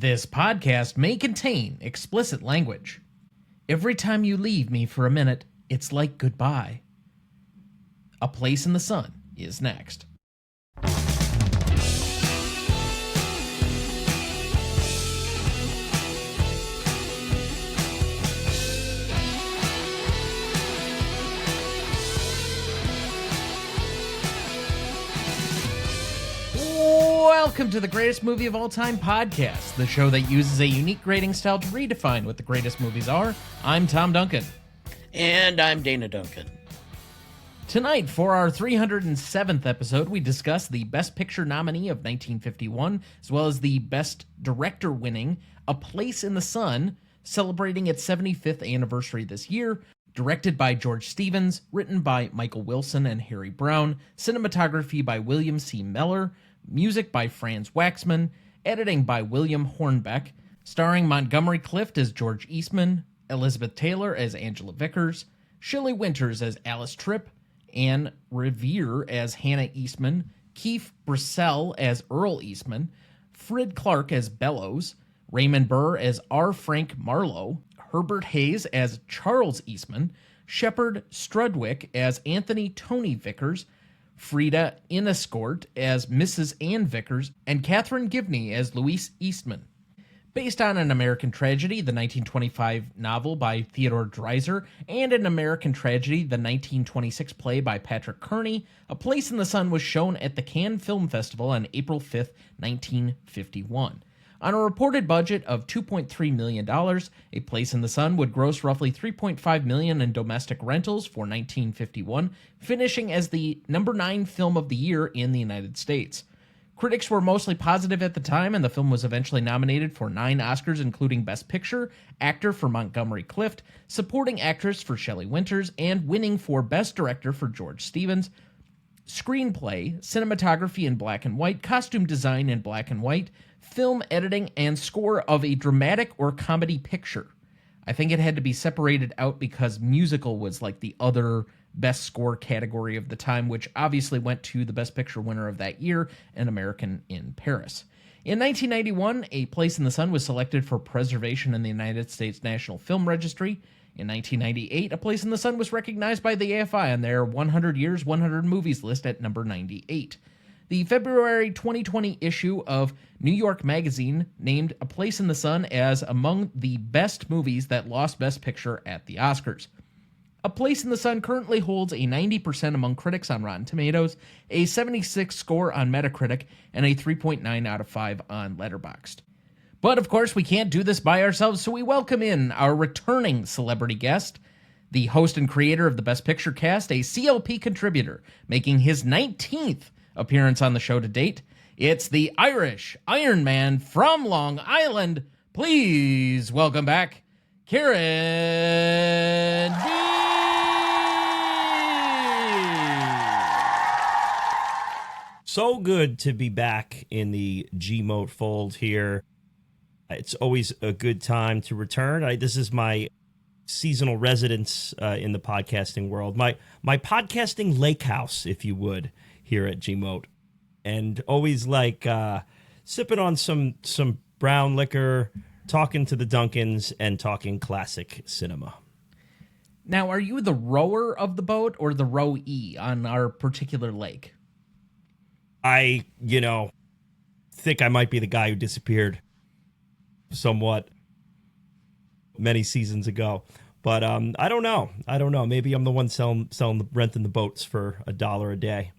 This podcast may contain explicit language. Every time you leave me for a minute, it's like goodbye. A Place in the Sun is next. Welcome to the Greatest Movie of All Time podcast, the show that uses a unique grading style to redefine what the greatest movies are. I'm Tom Duncan. And I'm Dana Duncan. Tonight, for our 307th episode, we discuss the Best Picture nominee of 1951, as well as the Best Director winning A Place in the Sun, celebrating its 75th anniversary this year, directed by George Stevens, written by Michael Wilson and Harry Brown, cinematography by William C. Meller, music by Franz Waxman, editing by William Hornbeck, starring Montgomery Clift as George Eastman, Elizabeth Taylor as Angela Vickers, Shelley Winters as Alice Tripp, Anne Revere as Hannah Eastman, Keith Brissell as Earl Eastman, Frid Clark as Bellows, Raymond Burr as R. Frank Marlowe, Herbert Hayes as Charles Eastman, Shepard Strudwick as Anthony Tony Vickers, Frida Inescort as Mrs. Ann Vickers, and Catherine Givney as Louise Eastman. Based on an American Tragedy, the 1925 novel by Theodore Dreiser, and an American Tragedy, the 1926 play by Patrick Kearney, A Place in the Sun was shown at the Cannes Film Festival on April 5, 1951. On a reported budget of $2.3 million, A Place in the Sun would gross roughly $3.5 million in domestic rentals for 1951, finishing as the number 9 film of the year in the United States. Critics were mostly positive at the time, and the film was eventually nominated for 9 Oscars, including Best Picture, Actor for Montgomery Clift, Supporting Actress for Shelley Winters, and winning for Best Director for George Stevens, Screenplay, Cinematography in Black and White, Costume Design in Black and White, Film Editing, and Score of a Dramatic or Comedy Picture. I think it had to be separated out because musical was like the other best score category of the time, which obviously went to the Best Picture winner of that year, An American in Paris. In 1991, A Place in the Sun was selected for preservation in the United States National Film Registry. In 1998, A Place in the Sun was recognized by the AFI on their 100 Years, 100 Movies list at number 98. The February 2020 issue of New York Magazine named A Place in the Sun as among the best movies that lost Best Picture at the Oscars. A Place in the Sun currently holds a 90% among critics on Rotten Tomatoes, a 76 score on Metacritic, and a 3.9 out of 5 on Letterboxd. But of course, we can't do this by ourselves, so we welcome in our returning celebrity guest, the host and creator of the Best Picture cast, a CLP contributor, making his 19th appearance on the show to date. It's the Irish Iron Man from Long Island. Please welcome back, Kieran B. So good to be back in the G-Mode fold here. It's always a good time to return. This is my seasonal residence in the podcasting world. My podcasting lake house, if you would, here at G-Mode. And always like sipping on some brown liquor, talking to the Duncans, and talking classic cinema. Now, are you the rower of the boat or the rowee on our particular lake? I, think I might be the guy who disappeared somewhat many seasons ago. But I don't know. Maybe I'm the one renting the boats for $1 a day.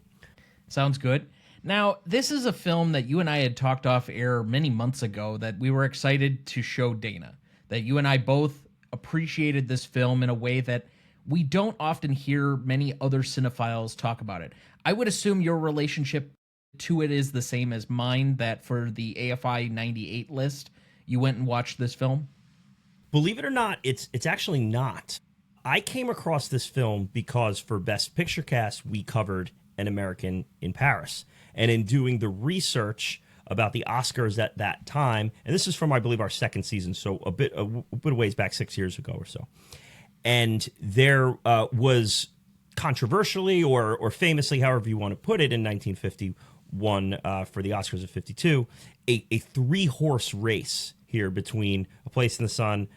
Sounds good. Now, this is a film that you and I had talked off air many months ago that we were excited to show Dana. That you and I both appreciated this film in a way that we don't often hear many other cinephiles talk about it. I would assume your relationship to it is the same as mine, that for the AFI 98 list, you went and watched this film? Believe it or not, it's actually not. I came across this film because for Best Picture cast, we covered An American in Paris. And in doing the research about the Oscars at that time, and this is from, I believe, our second season, so a bit of ways back, 6 years ago or so. And there was controversially or famously, however you want to put it, in 1950, won for the Oscars of 52, a three-horse race here between A Place in the Sun,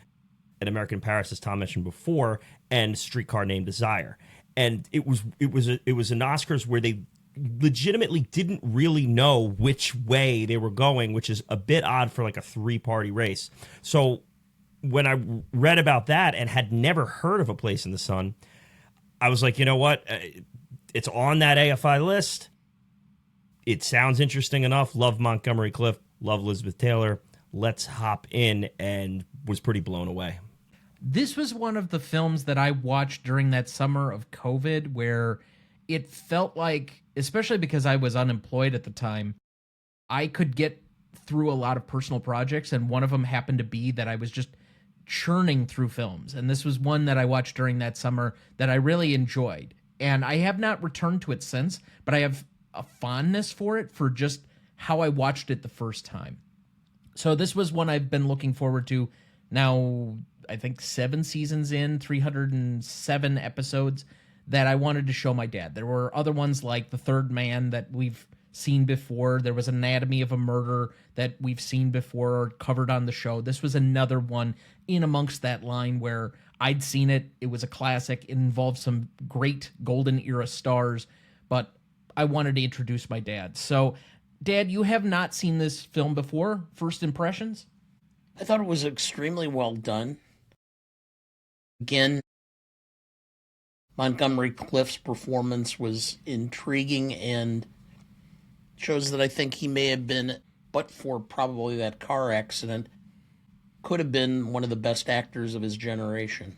An American in Paris, as Tom mentioned before, and Streetcar Named Desire. And it was an Oscars where they legitimately didn't really know which way they were going, which is a bit odd for like a three-party race. So when I read about that and had never heard of A Place in the Sun, I was like, you know what? It's on that AFI list. It sounds interesting enough. Love Montgomery Clift. Love Elizabeth Taylor. Let's hop in, and was pretty blown away. This was one of the films that I watched during that summer of COVID where it felt like, especially because I was unemployed at the time, I could get through a lot of personal projects, and one of them happened to be that I was just churning through films. And this was one that I watched during that summer that I really enjoyed. And I have not returned to it since, but I have a fondness for it for just how I watched it the first time. So this was one I've been looking forward to now, I think 7 seasons in, 307 episodes, that I wanted to show my dad. There were other ones like The Third Man that we've seen before. There was Anatomy of a Murder that we've seen before or covered on the show. This was another one in amongst that line where I'd seen it. It was a classic. It involved some great golden era stars, but I wanted to introduce my dad. So, Dad, you have not seen this film before. First impressions? I thought it was extremely well done. Again, Montgomery Clift's performance was intriguing and shows that I think he may have been, but for probably that car accident, could have been one of the best actors of his generation.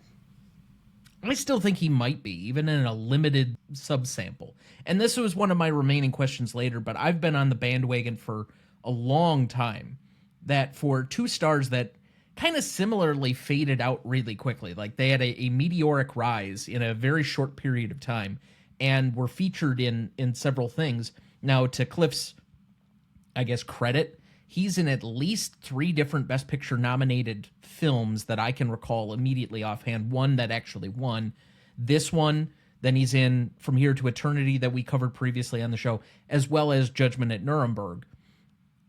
I still think he might be, even in a limited subsample. And this was one of my remaining questions later, but I've been on the bandwagon for a long time that for 2 stars that kind of similarly faded out really quickly. Like they had a meteoric rise in a very short period of time and were featured in several things. Now, to Clift's, I guess, credit, he's in at least 3 different Best Picture nominated films that I can recall immediately offhand. One that actually won. This one, then he's in From Here to Eternity that we covered previously on the show, as well as Judgment at Nuremberg,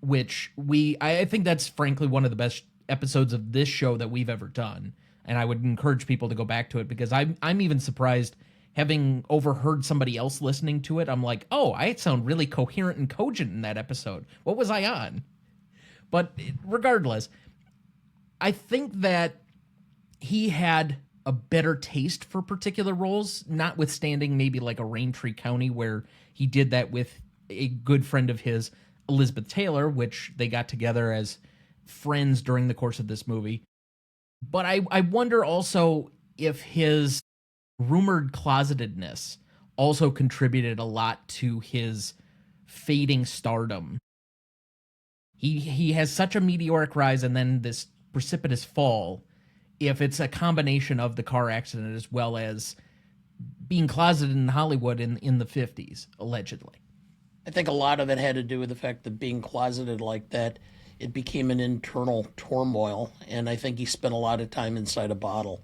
which I think that's frankly one of the best episodes of this show that we've ever done. And I would encourage people to go back to it because I'm even surprised, having overheard somebody else listening to it, I'm like, oh, I sound really coherent and cogent in that episode. What was I on? But regardless, I think that he had a better taste for particular roles, notwithstanding maybe like a Raintree County where he did that with a good friend of his, Elizabeth Taylor, which they got together as friends during the course of this movie. But I wonder also if his rumored closetedness also contributed a lot to his fading stardom. He has such a meteoric rise and then this precipitous fall, if it's a combination of the car accident as well as being closeted in Hollywood in the 50s, allegedly. I think a lot of it had to do with the fact that being closeted like that, it became an internal turmoil, and I think he spent a lot of time inside a bottle.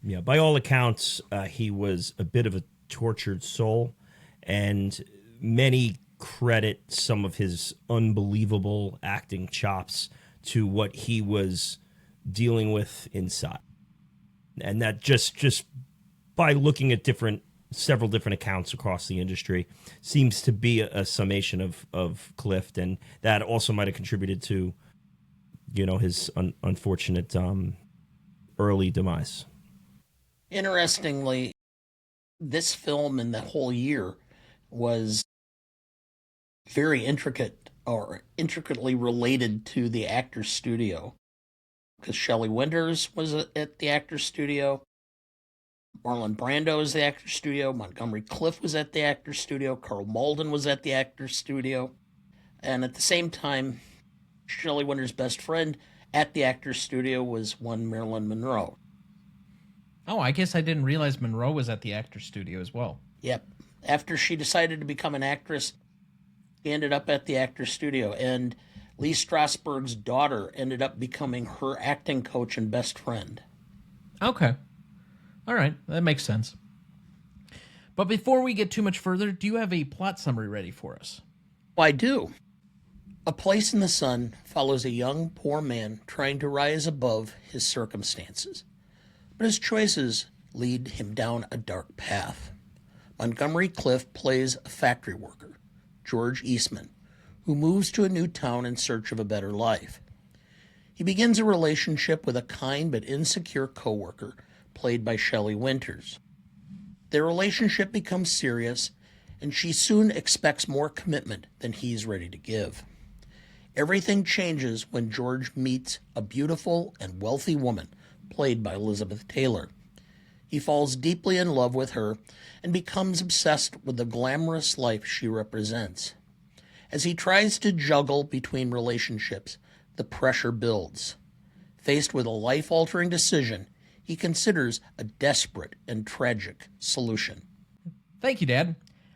Yeah, by all accounts, he was a bit of a tortured soul, and many credit some of his unbelievable acting chops to what he was dealing with inside. And that just by looking at several different accounts across the industry seems to be a summation of Clift, and that also might have contributed to, his unfortunate early demise. Interestingly, this film and the whole year was very intricately related to the Actors Studio, because Shelley Winters was at the Actors Studio, Marlon Brando was at the Actors Studio, Montgomery Clift was at the Actors Studio, Carl Malden was at the Actors Studio, and at the same time, Shelley Winters' best friend at the Actors Studio was one Marilyn Monroe. Oh, I guess I didn't realize Monroe was at the Actors Studio as well. Yep. After she decided to become an actress, she ended up at the Actors Studio, and Lee Strasberg's daughter ended up becoming her acting coach and best friend. Okay. All right, that makes sense. But before we get too much further, do you have a plot summary ready for us? I do. A Place in the Sun follows a young, poor man trying to rise above his circumstances, but his choices lead him down a dark path. Montgomery Clift plays a factory worker, George Eastman, who moves to a new town in search of a better life. He begins a relationship with a kind but insecure coworker, played by Shelley Winters. Their relationship becomes serious, and she soon expects more commitment than he's ready to give. Everything changes when George meets a beautiful and wealthy woman, played by Elizabeth Taylor. He falls deeply in love with her and becomes obsessed with the glamorous life she represents. As he tries to juggle between relationships, the pressure builds. Faced with a life-altering decision, he considers a desperate and tragic solution. Thank you, Dad.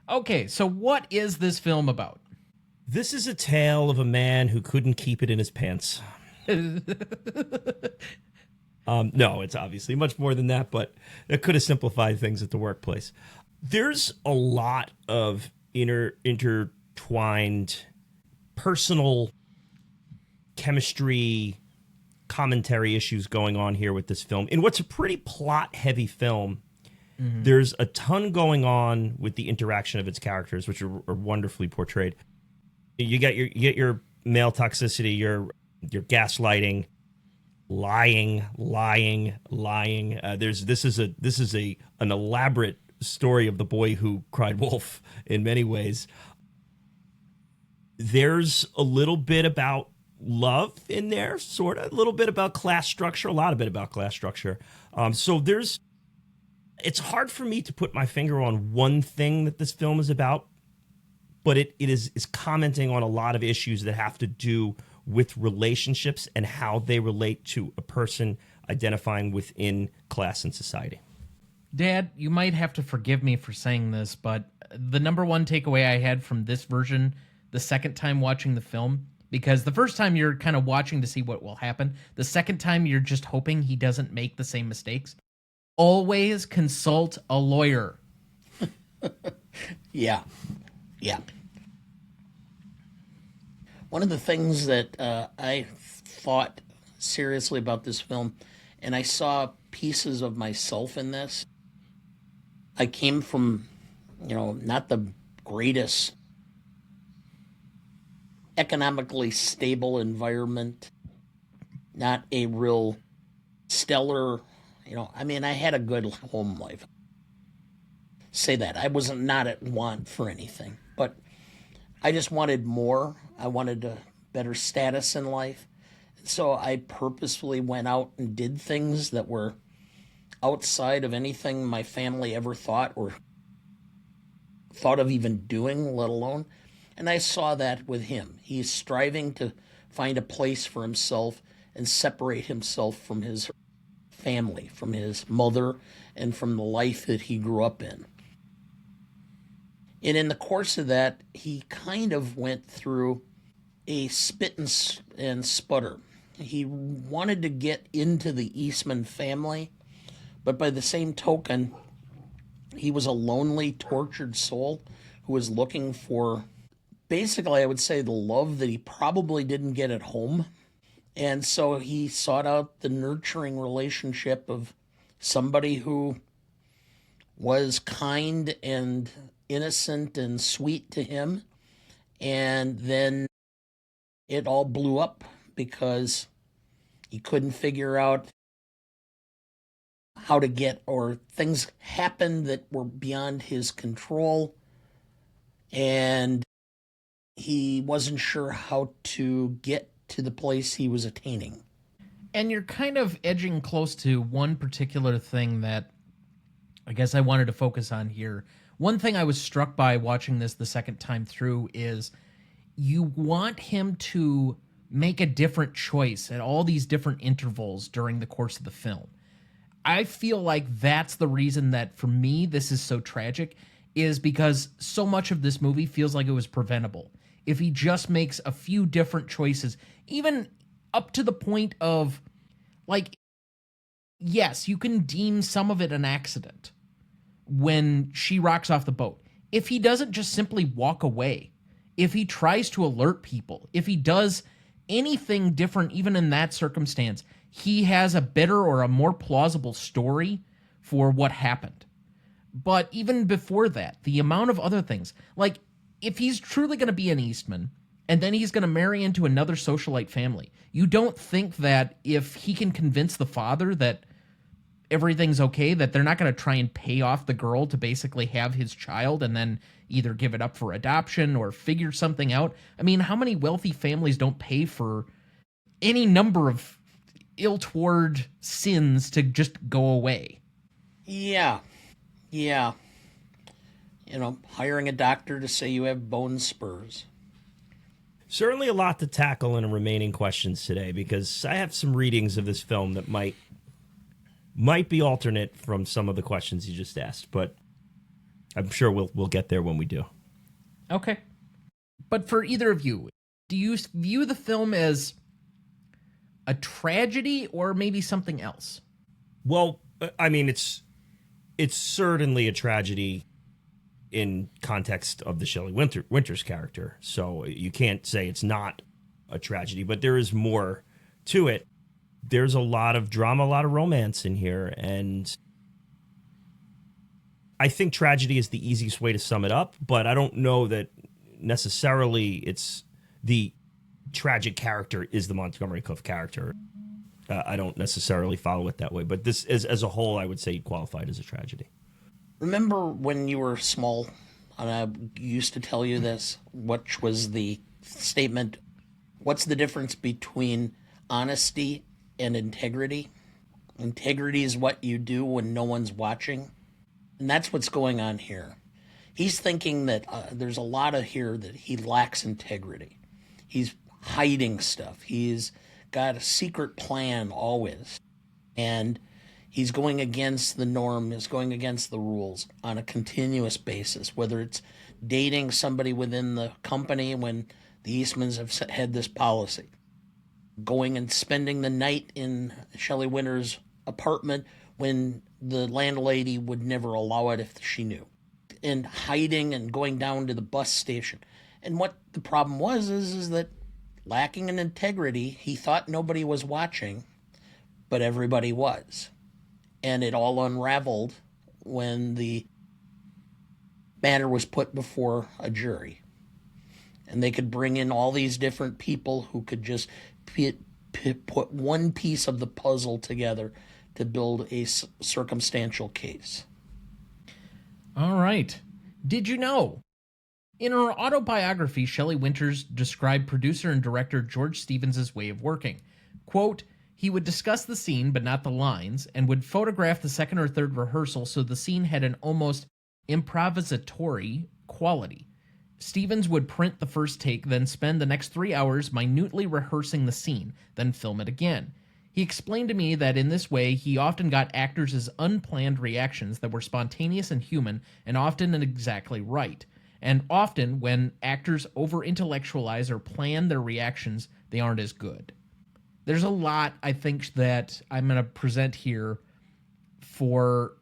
Okay, so what is this film about? This is a tale of a man who couldn't keep it in his pants. No, it's obviously much more than that, but it could have simplified things at the workplace. There's a lot of intertwined personal chemistry, commentary issues going on here with this film. In what's a pretty plot-heavy film, there's a ton going on with the interaction of its characters, which are wonderfully portrayed. You get your male toxicity, your gaslighting, lying. This is an elaborate story of the boy who cried wolf in many ways. There's a little bit about love in there, sort of, a little bit about class structure, a lot of bit about class structure. It's hard for me to put my finger on one thing that this film is about, but it is commenting on a lot of issues that have to do with relationships and how they relate to a person identifying within class and society. Dad, you might have to forgive me for saying this, but the number one takeaway I had from this version, the second time watching the film, because the first time you're kind of watching to see what will happen, the second time you're just hoping he doesn't make the same mistakes. Always consult a lawyer. Yeah. One of the things that I thought seriously about this film, and I saw pieces of myself in this. I came from, not the greatest economically stable environment, not a real stellar, I had a good home life. Say that. I wasn't not at want for anything, but I just wanted more. I wanted a better status in life. So I purposefully went out and did things that were outside of anything my family ever thought or thought of even doing, let alone. And I saw that with him. He's striving to find a place for himself and separate himself from his family, from his mother, and from the life that he grew up in. And in the course of that, he kind of went through a spit and sputter. He wanted to get into the Eastman family, but by the same token, he was a lonely, tortured soul who was looking for, basically, I would say, the love that he probably didn't get at home. And so he sought out the nurturing relationship of somebody who was kind and innocent and sweet to him. And then it all blew up because he couldn't figure out how to get, or things happened that were beyond his control. And he wasn't sure how to get to the place he was attaining. And you're kind of edging close to one particular thing that I guess I wanted to focus on here. One thing I was struck by watching this the second time through is you want him to make a different choice at all these different intervals during the course of the film. I feel like that's the reason that, for me, this is so tragic, is because so much of this movie feels like it was preventable. If he just makes a few different choices, even up to the point of, like, yes, you can deem some of it an accident when she rocks off the boat. If he doesn't just simply walk away, if he tries to alert people, if he does anything different, even in that circumstance, he has a better or a more plausible story for what happened. But even before that, the amount of other things, like if he's truly going to be an Eastman and then he's going to marry into another socialite family, you don't think that if he can convince the father that everything's okay, that they're not going to try and pay off the girl to basically have his child and then either give it up for adoption or figure something out. I mean, how many wealthy families don't pay for any number of ill-toward sins to just go away? Yeah. Hiring a doctor to say you have bone spurs. Certainly a lot to tackle in remaining questions today, because I have some readings of this film that might be alternate from some of the questions you just asked, but I'm sure we'll get there when we do. Okay. But for either of you, do you view the film as a tragedy or maybe something else? Well, I mean, it's certainly a tragedy in context of the Shelley Winters character, so you can't say it's not a tragedy, but there is more to it. There's a lot of drama, a lot of romance in here, and I think tragedy is the easiest way to sum it up, but I don't know that necessarily it's the tragic character is the Montgomery Clift character. I don't necessarily follow it that way, but this as a whole, I would say qualified as a tragedy. Remember when you were small, and I used to tell you this, which was the statement, what's the difference between honesty and integrity? Integrity is what you do when no one's watching. And that's what's going on here. He's thinking that there's a lot of here that he lacks integrity. He's hiding stuff. He's got a secret plan always. And he's going against the norm, is going against the rules on a continuous basis, whether it's dating somebody within the company when the Eastmans have had this policy, going and spending the night in Shelley Winters' apartment when the landlady would never allow it if she knew, and hiding and going down to the bus station. And what the problem was is that lacking in integrity, he thought nobody was watching, but everybody was. And it all unraveled when the matter was put before a jury. And they could bring in all these different people who could just put one piece of the puzzle together to build a circumstantial case. All right. Did you know? In her autobiography, Shelley Winters described producer and director George Stevens' way of working. Quote, he would discuss the scene but not the lines, and would photograph the second or third rehearsal so the scene had an almost improvisatory quality. Stevens would print the first take, then spend the next 3 hours minutely rehearsing the scene, then film it again. He explained to me that in this way, he often got actors' unplanned reactions that were spontaneous and human, and often exactly right. And often, when actors over-intellectualize or plan their reactions, they aren't as good. There's a lot, I think, that I'm going to present here for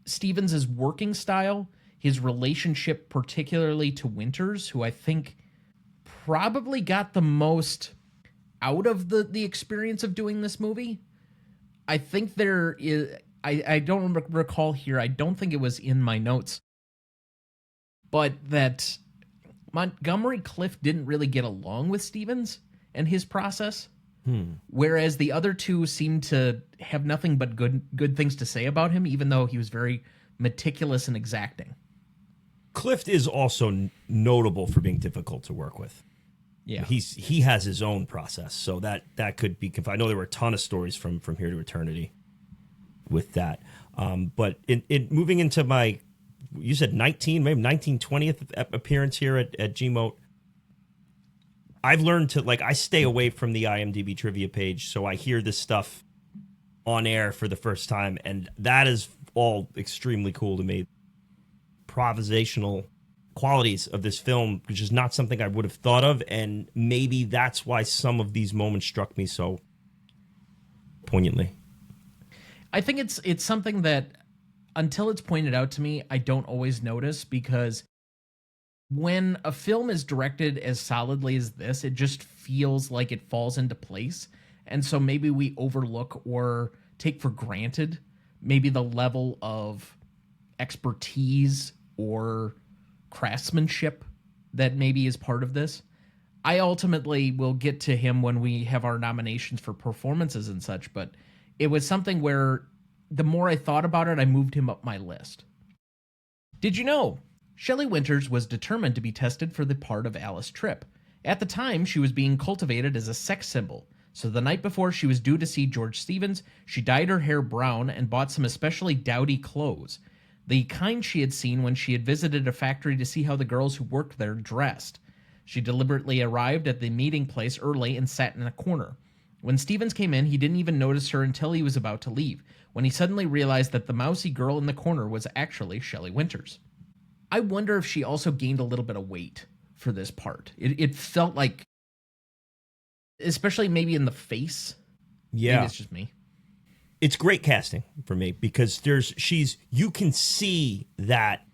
Stevens' working style, his relationship particularly to Winters, who I think probably got the most out of the experience of doing this movie. I think there is, I don't recall here, I don't think it was in my notes, but that Montgomery Clift didn't really get along with Stevens and his process. Whereas the other two seemed to have nothing but good things to say about him, even though he was very meticulous and exacting. Clift is also notable for being difficult to work with. Yeah, he has his own process, so that could be confined. I know there were a ton of stories from Here to Eternity with that. But in moving into my, you said 1920th appearance here at Gmote, I've learned to, I stay away from the IMDb trivia page, so I hear this stuff on air for the first time, and that is all extremely cool to me. Improvisational qualities of this film, which is not something I would have thought of, and maybe that's why some of these moments struck me so poignantly. I think it's something that, until it's pointed out to me, I don't always notice, because When a film is directed as solidly as this, it just feels like it falls into place. And so maybe we overlook or take for granted maybe the level of expertise or craftsmanship that maybe is part of this. I ultimately will get to him when we have our nominations for performances and such, but it was something where the more I thought about it, I moved him up my list. Did you know? Shelley Winters was determined to be tested for the part of Alice Tripp. At the time, she was being cultivated as a sex symbol, so the night before she was due to see George Stevens, she dyed her hair brown and bought some especially dowdy clothes, the kind she had seen when she had visited a factory to see how the girls who worked there dressed. She deliberately arrived at the meeting place early and sat in a corner. When Stevens came in, he didn't even notice her until he was about to leave, when he suddenly realized that the mousy girl in the corner was actually Shelley Winters. I wonder if she also gained a little bit of weight for this part. It felt like, especially maybe in the face. Yeah. Maybe it's just me. It's great casting for me because you can see that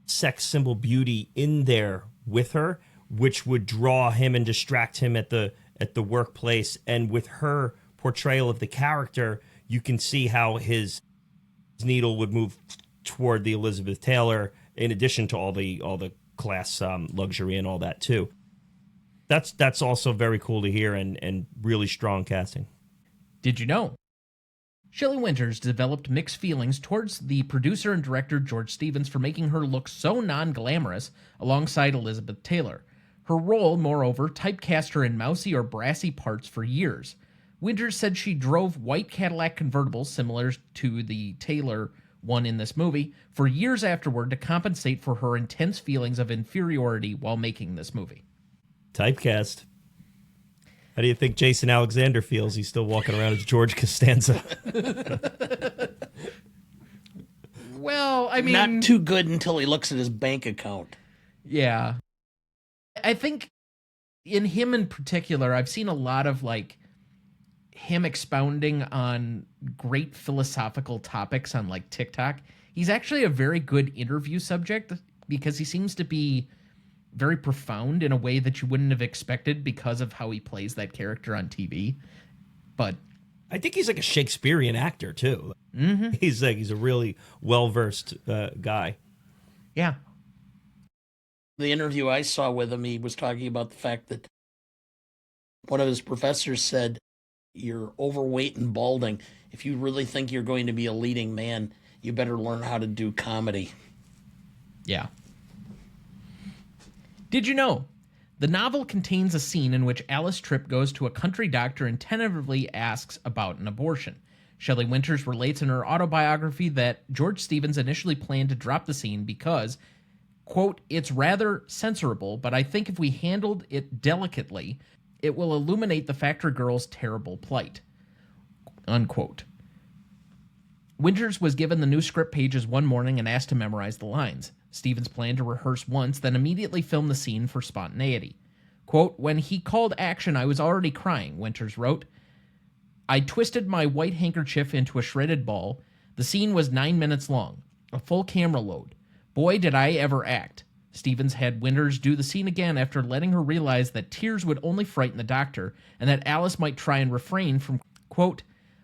sex symbol beauty in there with her, which would draw him and distract him at the workplace. And with her portrayal of the character, you can see how his needle would move toward the Elizabeth Taylor, in addition to all the class luxury and all that too. That's also very cool to hear and really strong casting. Did you know? Shelley Winters developed mixed feelings towards the producer and director George Stevens for making her look so non-glamorous alongside Elizabeth Taylor. Her role, moreover, typecast her in mousy or brassy parts for years. Winters said she drove white Cadillac convertibles similar to the Taylor one in this movie for years afterward to compensate for her intense feelings of inferiority while making this movie. Typecast. How do you think Jason Alexander feels? He's still walking around as George Costanza. Well, I mean... Not too good until he looks at his bank account. Yeah. I think in him in particular, I've seen a lot of, like, him expounding on great philosophical topics on, like, TikTok. He's actually a very good interview subject because he seems to be very profound in a way that you wouldn't have expected because of how he plays that character on TV. But I think he's like a Shakespearean actor too. Mm-hmm. He's a really well-versed guy. Yeah. The interview I saw with him, he was talking about the fact that one of his professors said, "You're overweight and balding. If you really think you're going to be a leading man, you better learn how to do comedy." Yeah. Did you know? The novel contains a scene in which Alice Tripp goes to a country doctor and tentatively asks about an abortion. Shelley Winters relates in her autobiography that George Stevens initially planned to drop the scene because, quote, "It's rather censorable, but I think if we handled it delicately, it will illuminate the factory girl's terrible plight," unquote. Winters was given the new script pages one morning and asked to memorize the lines. Stevens planned to rehearse once, then immediately film the scene for spontaneity. Quote, "When he called action, I was already crying," Winters wrote. "I twisted my white handkerchief into a shredded ball. The scene was 9 minutes long, a full camera load. Boy, did I ever act." Stevens had Winters do the scene again after letting her realize that tears would only frighten the doctor and that Alice might try and refrain from, quote,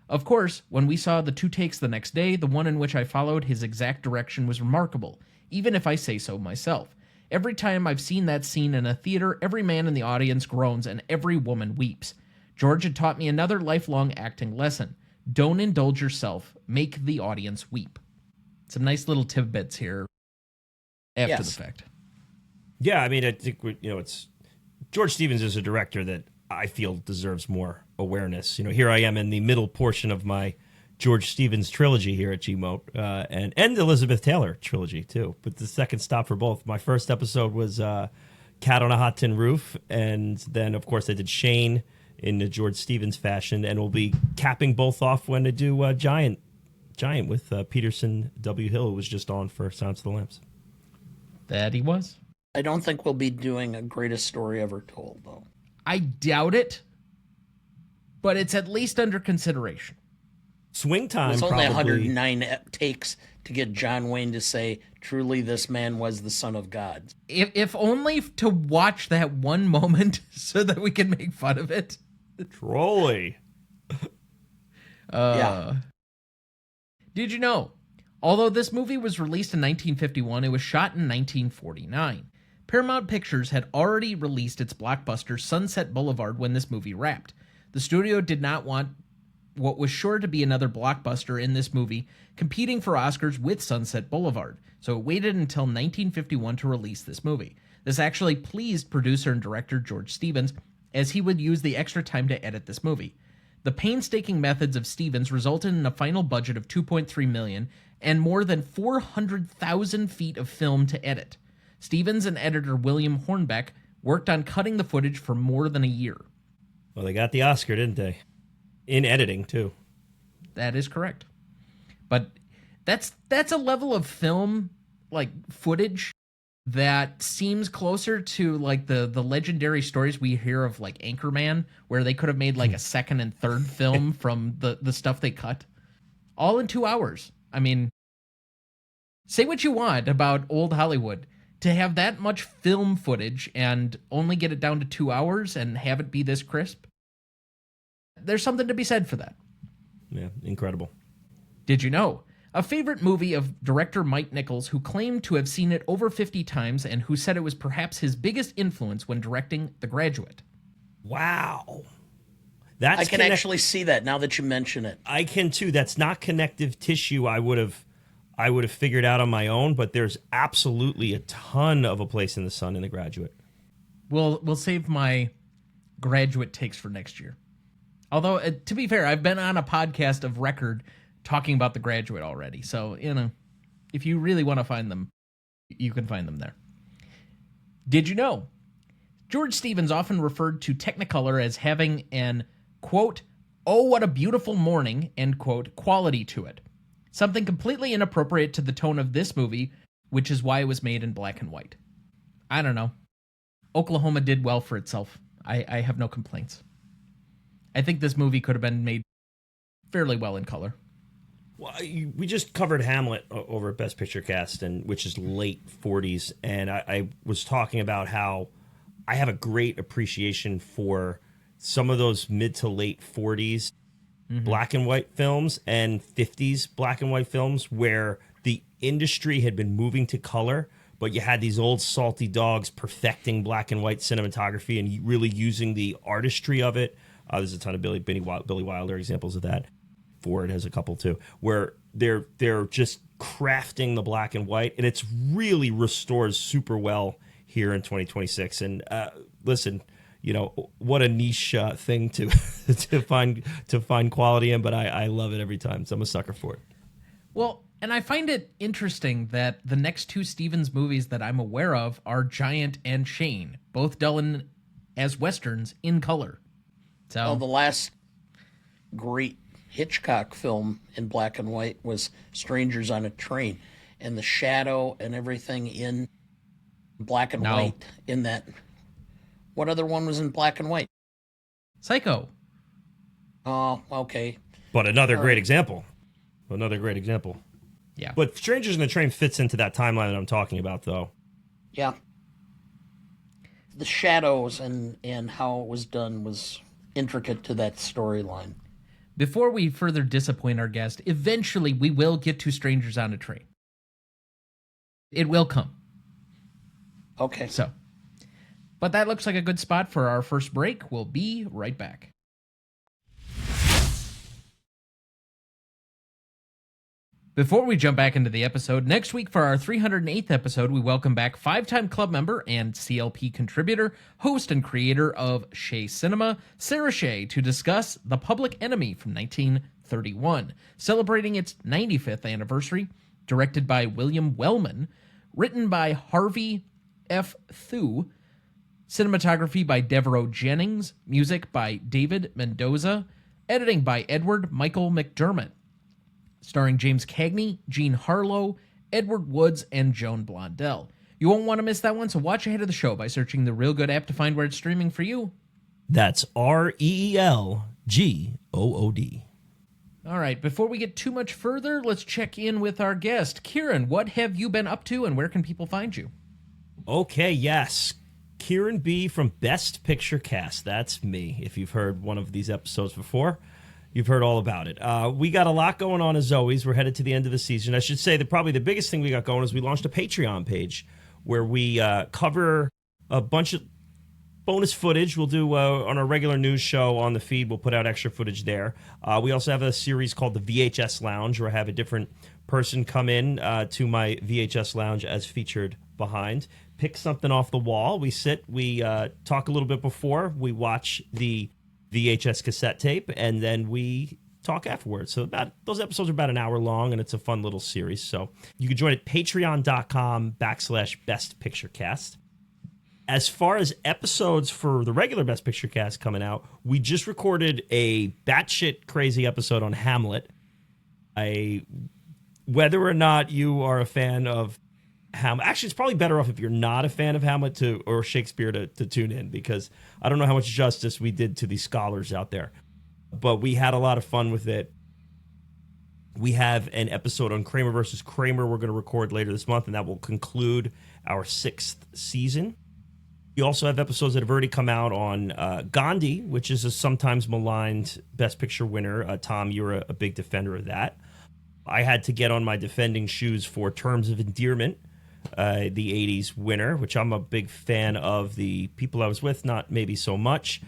"Of course, when we saw the 2 takes the next day, the one in which I followed his exact direction was remarkable, even if I say so myself. Every time I've seen that scene in a theater, every man in the audience groans and every woman weeps. George had taught me another lifelong acting lesson. Don't indulge yourself. Make the audience weep." Some nice little tidbits here after the fact. Yeah, I mean, I think it's George Stevens is a director that I feel deserves more awareness. Here I am in the middle portion of my George Stevens trilogy here at Gmote, and Elizabeth Taylor trilogy too. But the second stop for both. My first episode was Cat on a Hot Tin Roof, and then of course I did Shane in the George Stevens fashion, and we'll be capping both off when I do Giant with Peterson W. Hill, who was just on for Silence of the Lambs. That he was. I don't think we'll be doing a greatest story ever told, though. I doubt it, but it's at least under consideration. Swing It time was only probably. 109 takes to get John Wayne to say, "Truly, this man was the Son of God." If only to watch that one moment so that we can make fun of it. Trolley. Yeah. Did you know? Although this movie was released in 1951, it was shot in 1949. Paramount Pictures had already released its blockbuster Sunset Boulevard when this movie wrapped. The studio did not want what was sure to be another blockbuster in this movie competing for Oscars with Sunset Boulevard, so it waited until 1951 to release this movie. This actually pleased producer and director George Stevens, as he would use the extra time to edit this movie. The painstaking methods of Stevens resulted in a final budget of $2.3 million and more than 400,000 feet of film to edit. Stevens and editor William Hornbeck worked on cutting the footage for more than a year. Well, they got the Oscar, didn't they? In editing, too. That is correct. But that's a level of film, like, footage that seems closer to, like, the legendary stories we hear of, like, Anchorman, where they could have made, like, a second and third film from the stuff they cut. All in 2 hours. I mean, say what you want about old Hollywood. To have that much film footage and only get it down to 2 hours and have it be this crisp, there's something to be said for that. Yeah, incredible. Did you know? A favorite movie of director Mike Nichols, who claimed to have seen it over 50 times and who said it was perhaps his biggest influence when directing The Graduate. Wow. I can actually see that now that you mention it. I can too. That's not connective tissue I would have figured out on my own, but there's absolutely a ton of A Place in the Sun in The Graduate. We'll save my Graduate takes for next year. Although, to be fair, I've been on a podcast of record talking about The Graduate already. So, if you really want to find them, you can find them there. Did you know? George Stevens often referred to Technicolor as having an, quote, "oh, what a beautiful morning," end quote, quality to it. Something completely inappropriate to the tone of this movie, which is why it was made in black and white. I don't know. Oklahoma did well for itself. I have no complaints. I think this movie could have been made fairly well in color. Well, we just covered Hamlet over at Best Picture Cast, which is late 40s, and I was talking about how I have a great appreciation for some of those mid to late 40s black and white films and 50s black and white films where the industry had been moving to color, but you had these old salty dogs perfecting black and white cinematography and really using the artistry of it. There's a ton of Billy Wilder examples of that. Ford has a couple too, where they're just crafting the black and white, and it's really restores super well here in 2026. And listen, what a niche thing to find quality in, but I love it every time. So I'm a sucker for it. Well, and I find it interesting that the next two Stevens movies that I'm aware of are Giant and Shane, both done as westerns in color. So Well, the last great Hitchcock film in black and white was Strangers on a Train, and the shadow and everything in black and white in that. What other one was in black and white? Psycho. Oh, okay. But another great example. Another great example. Yeah. But Strangers in the Train fits into that timeline that I'm talking about, though. Yeah. The shadows and how it was done was intricate to that storyline. Before we further disappoint our guest, eventually we will get to Strangers on a Train. It will come. Okay. So, but that looks like a good spot for our first break. We'll be right back. Before we jump back into the episode, next week for our 308th episode, we welcome back five-time club member and CLP contributor, host and creator of Shea Cinema, Sarah Shea, to discuss The Public Enemy from 1931, celebrating its 95th anniversary, directed by William Wellman, written by Harvey F. Thu, cinematography by Devereaux Jennings, music by David Mendoza, editing by Edward Michael McDermott, starring James Cagney, Jean Harlow, Edward Woods, and Joan Blondell. You won't want to miss that one, so watch ahead of the show by searching the Real Good app to find where it's streaming for you. That's REELGOOD. All right, before we get too much further, let's check in with our guest. Kieran, what have you been up to and where can people find you? Okay, yes. Kieran B from Best Picture Cast. That's me. If you've heard one of these episodes before, you've heard all about it. We got a lot going on as always. We're headed to the end of the season. I should say that probably the biggest thing we got going is we launched a Patreon page where we cover a bunch of bonus footage. We'll do on our regular news show on the feed. We'll put out extra footage there. We also have a series called the VHS Lounge where I have a different person come in to my VHS Lounge as featured behind. Pick something off the wall. We sit, we talk a little bit before, we watch the VHS cassette tape, and then we talk afterwards. So those episodes are about an hour long, and it's a fun little series. So you can join at patreon.com/bestpicturecast. As far as episodes for the regular Best Picture Cast coming out, we just recorded a batshit crazy episode on Hamlet. Whether or not you are a fan of Hamlet. Actually, it's probably better off if you're not a fan of Hamlet or Shakespeare to tune in, because I don't know how much justice we did to these scholars out there. But we had a lot of fun with it. We have an episode on Kramer versus Kramer we're going to record later this month, and that will conclude our 6th season. We also have episodes that have already come out on Gandhi, which is a sometimes maligned Best Picture winner. Tom, you're a big defender of that. I had to get on my defending shoes for Terms of Endearment, the 80s winner, which I'm a big fan of. The people I was with, not maybe so much.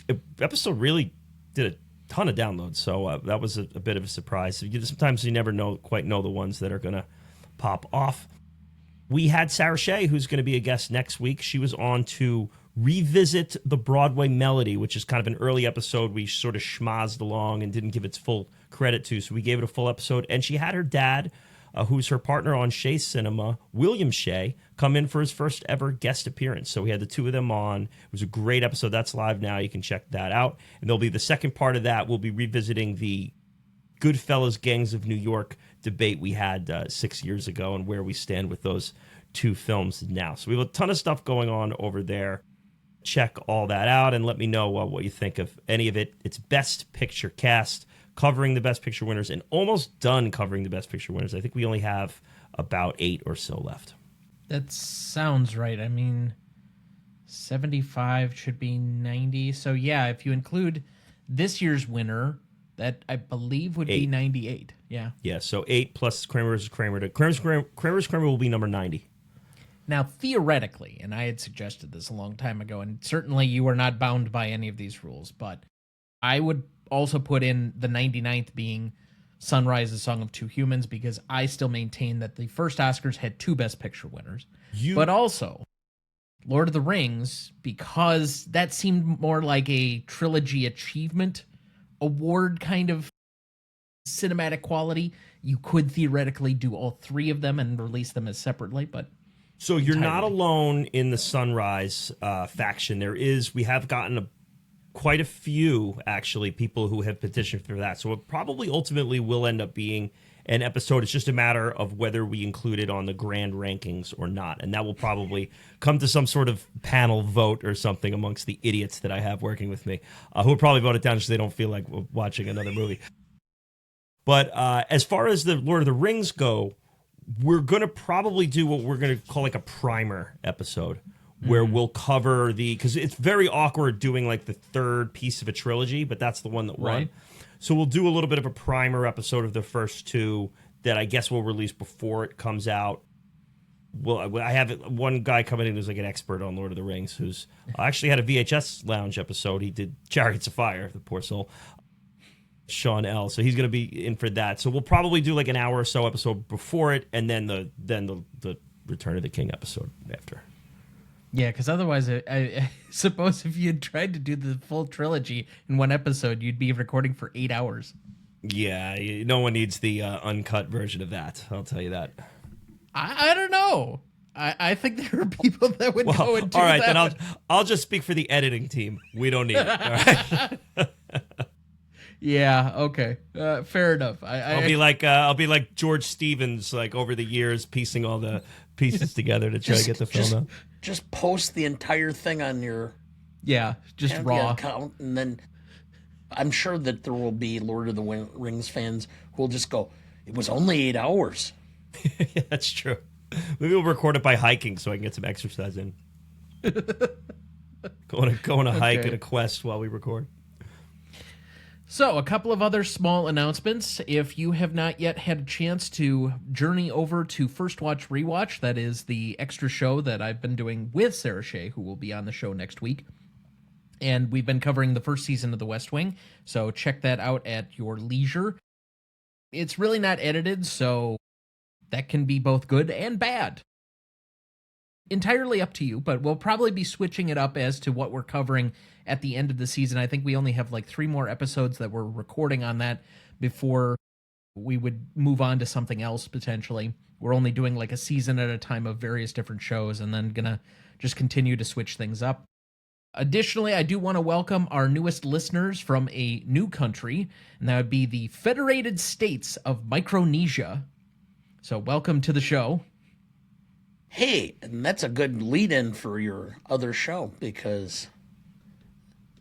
The episode really did a ton of downloads, so that was a bit of a surprise. Sometimes you never quite know the ones that are going to pop off. We had Sarah Shea, who's going to be a guest next week. She was on to revisit the Broadway Melody, which is kind of an early episode we sort of schmozzed along and didn't give its full credit to, so we gave it a full episode. And she had her dad, who's her partner on Shea Cinema, William Shea, come in for his first ever guest appearance. So we had the two of them on. It was a great episode. That's live now. You can check that out. And there'll be the second part of that. We'll be revisiting the Goodfellas Gangs of New York debate we had 6 years ago and where we stand with those two films now. So we have a ton of stuff going on over there. Check all that out and let me know what you think of any of it. It's Best Picture Cast, covering the Best Picture winners, and almost done covering the Best Picture winners. I think we only have about 8 or so left. That sounds right. I mean, 75 should be 90. So yeah, if you include this year's winner, that I believe would be 98. Yeah. Yeah, so 8 plus Kramer versus Kramer. Kramer versus Kramer will be number 90. Now, theoretically, and I had suggested this a long time ago, and certainly you are not bound by any of these rules, but I would also put in the 99th being Sunrise, The Song of Two Humans, because I still maintain that the first Oscars had 2 Best Picture winners. But also, Lord of the Rings, because that seemed more like a trilogy achievement award kind of cinematic quality. You could theoretically do all 3 of them and release them as separately, but... So you're not alone in the Sunrise faction. We have gotten quite a few, actually, people who have petitioned for that. So it probably ultimately will end up being an episode. It's just a matter of whether we include it on the grand rankings or not. And that will probably come to some sort of panel vote or something amongst the idiots that I have working with me, who will probably vote it down because they don't feel like watching another movie. But as far as the Lord of the Rings go, we're going to probably do what we're going to call like a primer episode where we'll cover because it's very awkward doing like the third piece of a trilogy, but that's the one that won. Right. So we'll do a little bit of a primer episode of the first 2 that I guess we'll release before it comes out. Well, I have one guy coming in who's like an expert on Lord of the Rings, who's actually had a VHS Lounge episode. He did Chariots of Fire, the poor soul. Sean L. So he's going to be in for that. So we'll probably do like an hour or so episode before it, and then the Return of the King episode after. Yeah, because otherwise, I suppose if you had tried to do the full trilogy in one episode, you'd be recording for 8 hours. Yeah, no one needs the uncut version of that. I'll tell you that. I don't know. I think there are people that would go and do that. All right, then I'll just speak for the editing team. We don't need it. All right. Yeah. Okay. Fair enough. I'll be like George Stevens, like over the years, piecing all the pieces together to try to get the film out. Just post the entire thing on your just raw account, and then I'm sure that there will be Lord of the Rings fans who will just go, it was only 8 hours. Yeah, that's true. Maybe we'll record it by hiking so I can get some exercise in. Go on a hike and a quest while we record. So, a couple of other small announcements. If you have not yet had a chance to journey over to First Watch Rewatch, that is the extra show that I've been doing with Sarah Shea, who will be on the show next week. And we've been covering the first season of The West Wing, so check that out at your leisure. It's really not edited, so that can be both good and bad. Entirely up to you, but we'll probably be switching it up as to what we're covering at the end of the season. I think we only have like 3 more episodes that we're recording on that before we would move on to something else potentially. We're only doing like a season at a time of various different shows and then gonna just continue to switch things up. Additionally, I do want to welcome our newest listeners from a new country, and that would be the Federated States of Micronesia. So welcome to the show. Hey, and that's a good lead-in for your other show because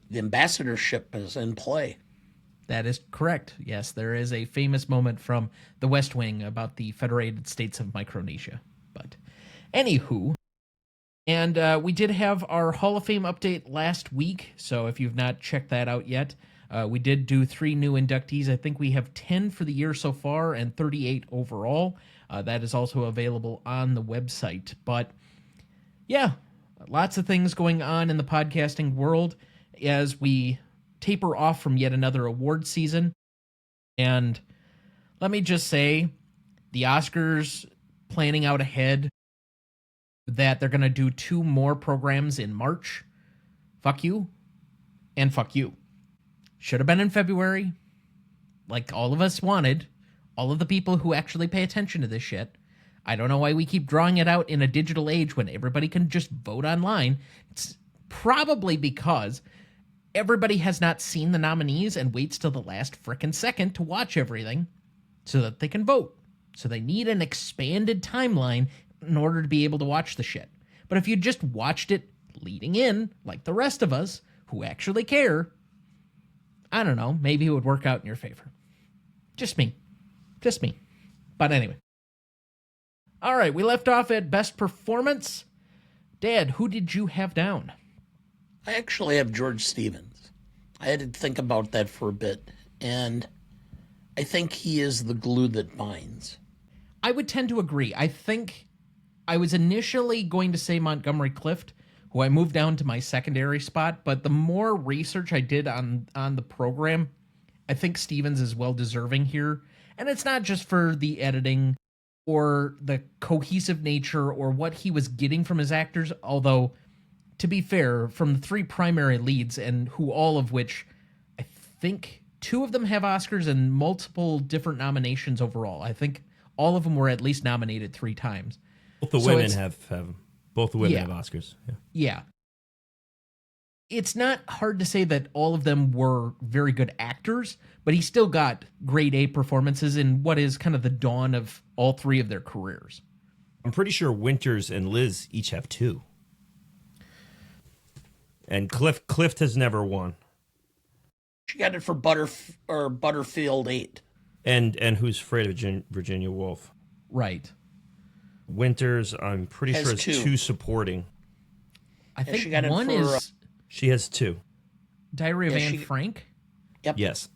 the ambassadorship is in play. That is correct. Yes, there is a famous moment from The West Wing about the Federated States of Micronesia. But anywho, and we did have our Hall of Fame update last week, so if you've not checked that out yet, we did do 3 new inductees. I think we have 10 for the year so far and 38 overall. That is also available on the website. But yeah, lots of things going on in the podcasting world as we taper off from yet another award season. And let me just say, the Oscars planning out ahead that they're going to do 2 more programs in March. Fuck you. And fuck you. Should have been in February, like all of us wanted. All of the people who actually pay attention to this shit. I don't know why we keep drawing it out in a digital age when everybody can just vote online. It's probably because everybody has not seen the nominees and waits till the last frickin' second to watch everything so that they can vote. So they need an expanded timeline in order to be able to watch the shit. But if you just watched it leading in, like the rest of us who actually care, I don't know, maybe it would work out in your favor. Just me. Just me. But anyway. All right, we left off at Best Performance. Dad, who did you have down? I actually have George Stevens. I had to think about that for a bit, and I think he is the glue that binds. I would tend to agree. I think I was initially going to say Montgomery Clift, who I moved down to my secondary spot, but the more research I did on the program, I think Stevens is well deserving here. And it's not just for the editing or the cohesive nature or what he was getting from his actors, although, to be fair, from the 3 primary leads, and who all of which, I think 2 of them have Oscars and multiple different nominations overall. I think all of them were at least nominated 3 times. Both the women have both the women have Oscars. Yeah. It's not hard to say that all of them were very good actors, but he still got grade A performances in what is kind of the dawn of all 3 of their careers. I'm pretty sure Winters and Liz each have 2. And Clift has never won. She got it for Butterfield 8. And Who's Afraid of Virginia Woolf. Right. Winters, I'm pretty sure it's 2 supporting. I think she got one it for, is She has 2. Diary of Anne Frank. Yep. Yes.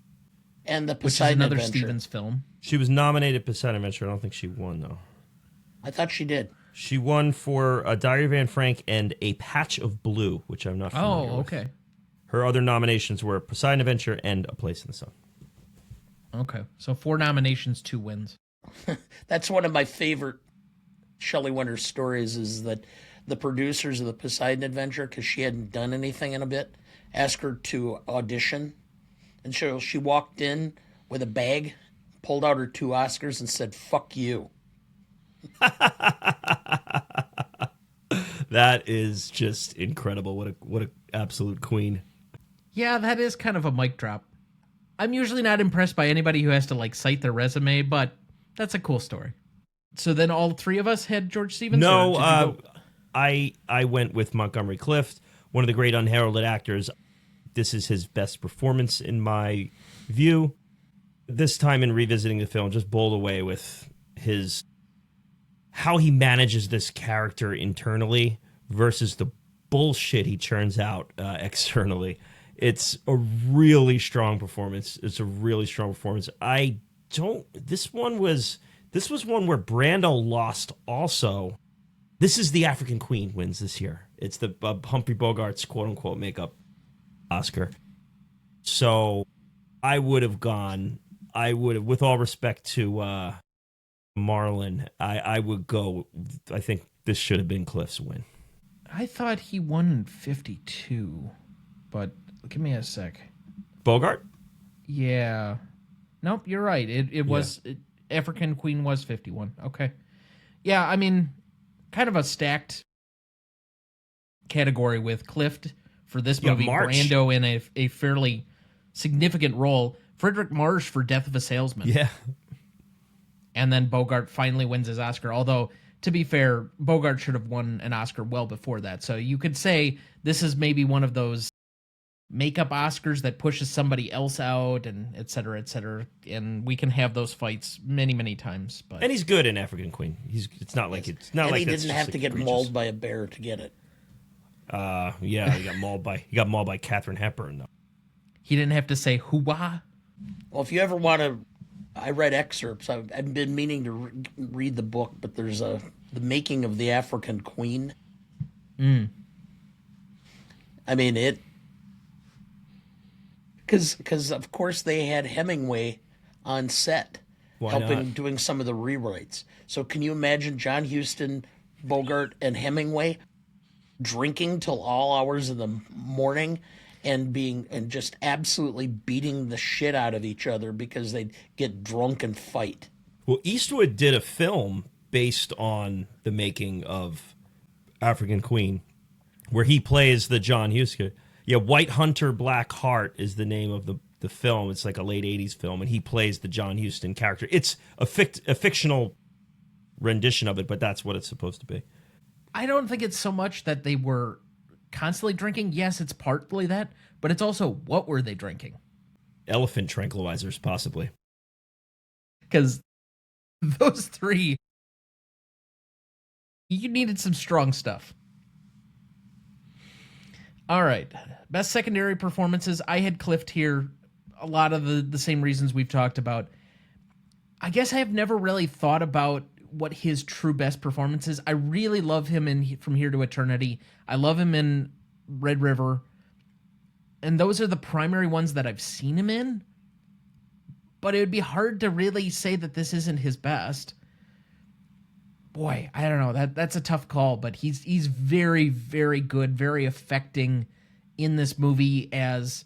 And the which is Poseidon another Adventure. Stevens film. She was nominated Poseidon Adventure. I don't think she won, though. I thought she did. She won for a Diary of Anne Frank and A Patch of Blue, which I'm not familiar with. Okay. Her other nominations were Poseidon Adventure and A Place in the Sun. Okay. So 4 nominations, 2 wins. That's one of my favorite Shelley Winters stories, is that the producers of the Poseidon Adventure, because she hadn't done anything in a bit, asked her to audition. And so she walked in with a bag, pulled out her 2 Oscars, and said, "Fuck you." That is just incredible. What a absolute queen. Yeah, that is kind of a mic drop. I'm usually not impressed by anybody who has to like cite their resume, but that's a cool story. So then all 3 of us had George Stevens? No, I went with Montgomery Clift, one of the great unheralded actors. this is his best performance in my view. This time in revisiting the film, just bowled away with how he manages this character internally versus the bullshit he churns out externally. It's a really strong performance. This was one where Brando lost also. This is the African Queen wins this year. It's the Humphrey Bogart's quote-unquote makeup Oscar. So I would have, with all respect to Marlon, I would go, I think this should have been Clift's win. I thought he won in 52, but give me a sec. Bogart? Yeah. Nope, you're right. It was... African Queen was 51. Okay. Yeah, I mean, kind of a stacked category with Clift for this movie. Brando in a fairly significant role. Frederick Marsh for Death of a Salesman. Yeah. And then Bogart finally wins his Oscar. Although, to be fair, Bogart should have won an Oscar well before that. So you could say this is maybe one of those makeup Oscars that pushes somebody else out, and et cetera, and we can have those fights many times. But and he's good in African Queen. It's not like he didn't have to get mauled by a bear to get it. Yeah, he got mauled by Katharine Hepburn though. He didn't have to say hoo-wah. Well, if you ever want to, I read excerpts. I've been meaning to read the book, but there's the making of the African Queen. I mean it. Because of course they had Hemingway on set doing some of the rewrites. So can you imagine John Huston, Bogart, and Hemingway drinking till all hours of the morning and just absolutely beating the shit out of each other because they'd get drunk and fight? Well, Eastwood did a film based on the making of African Queen where he plays the John Huston. Yeah, White Hunter, Black Heart is the name of the film. It's like a late 80s film, and he plays the John Huston character. It's a fictional rendition of it, but that's what it's supposed to be. I don't think it's so much that they were constantly drinking. Yes, it's partly that, but it's also what were they drinking? Elephant tranquilizers, possibly. Because those three, you needed some strong stuff. All right. Best secondary performances. I had Clift here. A lot of the same reasons we've talked about. I guess I have never really thought about what his true best performance is. I really love him in From Here to Eternity. I love him in Red River. And those are the primary ones that I've seen him in. But it would be hard to really say that this isn't his best. Boy, I don't know. That's a tough call, but he's very, very good, very affecting in this movie as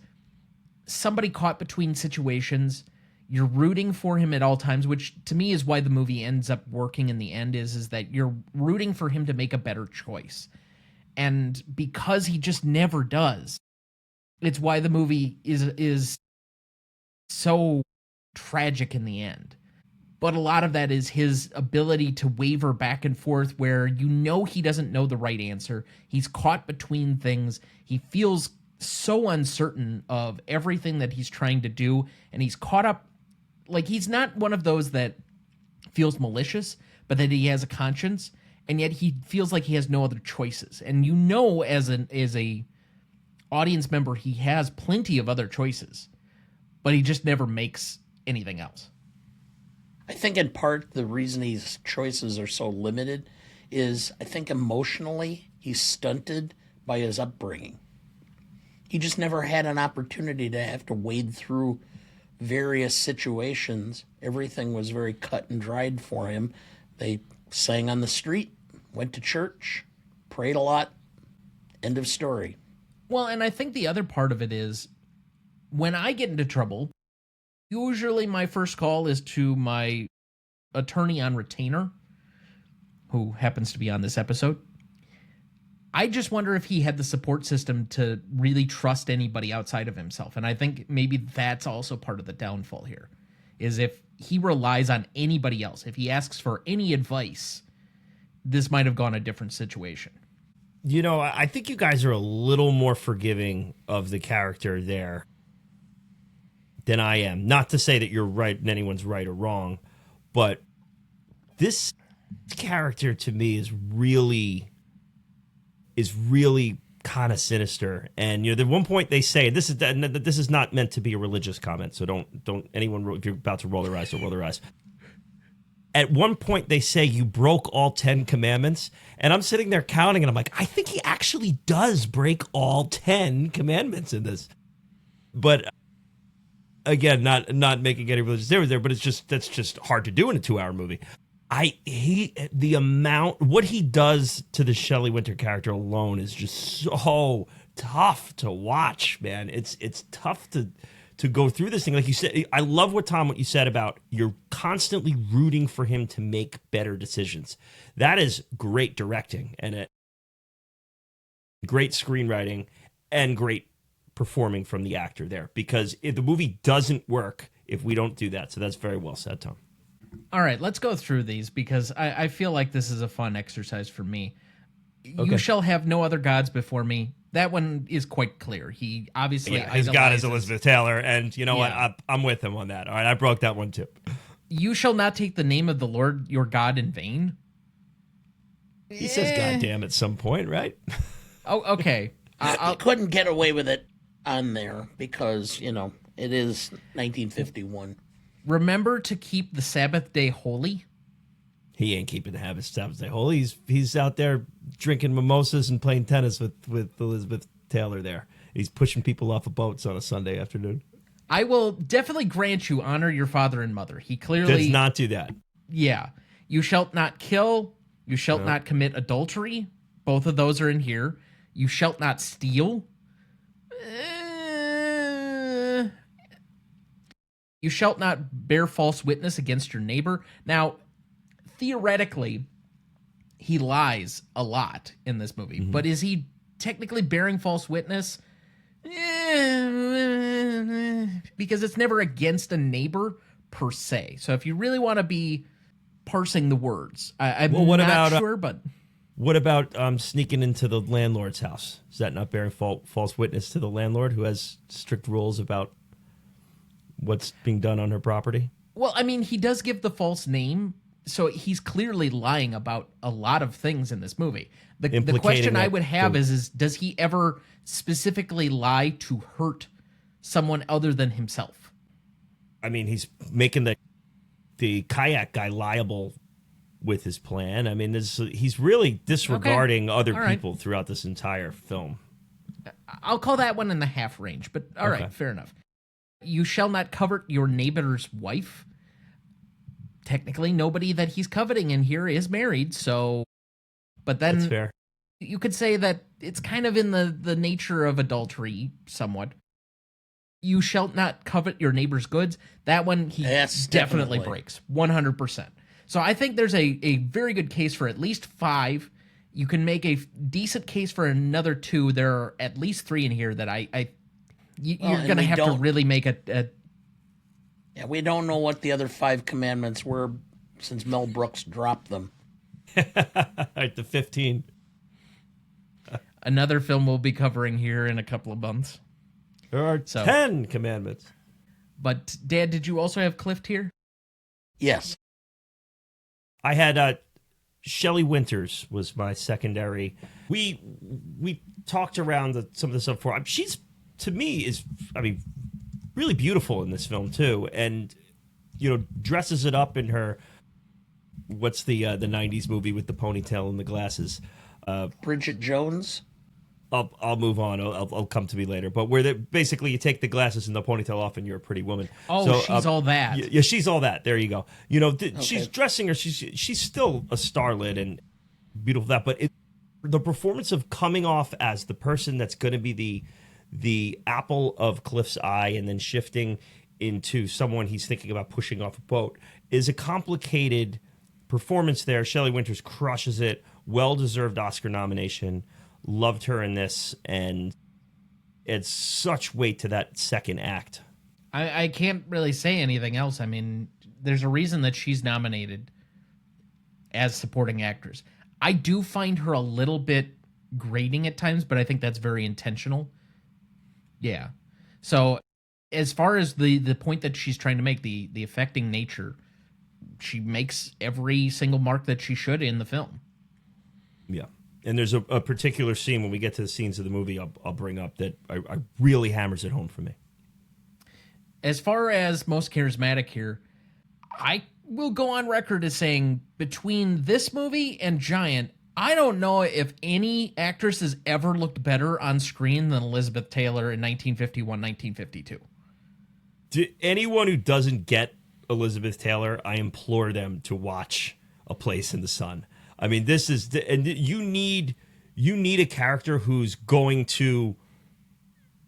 somebody caught between situations. You're rooting for him at all times, which to me is why the movie ends up working in the end, is that you're rooting for him to make a better choice. And because he just never does, it's why the movie is so tragic in the end. But a lot of that is his ability to waver back and forth where he doesn't know the right answer. He's caught between things. He feels so uncertain of everything that he's trying to do. And he's caught up. Like, he's not one of those that feels malicious, but that he has a conscience. And yet he feels like he has no other choices. And as a audience member, he has plenty of other choices. But he just never makes anything else. I think in part the reason these choices are so limited is I think emotionally he's stunted by his upbringing. He just never had an opportunity to have to wade through various situations. Everything was very cut and dried for him. They sang on the street, went to church, prayed a lot, end of story. Well, and I think the other part of it is when I get into trouble, usually my first call is to my attorney on retainer, who happens to be on this episode. I just wonder if he had the support system to really trust anybody outside of himself. And I think maybe that's also part of the downfall here, is if he relies on anybody else, if he asks for any advice, this might have gone a different situation. You know, I think you guys are a little more forgiving of the character there than I am. Not to say that you're right and anyone's right or wrong, but this character to me is really kind of sinister. And you know, at one point they say, this is not meant to be a religious comment, so don't anyone, if you're about to roll their eyes, don't roll their eyes. At one point they say you broke all 10 commandments, and I'm sitting there counting and I'm like, I think he actually does break all 10 commandments in this. But again, not making any religious difference there, but that's just hard to do in a 2-hour movie. The amount, what he does to the Shelley Winter character alone is just so tough to watch, man. It's tough to go through this thing. Like you said, I love what you said about you're constantly rooting for him to make better decisions. That is great directing and great screenwriting and great performing from the actor there, because the movie doesn't work if we don't do that. So that's very well said, Tom. All right, let's go through these because I feel like this is a fun exercise for me. Okay. You shall have no other gods before me. That one is quite clear. He obviously his god is Elizabeth Taylor, and you know what? I'm with him on that. All right, I broke that one too. You shall not take the name of the Lord your God in vain. He says "God damn" at some point, right? Oh, okay. I couldn't get away with it on there because it is 1951. Remember to keep the Sabbath day holy. He ain't keeping the Sabbath day holy. He's out there drinking mimosas and playing tennis with Elizabeth Taylor there. He's pushing people off of boats on a Sunday afternoon. I will definitely grant you honor your father and mother. He clearly does not do that. Yeah. You shalt not kill. You shalt not commit adultery. Both of those are in here. You shalt not steal. You shalt not bear false witness against your neighbor. Now, theoretically, he lies a lot in this movie, but is he technically bearing false witness? Because it's never against a neighbor per se. So if you really want to be parsing the words, I'm not sure, but... What about sneaking into the landlord's house? Is that not bearing false witness to the landlord who has strict rules about what's being done on her property? Well, I mean, he does give the false name, so he's clearly lying about a lot of things in this movie. The question I would have is does he ever specifically lie to hurt someone other than himself? I mean, he's making the kayak guy liable with his plan. I mean, he's really disregarding other people throughout this entire film. I'll call that one in the half range, but all right, fair enough. You shall not covet your neighbor's wife. Technically, nobody that he's coveting in here is married, so... But then... That's fair. You could say that it's kind of in the nature of adultery, somewhat. You shall not covet your neighbor's goods. That one, he definitely breaks. 100%. So I think there's a very good case for at least 5. You can make a decent case for another 2. There are at least 3 in here that you're going to have to really make a... Yeah, we don't know what the other 5 commandments were since Mel Brooks dropped them. Right, the 15. Another film we'll be covering here in a couple of months. There are 10 commandments. But, Dad, did you also have Clift here? Yes. I had Shelley Winters was my secondary. We talked around some of the stuff before. She's, to me, really beautiful in this film too, and dresses it up in her what's the 90s movie with the ponytail and the glasses, Bridget Jones. I'll move on. I'll come to me later. But where basically you take the glasses and the ponytail off and you're a pretty woman. Oh, so, she's all that. Yeah, she's all that. There you go. She's dressing her. She's still a starlet and beautiful. But the performance of coming off as the person that's going to be the apple of Clift's eye and then shifting into someone he's thinking about pushing off a boat is a complicated performance there. Shelley Winters crushes it. Well-deserved Oscar nomination. Loved her in this, and it's such weight to that second act. I can't really say anything else. I mean, there's a reason that she's nominated as supporting actress. I do find her a little bit grating at times, but I think that's very intentional. Yeah. So as far as the point that she's trying to make, the affecting nature, she makes every single mark that she should in the film. Yeah. And there's a particular scene when we get to the scenes of the movie I'll bring up that I really hammers it home for me. As far as most charismatic here, I will go on record as saying between this movie and Giant, I don't know if any actress has ever looked better on screen than Elizabeth Taylor in 1951, 1952. Anyone who doesn't get Elizabeth Taylor, I implore them to watch A Place in the Sun. I mean, this is, and you need a character who's going to,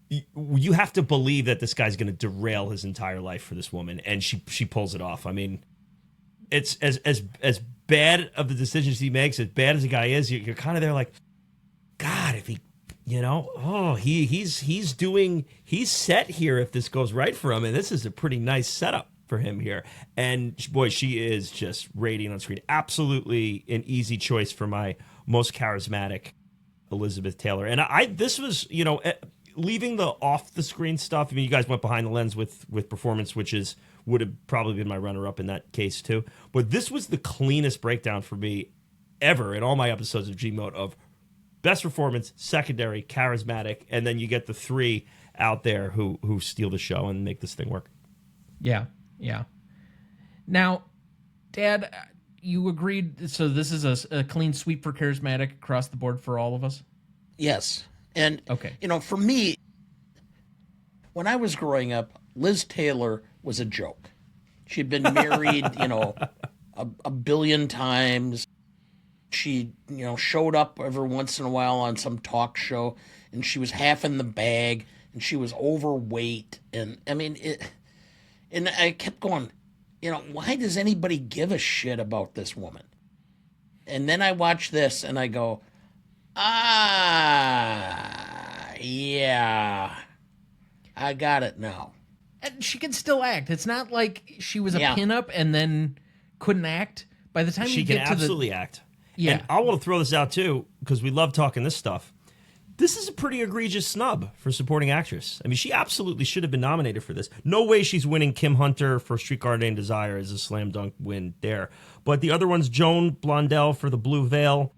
you have to believe that this guy's going to derail his entire life for this woman, and she pulls it off. I mean, it's as bad of the decisions he makes, as bad as the guy is, you're kind of there like, God, if he, he's set here if this goes right for him, and this is a pretty nice setup for him here. And boy, she is just radiant on screen. Absolutely an easy choice for my most charismatic Elizabeth Taylor. And this was, leaving the off the screen stuff. I mean, you guys went behind the lens with performance, which would have probably been my runner up in that case too. But this was the cleanest breakdown for me ever in all my episodes of G Mode of best performance, secondary, charismatic, and then you get the three out there who steal the show and make this thing work. Yeah. Yeah. Now, Dad, you agreed. So this is a clean sweep for charismatic across the board for all of us? Yes. And, okay. For me, when I was growing up, Liz Taylor was a joke. She'd been married, a billion times. She, showed up every once in a while on some talk show, and she was half in the bag, and she was overweight. And, and I kept going, why does anybody give a shit about this woman? And then I watch this, and I go, yeah, I got it now. And she can still act. It's not like she was a pinup and then couldn't act. By the time she you get can to absolutely act. Yeah. And I want to throw this out too, because we love talking this stuff. This is a pretty egregious snub for supporting actress. I mean, she absolutely should have been nominated for this. No way she's winning Kim Hunter for Streetcar Named Desire as a slam dunk win there. But the other ones, Joan Blondell for The Blue Veil,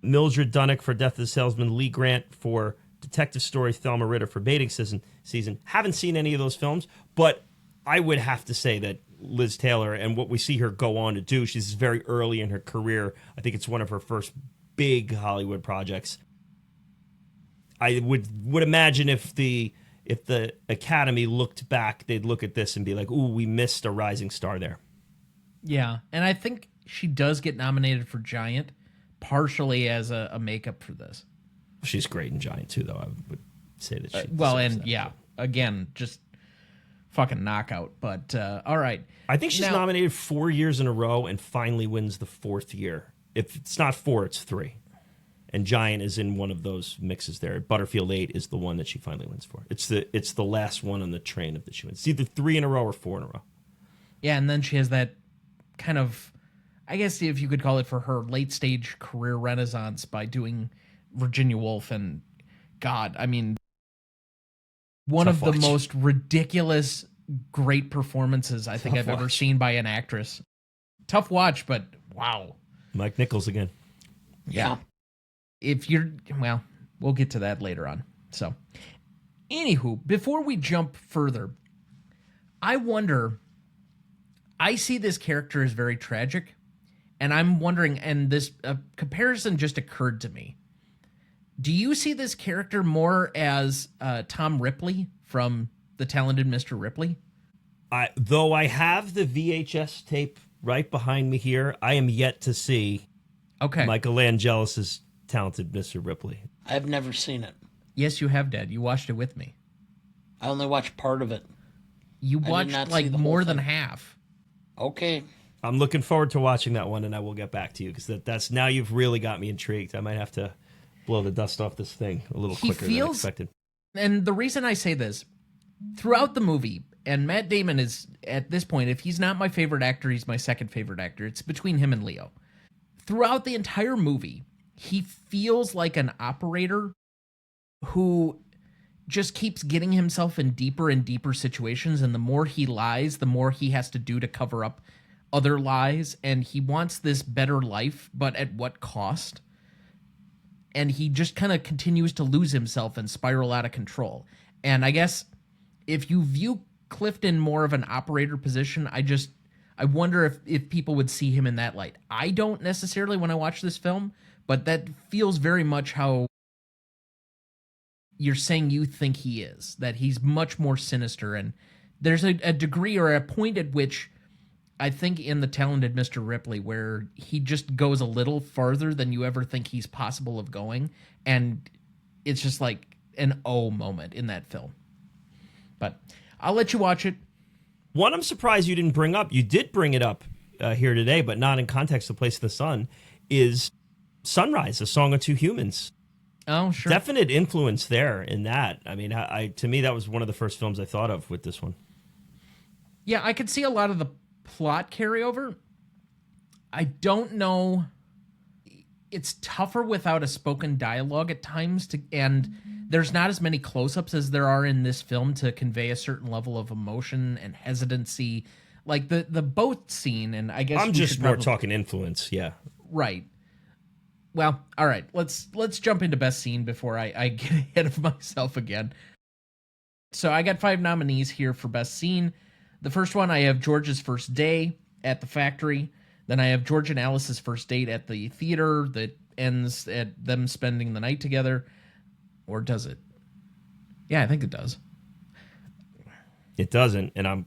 Mildred Dunnick for Death of the Salesman, Lee Grant for Detective Story, Thelma Ritter for Baiting Season. Haven't seen any of those films, but I would have to say that Liz Taylor and what we see her go on to do, she's very early in her career. I think it's one of her first big Hollywood projects. I would imagine if the Academy looked back, they'd look at this and be like, ooh, we missed a rising star there. Yeah, and I think she does get nominated for Giant, partially as a makeup for this. She's great in Giant, too, though. I would say that she again, just fucking knockout. But, all right. I think she's nominated 4 years in a row and finally wins the fourth year. If it's not 4, it's 3. And Giant is in one of those mixes there. Butterfield 8 is the one that she finally wins for. It's the last one on the train of that she wins. It's either 3 in a row or 4 in a row. Yeah, and then she has that kind of, I guess if you could call it, for her late stage career renaissance by doing Virginia Woolf, and God, I mean, one of the most ridiculous great performances I think I've ever seen by an actress. Tough watch, but wow. Mike Nichols again. Yeah. We'll get to that later on. So, anywho, before we jump further, I see this character as very tragic, and I'm wondering, and this comparison just occurred to me. Do you see this character more as Tom Ripley from The Talented Mr. Ripley? Though I have the VHS tape right behind me here, I am yet to see Michael Angelis's Talented Mr. Ripley. I've never seen it. Yes, you have, Dad. You watched it with me. I only watched part of it. You watched like more than half. Okay. I'm looking forward to watching that one, and I will get back to you, because that's now you've really got me intrigued. I might have to blow the dust off this thing a little quicker than expected. And the reason I say this, throughout the movie, and Matt Damon is, at this point, if he's not my favorite actor, he's my second favorite actor. It's between him and Leo. Throughout the entire movie, he feels like an operator who just keeps getting himself in deeper and deeper situations, and the more he lies, the more he has to do to cover up other lies, and he wants this better life, but at what cost? And he just kind of continues to lose himself and spiral out of control. And I guess if you view Clift in more of an operator position, I wonder if people would see him in that light. I don't necessarily when I watch this film, but that feels very much how you're saying you think he is, that he's much more sinister. And there's a degree or a point at which I think in The Talented Mr. Ripley where he just goes a little farther than you ever think he's possible of going. And it's just like an oh moment in that film. But I'll let you watch it. One I'm surprised you didn't bring up, you did bring it up here today, but not in context of Place of the Sun, is Sunrise, A Song of Two Humans. Oh, sure. Definite influence there in that. I mean, to me, that was one of the first films I thought of with this one. Yeah, I could see a lot of the plot carryover. I don't know. It's tougher without a spoken dialogue at times, and there's not as many close-ups as there are in this film to convey a certain level of emotion and hesitancy. Like the boat scene, and I guess I'm just more talking influence, yeah. Right. Well, all right. Let's jump into best scene before I get ahead of myself again. So I got 5 nominees here for best scene. The first one, I have George's first day at the factory. Then I have George and Alice's first date at the theater that ends at them spending the night together. Or does it? Yeah, I think it does. It doesn't, and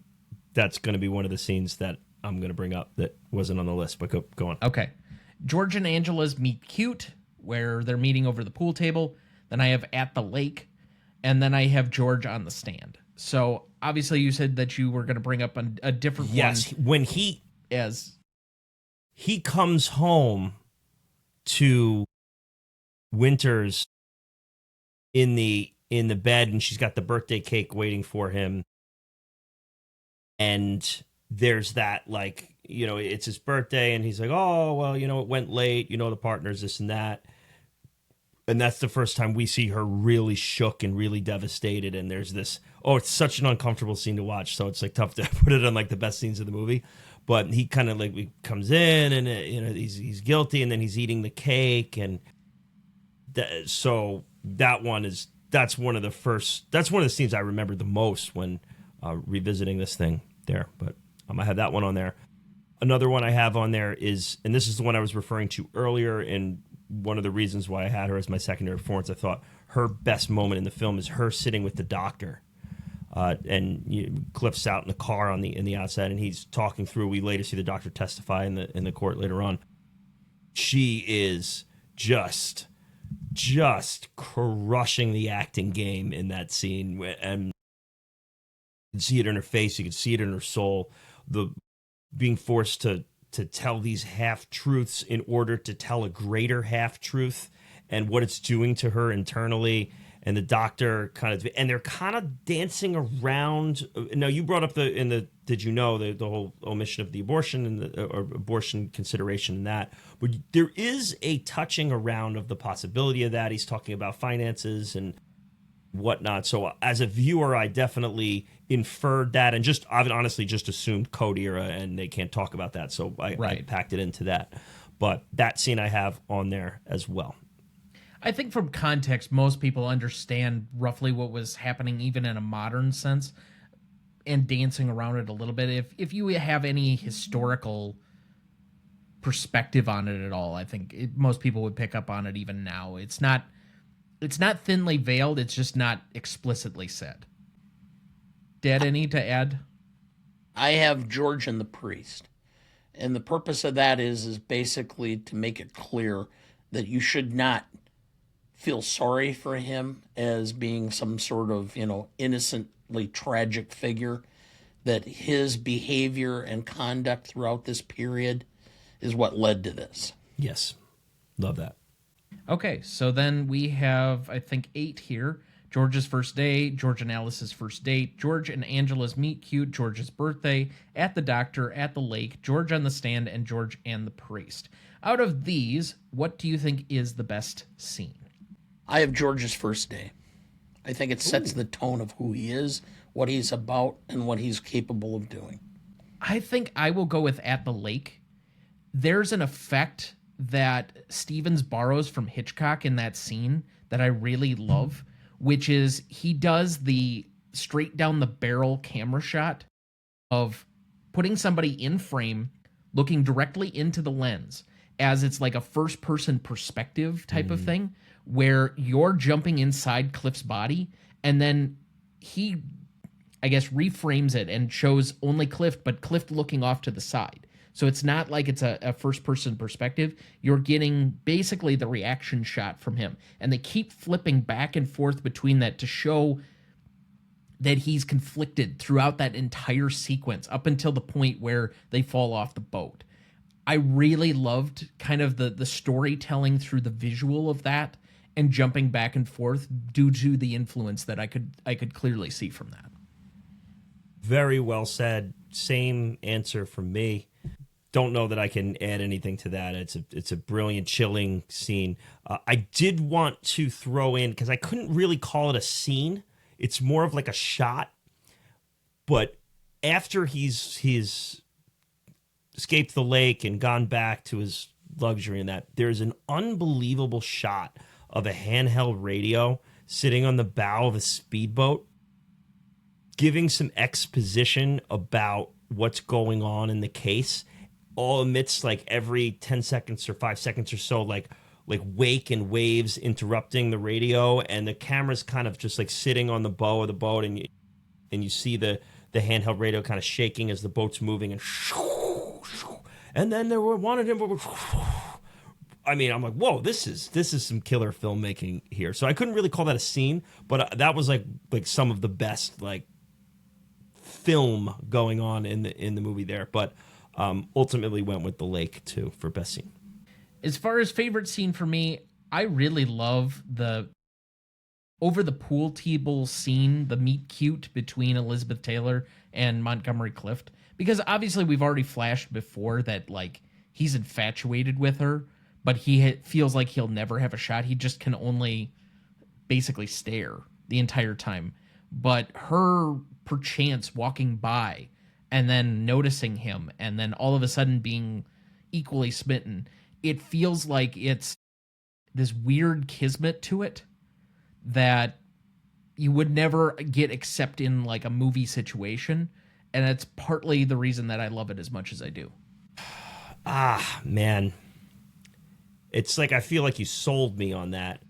that's going to be one of the scenes that I'm going to bring up that wasn't on the list, but go on. Okay. George and Angela's meet cute, where they're meeting over the pool table. Then I have at the lake, and then I have George on the stand. So obviously you said that you were going to bring up a different one. Yes, when he comes home to Winters in the bed, and she's got the birthday cake waiting for him, and there's that, like, you know, it's his birthday, and he's like, oh, well, you know, it went late, you know, the partners, this and that. And that's the first time we see her really shook and really devastated. And there's this, it's such an uncomfortable scene to watch. So it's like tough to put it on like the best scenes of the movie. But he kind of like comes in and, you know, he's guilty, and then he's eating the cake. And so that's one of the scenes I remember the most when revisiting this thing there. But I have that one on there. Another one I have on there is, and this is the one I was referring to earlier, and one of the reasons why I had her as my secondary performance, I thought her best moment in the film is her sitting with the doctor. And Clift's out in the car in the outside, and he's talking through. We later see the doctor testify in the court later on. She is just crushing the acting game in that scene, and you can see it in her face, you can see it in her soul. The being forced to tell these half-truths in order to tell a greater half-truth, and what it's doing to her internally. And the doctor and they're kind of dancing around. Now, you brought up did you know, the whole omission of the abortion and or abortion consideration in that. But there is a touching around of the possibility of that. He's talking about finances and whatnot. So as a viewer, I definitely inferred that, and honestly just assumed code era, and they can't talk about that. So I packed it into that. But that scene I have on there as well. I think from context, most people understand roughly what was happening, even in a modern sense, and dancing around it a little bit. If you have any historical perspective on it at all, I think most people would pick up on it even now. It's not thinly veiled. It's just not explicitly said. Dad, any to add? I have George and the priest. And the purpose of that is basically to make it clear that you should not feel sorry for him as being some sort of, innocently tragic figure, that his behavior and conduct throughout this period is what led to this. Yes. Love that. Okay, so then we have, I think, 8 here. George's first day, George and Alice's first date, George and Angela's meet cute, George's birthday, at the doctor, at the lake, George on the stand, and George and the priest. Out of these, what do you think is the best scene? I have George's first day. I think it sets the tone of who he is, what he's about, and what he's capable of doing. I think I will go with at the lake. There's an effect that Stevens borrows from Hitchcock in that scene that I really love, which is he does the straight down the barrel camera shot of putting somebody in frame, looking directly into the lens, as it's like a first person perspective type of thing, where you're jumping inside Clift's body, and then he, I guess, reframes it and shows only Clift, but Clift looking off to the side. So it's not like it's a first-person perspective. You're getting basically the reaction shot from him. And they keep flipping back and forth between that to show that he's conflicted throughout that entire sequence up until the point where they fall off the boat. I really loved kind of the storytelling through the visual of that and jumping back and forth due to the influence that I could clearly see from that. Very well said. Same answer from me. Don't know that I can add anything to that. It's a brilliant, chilling scene. I did want to throw in, because I couldn't really call it a scene. It's more of like a shot. But after he's escaped the lake and gone back to his luxury and that, there's an unbelievable shot of a handheld radio sitting on the bow of a speedboat, giving some exposition about what's going on in the case, all amidst like every 10 seconds or 5 seconds or so, like wake and waves interrupting the radio, and the camera's kind of just like sitting on the bow of the boat, and you see the handheld radio kind of shaking as the boat's moving, and then there were one of them. I mean, I'm like, whoa, this is some killer filmmaking here. So I couldn't really call that a scene, but that was like some of the best like film going on in the movie there. But ultimately went with the lake too for best scene. As far as favorite scene for me, I really love the over the pool table scene, the meet cute between Elizabeth Taylor and Montgomery Clift, because obviously we've already flashed before that like he's infatuated with her, but he feels like he'll never have a shot. He just can only basically stare the entire time. But her perchance walking by and then noticing him and then all of a sudden being equally smitten, it feels like it's this weird kismet to it that you would never get except in like a movie situation. And it's partly the reason that I love it as much as I do. Ah, man. It's like I feel like you sold me on that.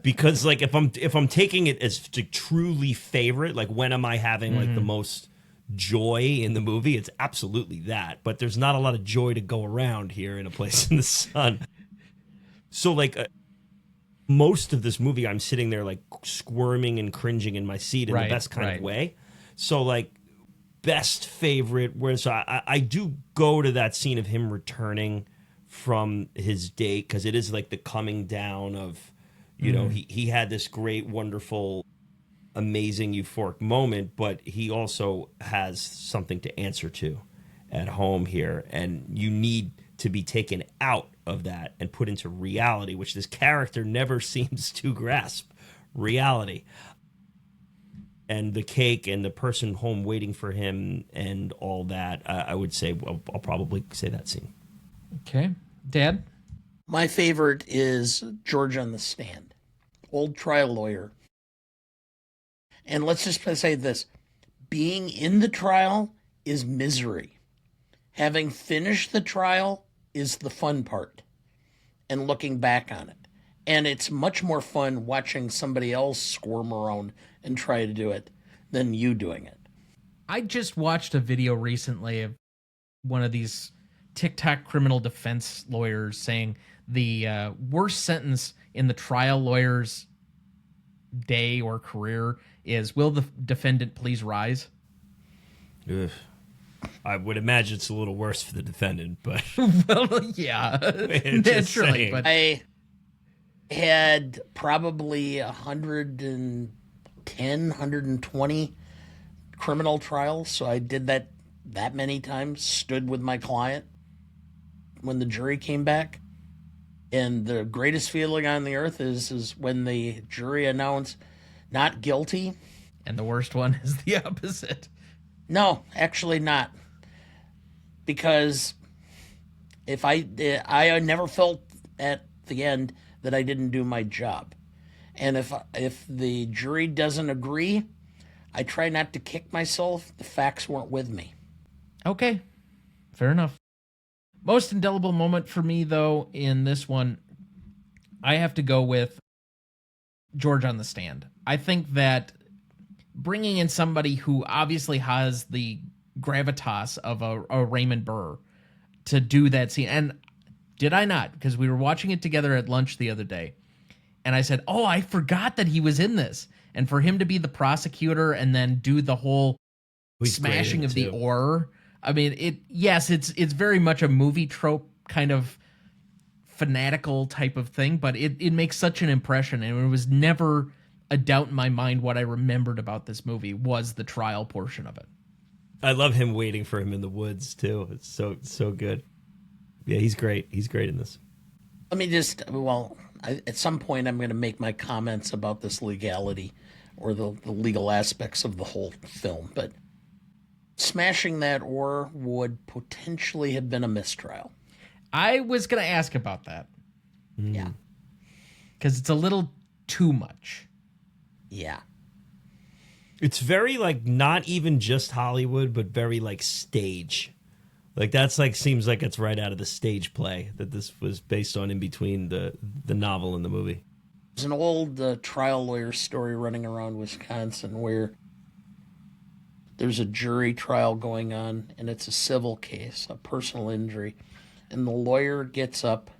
Because like if I'm taking it as truly favorite, like when am I having like the most joy in the movie? It's absolutely that. But there's not a lot of joy to go around here in A Place in the Sun. So like most of this movie, I'm sitting there like squirming and cringing in my seat in the best kind of way. So like best favorite, where so I do go to that scene of him returning from his date, because it is like the coming down of, you know, he had this great, wonderful, amazing, euphoric moment, but he also has something to answer to at home here. And you need to be taken out of that and put into reality, which this character never seems to grasp reality. And the cake and the person home waiting for him and all that, I would say, I'll probably say that scene. Okay. Dad? My favorite is George on the stand, old trial lawyer. And let's just say this. Being in the trial is misery. Having finished the trial is the fun part, and looking back on it. And it's much more fun watching somebody else squirm around and try to do it than you doing it. I just watched a video recently of one of these TikTok criminal defense lawyers saying the worst sentence in the trial lawyer's day or career is, "Will the defendant please rise?" Ugh. I would imagine it's a little worse for the defendant, but well, yeah, naturally. But Had probably 120 criminal trials, so I did that many times, stood with my client when the jury came back. And the greatest feeling on the earth is when the jury announced not guilty. And the worst one is the opposite. No, actually not. Because if I never felt at the end that I didn't do my job. And if the jury doesn't agree, I try not to kick myself. The facts weren't with me. Okay, fair enough. Most indelible moment for me, though, in this one, I have to go with George on the stand. I think that bringing in somebody who obviously has the gravitas of a Raymond Burr to do that scene, and did I not? Because we were watching it together at lunch the other day, and I said, oh, I forgot that he was in this. And for him to be the prosecutor and then do the whole smashing of the oar, I mean, it's very much a movie trope kind of fanatical type of thing, but it makes such an impression, and it was never a doubt in my mind what I remembered about this movie was the trial portion of it. I love him waiting for him in the woods too. It's so good. Yeah, he's great. He's great in this. Let me just, at some point I'm going to make my comments about this legality or the legal aspects of the whole film, but smashing that oar would potentially have been a mistrial. I was going to ask about that. Yeah. Because it's a little too much. Yeah. It's very, like, not even just Hollywood, but very, like, stage. Like, that's, like, seems like it's right out of the stage play that this was based on in between the novel and the movie. There's an old trial lawyer story running around Wisconsin where there's a jury trial going on, and it's a civil case, a personal injury. And the lawyer gets up,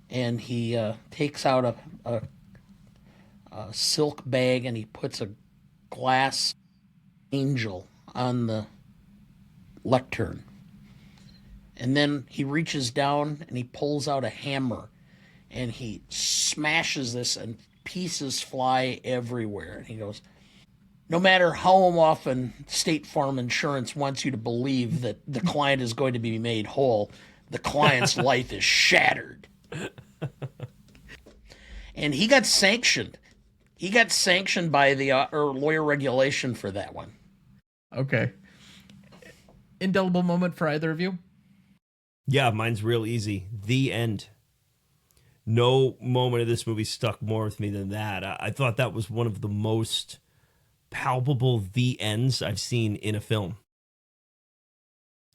and he takes out a silk bag, and he puts a glass angel on the lectern. And then he reaches down, and he pulls out a hammer, and he smashes this, and pieces fly everywhere. And he goes, no matter how often State Farm Insurance wants you to believe that the client is going to be made whole, the client's life is shattered. And he got sanctioned. He got sanctioned by the lawyer regulation for that one. Okay. Indelible moment for either of you? Yeah, mine's real easy. The end. No moment of this movie stuck more with me than that. I thought that was one of the most palpable the ends I've seen in a film.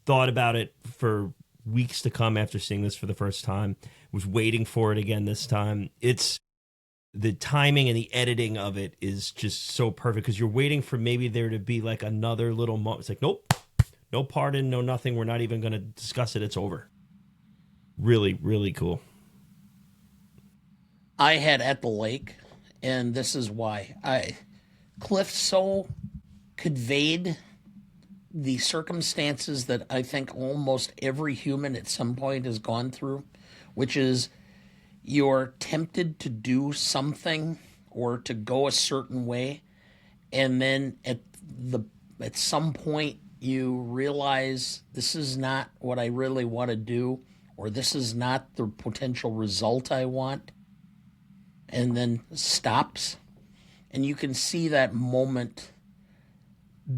Thought about it for weeks to come after seeing this for the first time. Was waiting for it again this time. It's the timing and the editing of it is just so perfect because you're waiting for maybe there to be like another little moment. It's like, nope, no pardon, no nothing. We're not even going to discuss it. It's over. Really, really cool. I had At the Lake, and this is why. Clift so conveyed the circumstances that I think almost every human at some point has gone through, which is you're tempted to do something or to go a certain way, and then at some point you realize this is not what I really want to do, or this is not the potential result I want, and then stops. And you can see that moment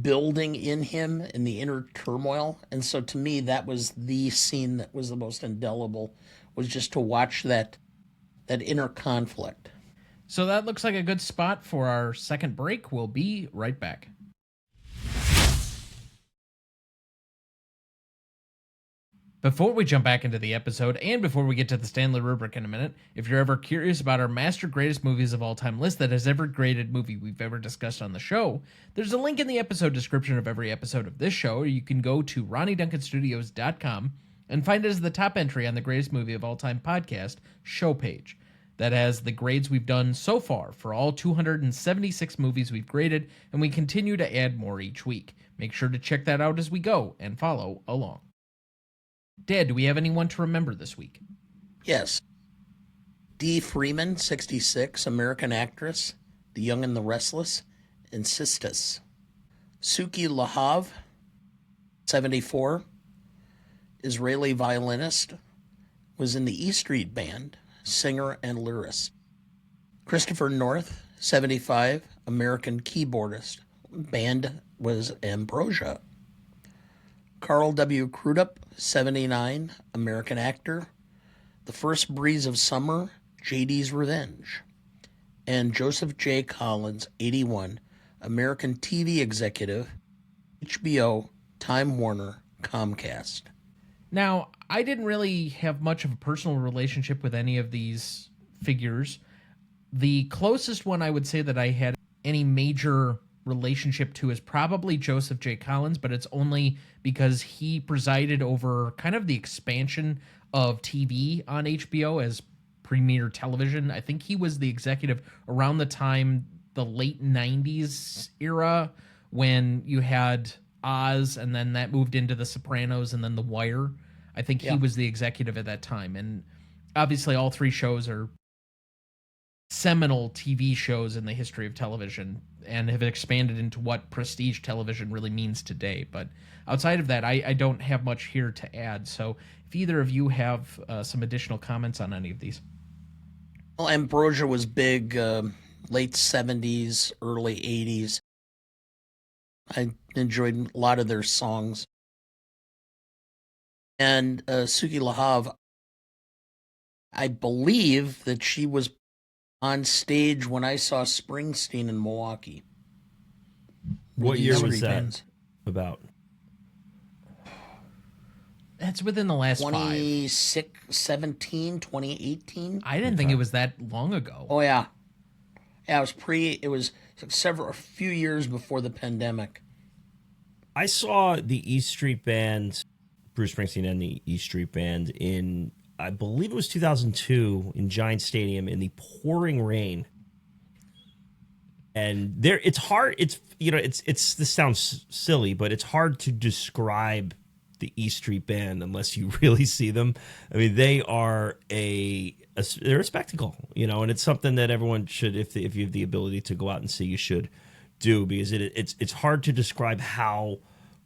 building in him in the inner turmoil. And so to me, that was the scene that was the most indelible, was just to watch that inner conflict. So that looks like a good spot for our second break. We'll be right back. Before we jump back into the episode, and before we get to the Stanley Rubric in a minute, if you're ever curious about our Master Greatest Movies of All Time list that has every graded movie we've ever discussed on the show, there's a link in the episode description of every episode of this show, or you can go to RonnieDuncanStudios.com and find it as the top entry on the Greatest Movie of All Time podcast show page. That has the grades we've done so far for all 276 movies we've graded, and we continue to add more each week. Make sure to check that out as we go and follow along. Dad, do we have anyone to remember this week? Yes. Dee Freeman, 66, American actress, The Young and the Restless, and Sistas. Suki Lahav, 74, Israeli violinist, was in the E Street Band, singer and lyrist. Christopher North, 75, American keyboardist. Band was Ambrosia. Carl W. Crudup, 79, American actor. The First Breeze of Summer, JD's Revenge. And Joseph J. Collins, 81, American TV executive, HBO, Time Warner, Comcast. Now, I didn't really have much of a personal relationship with any of these figures. The closest one I would say that I had any major relationship to is probably Joseph J. Collins, but it's only because he presided over kind of the expansion of TV on HBO as premier television. I think he was the executive around the time, the late 90s era, when you had Oz, and then that moved into The Sopranos and then The Wire. I think he was the executive at that time. And obviously all three shows are seminal TV shows in the history of television and have expanded into what prestige television really means today. But outside of that, I don't have much here to add. So if either of you have some additional comments on any of these. Well, Ambrosia was big, late 70s, early 80s. I enjoyed a lot of their songs. And Suki Lahav, I believe that she was on stage when I saw Springsteen in Milwaukee. What year was that bands. about? That's within the last 2017, 2018. I didn't think it was that long ago. Oh, yeah. Yeah, it was a few years before the pandemic. I saw the E Street Band, Bruce Springsteen and the E Street Band in, I believe it was 2002 in Giant Stadium in the pouring rain. And there, it's hard. It's, this sounds silly, but it's hard to describe the E Street Band unless you really see them. I mean, they are they're a spectacle, and it's something that everyone should, if you have the ability to go out and see, you should do, because it's hard to describe how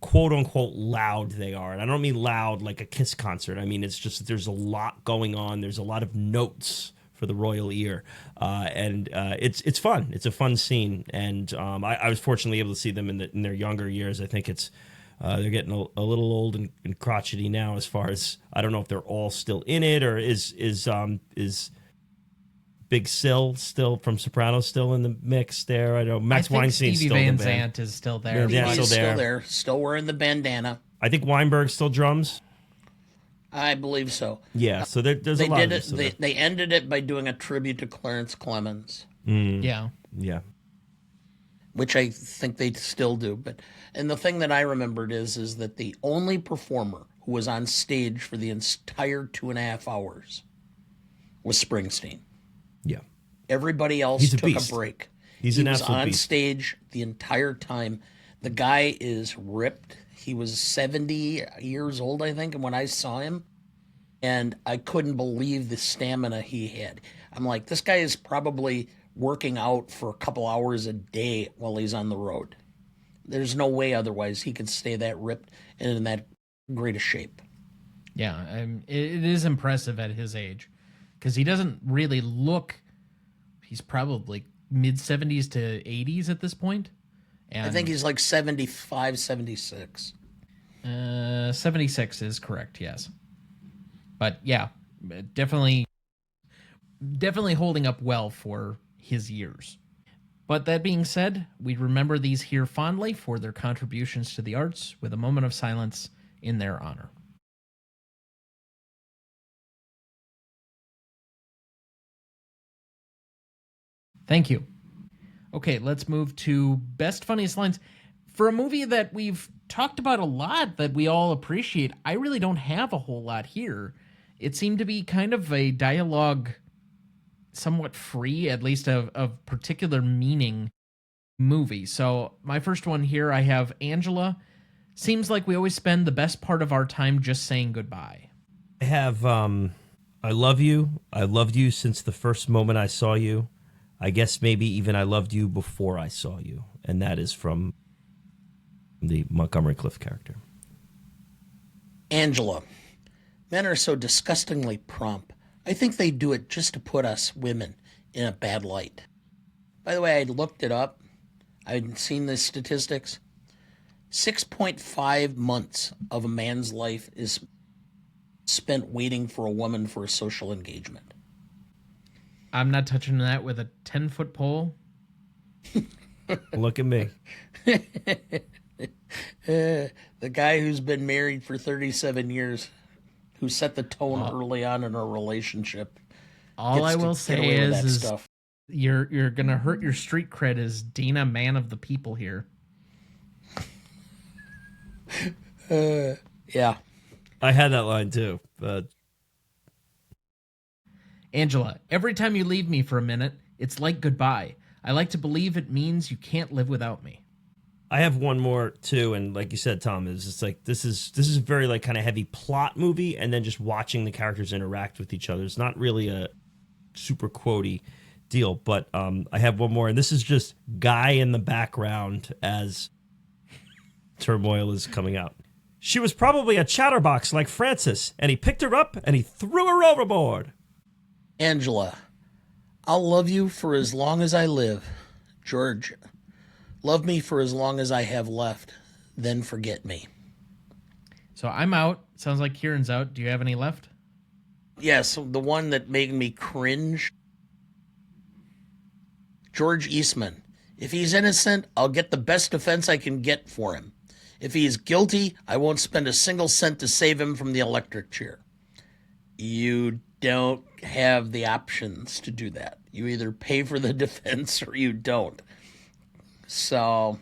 quote unquote loud they are. And I don't mean loud like a Kiss concert. I mean, it's just, there's a lot going on. There's a lot of notes for the royal ear. And it's fun. It's a fun scene. And I was fortunately able to see them in their younger years. I think they're getting a little old and crotchety now, as far as, I don't know if they're all still in it, or is Big Sil still from Sopranos still in the mix there? I know Max Weinstein's Stevie still in Van the band. Zandt is still there. Yeah, He's still there. Still wearing the bandana. I think Weinberg still drums. I believe so. Yeah, so there's a lot of this. They ended it by doing a tribute to Clarence Clemens. Yeah. Yeah. Which I think they still do. And the thing that I remembered is that the only performer who was on stage for the entire 2.5 hours was Springsteen. Yeah. Everybody else took a break. He was on beast. stage the entire time. The guy is ripped. He was 70 years old, I think, when I saw him. And I couldn't believe the stamina he had. I'm like, this guy is probably working out for a couple hours a day while he's on the road. There's no way otherwise he could stay that ripped and in that great a shape. Yeah, it is impressive at his age, because he doesn't really look, he's probably mid-70s to 80s at this point. And I think he's like 75, 76. 76 is correct, yes. But yeah, definitely holding up well for his years. But that being said, we remember these here fondly for their contributions to the arts, with a moment of silence in their honor. Thank you. Okay, let's move to best funniest lines. For a movie that we've talked about a lot, that we all appreciate, I really don't have a whole lot here. It seemed to be kind of a dialogue somewhat free, at least of particular meaning movie. So my first one here, I have Angela. Seems like we always spend the best part of our time just saying goodbye. I have I love you. I loved you since the first moment I saw you. I guess maybe even I loved you before I saw you. And that is from the Montgomery Clift character. Angela. Men are so disgustingly prompt. I think they do it just to put us women in a bad light. By the way, I looked it up. I'd seen the statistics. 6.5 months of a man's life is spent waiting for a woman for a social engagement. I'm not touching that with a 10-foot pole. Look at me. The guy who's been married for 37 years, who set the tone early on in a relationship. All I will say is stuff. You're gonna hurt your street cred as Dana, man of the people here. Yeah. I had that line too. But Angela, every time you leave me for a minute, it's like goodbye. I like to believe it means you can't live without me. I have one more too, and like you said, Tom, is it's like this is very like kind of heavy plot movie, and then just watching the characters interact with each other. It's not really a super quotey deal, but I have one more, and this is just Guy in the background as turmoil is coming out. She was probably a chatterbox like Frances, and he picked her up and he threw her overboard. Angela, I'll love you for as long as I live. George, love me for as long as I have left, then forget me. So I'm out. Sounds like Kieran's out. Do you have any left? Yes, the one that made me cringe. George Eastman. If he's innocent, I'll get the best defense I can get for him. If he is guilty, I won't spend a single cent to save him from the electric chair. You don't have the options to do that. You either pay for the defense or you don't. So,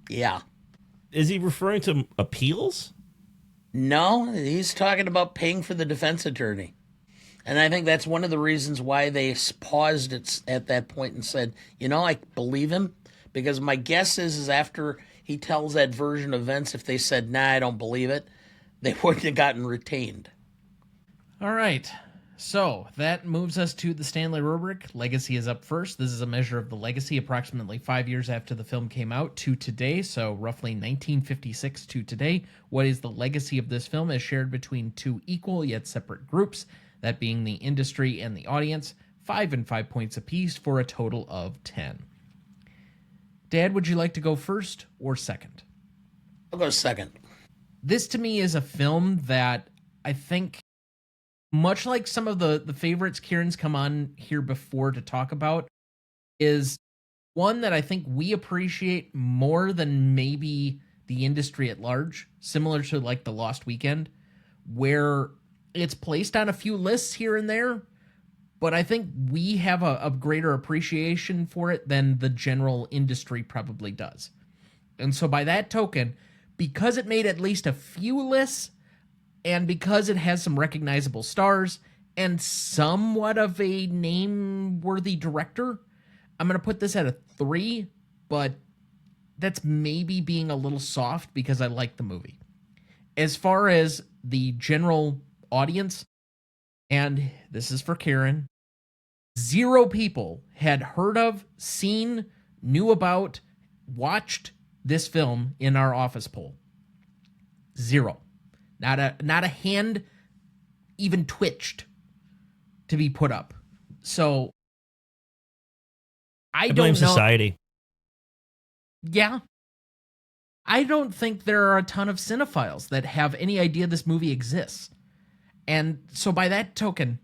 yeah. Is he referring to appeals? No, he's talking about paying for the defense attorney. And I think that's one of the reasons why they paused it at that point and said, I believe him. Because my guess is after he tells that version of events, if they said, nah, I don't believe it, they wouldn't have gotten retained. All right. So that moves us to the Stanley Rubric. Legacy is up first. This is a measure of the legacy approximately 5 years after the film came out to today, so roughly 1956 to today. What is the legacy of this film as shared between two equal yet separate groups, that being the industry and the audience, 5 and 5 points apiece for a total of 10. Dad, would you like to go first or second? I'll go second. This to me is a film that I think, much like some of the favorites Kieran's come on here before to talk about, is one that I think we appreciate more than maybe the industry at large, similar to like The Lost Weekend, where it's placed on a few lists here and there, but I think we have a greater appreciation for it than the general industry probably does. And so by that token, because it made at least a few lists, and because it has some recognizable stars and somewhat of a name-worthy director, I'm going to put this at a 3, but that's maybe being a little soft because I like the movie. As far as the general audience, and this is for Kieran, 0 people had heard of, seen, knew about, watched this film in our office poll. 0. Not a hand even twitched to be put up. So I blame don't know. Society. Yeah. I don't think there are a ton of cinephiles that have any idea this movie exists. And so by that token,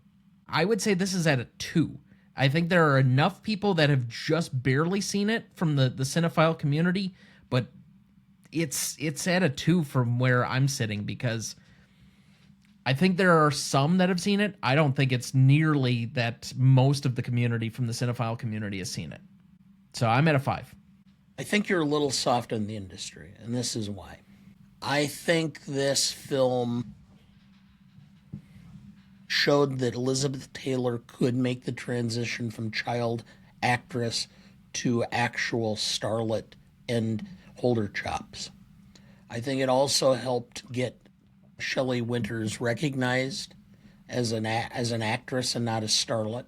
I would say this is at a 2. I think there are enough people that have just barely seen it from the cinephile community, but it's at a 2 from where I'm sitting, because I think there are some that have seen it. I don't think it's nearly that most of the community from the cinephile community has seen it. So I'm at a 5. I think you're a little soft on the industry, and this is why. I think this film showed that Elizabeth Taylor could make the transition from child actress to actual starlet and hold her chops. I think it also helped get Shelley Winters recognized as an actress and not a starlet.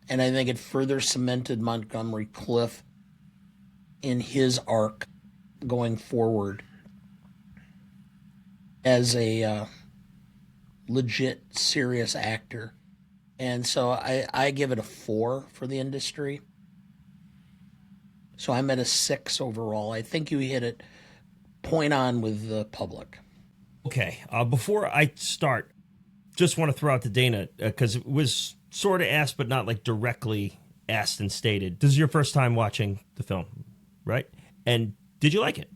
And I think it further cemented Montgomery Clift in his arc going forward as a legit, serious actor. And so I give it a 4 for the industry. So I'm at a 6 overall. I think you hit it point on with the public. Okay. Before I start, just want to throw out to Dana, because it was sort of asked, but not like directly asked and stated. This is your first time watching the film, right? And did you like it?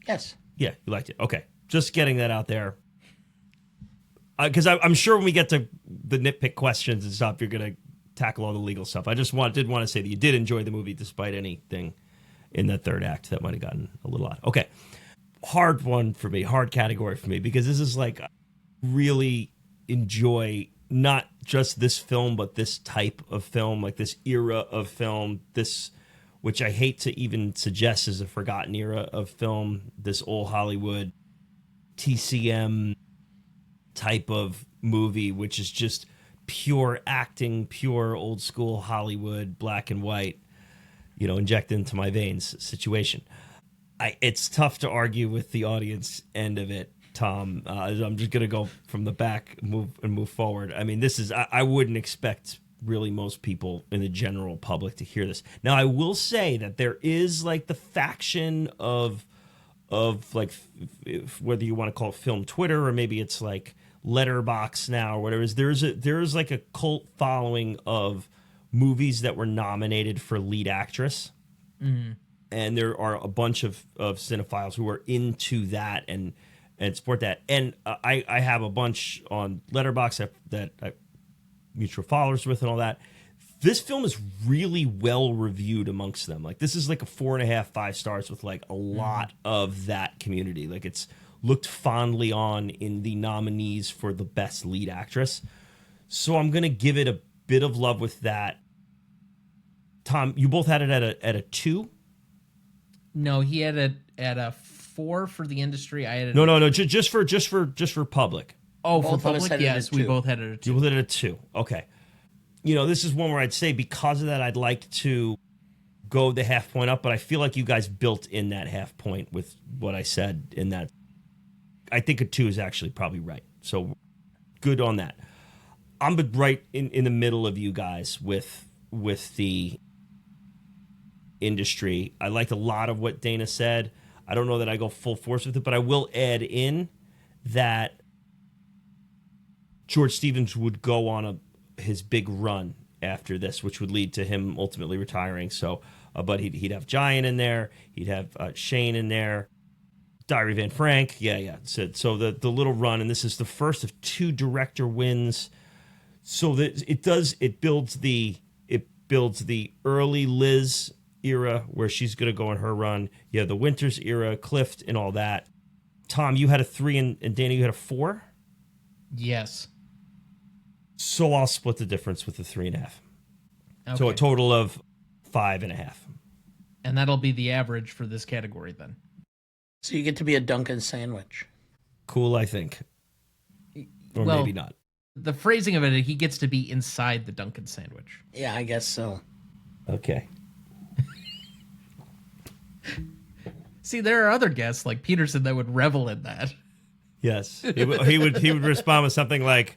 Yes. Yeah, you liked it. Okay. Just getting that out there. Because I'm sure when we get to the nitpick questions and stuff, you're going to tackle all the legal stuff. I just did want to say that you did enjoy the movie despite anything in that third act that might have gotten a little odd. Okay. Hard one for me, hard category for me, because this is like, really enjoy not just this film, but this type of film, like this era of film, this, which I hate to even suggest is a forgotten era of film, this old Hollywood TCM type of movie, which is just pure acting, pure old school Hollywood, black and white, inject into my veins situation. It's tough to argue with the audience end of it, Tom. I'm just going to go from the back, move forward. I mean, this is, I wouldn't expect really most people in the general public to hear this. Now, I will say that there is like the faction of like, whether you want to call it film Twitter or maybe it's like Letterbox now or whatever, there's like a cult following of movies that were nominated for lead actress. Mm-hmm. And there are a bunch of cinephiles who are into that and support that. And I have a bunch on Letterboxd that I mutual followers with and all that. This film is really well reviewed amongst them. Like, this is like a 4.5, 5 stars with like a lot of that community. Like, it's looked fondly on in the nominees for the best lead actress. So I'm going to give it a bit of love with that. Tom, you both had it at a 2? No, he had it at a 4 for the industry. I had it no, just for public. Oh, for public, yes, we both had it at a 2. You both had it at 2. Okay. This is one where I'd say because of that, I'd like to go the half point up, but I feel like you guys built in that half point with what I said in that. I think a 2 is actually probably right. So good on that. I'm right in the middle of you guys with the industry. I liked a lot of what Dana said. I don't know that I go full force with it, but I will add in that George Stevens would go on his big run after this, which would lead to him ultimately retiring. So, but he'd have Giant in there. He'd have Shane in there. Diary of Anne Frank. Yeah. So the little run, and this is the first of 2 director wins. So that it builds the early Liz era where she's going to go on her run. You have the Winters era, Clift, and all that. Tom, you had a 3, and Dana, you had a 4? Yes. So I'll split the difference with the 3.5. Okay. So a total of 5.5. And that'll be the average for this category then. So you get to be a Dunkin' sandwich. Cool, I think. Or maybe not. The phrasing of it, he gets to be inside the Dunkin' sandwich. Yeah, I guess so. Okay. See, there are other guests like Peterson that would revel in that. Yes. He would respond with something like,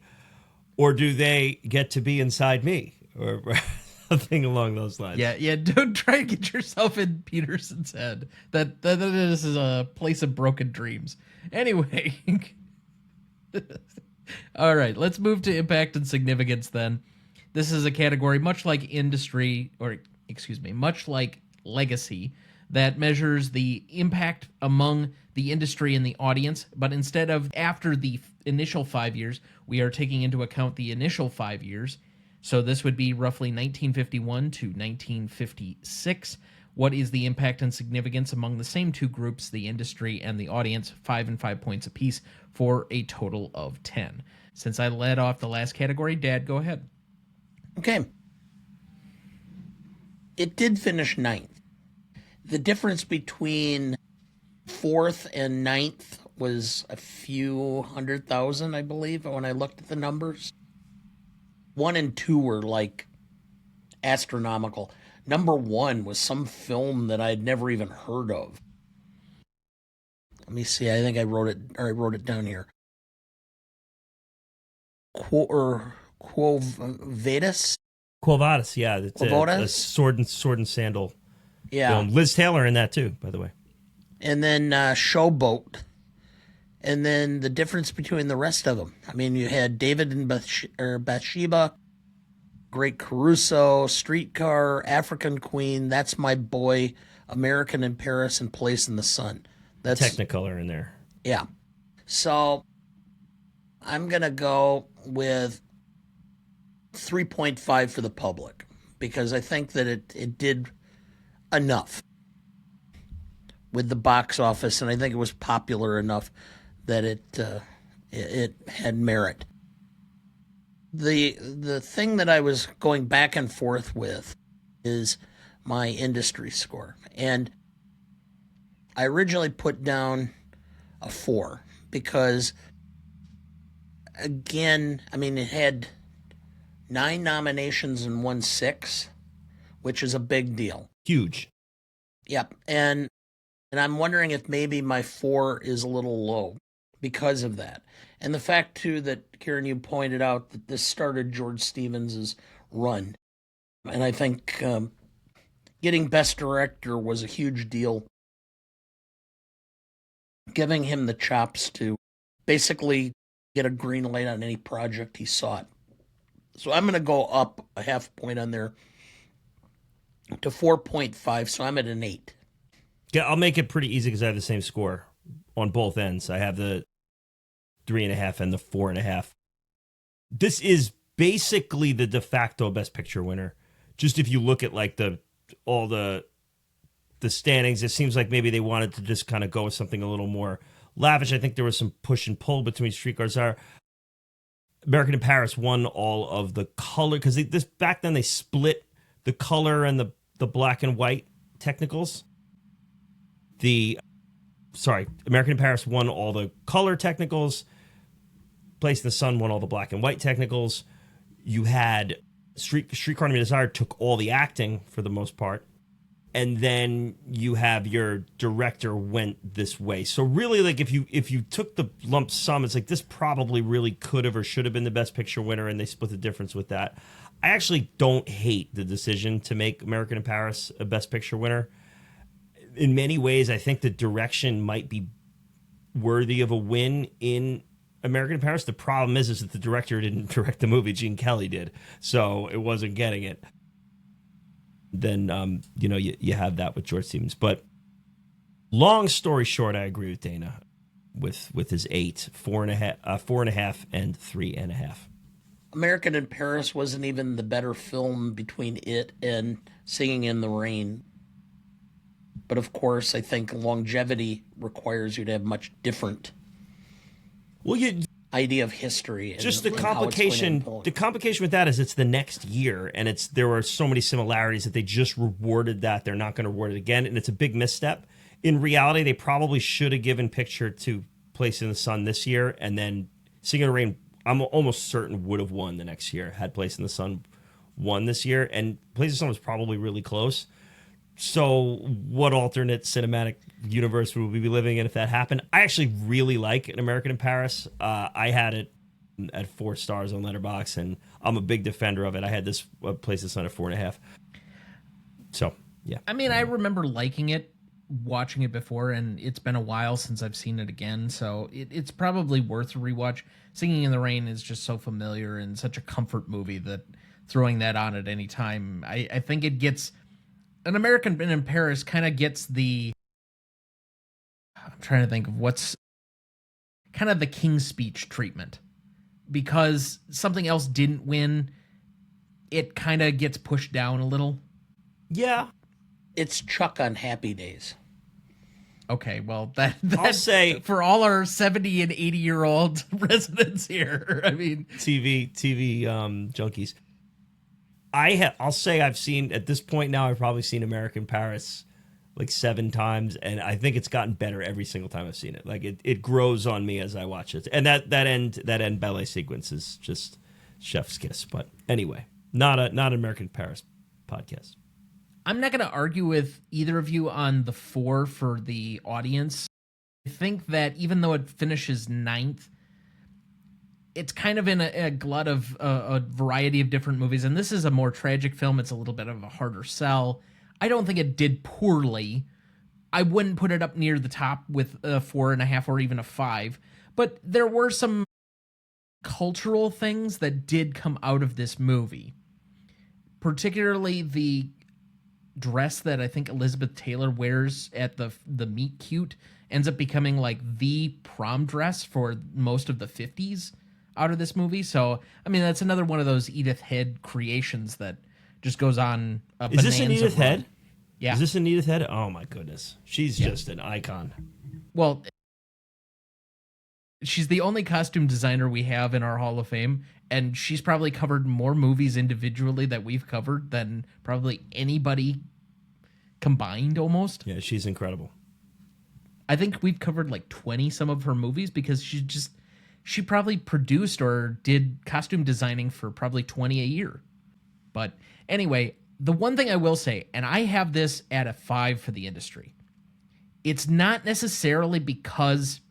or do they get to be inside me? Or something along those lines. Yeah, don't try to get yourself in Peterson's head. That this is a place of broken dreams. Anyway. All right, let's move to impact and significance then. This is a category much like much like legacy, that measures the impact among the industry and the audience, but instead of after the initial 5 years, we are taking into account the initial 5 years. So this would be roughly 1951 to 1956. What is the impact and significance among the same 2 groups, the industry and the audience? 5 and 5 points apiece for a total of 10. Since I led off the last category, Dad, go ahead. Okay. It did finish 9th. The difference between 4th and 9th was a few 100,000, I believe, when I looked at the numbers. 1 and 2 were like astronomical. Number 1 was some film that I'd never even heard of. Let me see. I think I wrote it down here. Quo Vadis? Quo Vadis, yeah. It's a sword and sandal film. Liz Taylor in that too, by the way. And then Showboat. And then the difference between the rest of them. I mean, you had David and Bathsheba, Great Caruso, Streetcar, African Queen, That's My Boy, American in Paris, and Place in the Sun. That's Technicolor in there. Yeah. So I'm going to go with 3.5 for the public because I think that it did enough with the box office, and I think it was popular enough that it had merit. The thing that I was going back and forth with is my industry score, and I originally put down a 4 because, again, I mean, it had 9 nominations and won 6, which is a big deal. Huge. Yep, and I'm wondering if maybe my 4 is a little low because of that. And the fact, too, that, Kieran, you pointed out that this started George Stevens' run. And I think getting Best Director was a huge deal, giving him the chops to basically get a green light on any project he sought. So I'm going to go up a half point on there to 4.5, so I'm at an 8. Yeah, I'll make it pretty easy because I have the same score on both ends. I have the 3.5 and the 4.5. This is basically the de facto Best Picture winner. Just if you look at like all the standings, it seems like maybe they wanted to just kind of go with something a little more lavish. I think there was some push and pull between Streetcars Are. American in Paris won all of the color because this back then they split the color and the black and white technicals. American in Paris won all the color technicals. Place in the Sun won all the black and white technicals. You had Streetcar Named Desire took all the acting for the most part. And then you have your director went this way. So really, like if you took the lump sum, it's like this probably really could have or should have been the Best Picture winner, and they split the difference with that. I actually don't hate the decision to make American in Paris a Best Picture winner. In many ways, I think the direction might be worthy of a win in American in Paris. The problem is that the director didn't direct the movie. Gene Kelly did. So it wasn't getting it. Then, you have that with George Stevens. But long story short, I agree with Dana with his 8, 4.5, and 3.5. American in Paris wasn't even the better film between it and Singing in the Rain. But of course, I think longevity requires you to have much different idea of history. Just the complication. The complication with that is it's the next year, and there are so many similarities that they just rewarded that. They're not going to reward it again, and it's a big misstep. In reality, they probably should have given Picture to Place in the Sun this year, and then Singing in the Rain, I'm almost certain would have won the next year had Place in the Sun won this year, and Place in the Sun was probably really close. So what alternate cinematic universe would we be living in if that happened? I actually really like An American in Paris. I had it at 4 stars on Letterboxd, and I'm a big defender of it. I had this Place in the Sun at 4.5. So, yeah. I mean, I remember liking it, watching it before, and it's been a while since I've seen it again, so it's probably worth a rewatch. Singing in the Rain is just so familiar and such a comfort movie that throwing that on at any time, I think it gets... An American in Paris kind of gets I'm trying to think of what's kind of the King's Speech treatment. Because something else didn't win, it kind of gets pushed down a little. Yeah. It's Chuck on Happy Days. Okay, well, that I'll say... For all our 70 and 80-year-old residents here, I mean... TV junkies. I'll say I've seen, at this point now, I've probably seen American Paris like 7 times, and I think it's gotten better every single time I've seen it. Like it grows on me as I watch it. And that end ballet sequence is just chef's kiss. But anyway, not an American Paris podcast. I'm not going to argue with either of you on the 4 for the audience. I think that even though it finishes 9th, it's kind of in a glut of a variety of different movies, and this is a more tragic film. It's a little bit of a harder sell. I don't think it did poorly. I wouldn't put it up near the top with a 4.5 or even a 5, but there were some cultural things that did come out of this movie, particularly the dress that I think Elizabeth Taylor wears at the meet cute ends up becoming like the prom dress for most of the 50s out of this movie. So, I mean, that's another one of those Edith Head creations that just goes on a Is this an Edith run. Head? Yeah. Is this an Edith Head? Oh my goodness. She's just an icon. Well, she's the only costume designer we have in our Hall of Fame, and she's probably covered more movies individually that we've covered than probably anybody combined almost. Yeah, she's incredible. I think we've covered like 20 some of her movies because she probably produced or did costume designing for probably 20 a year. But anyway, the one thing I will say, and I have this at a 5 for the industry, it's not necessarily because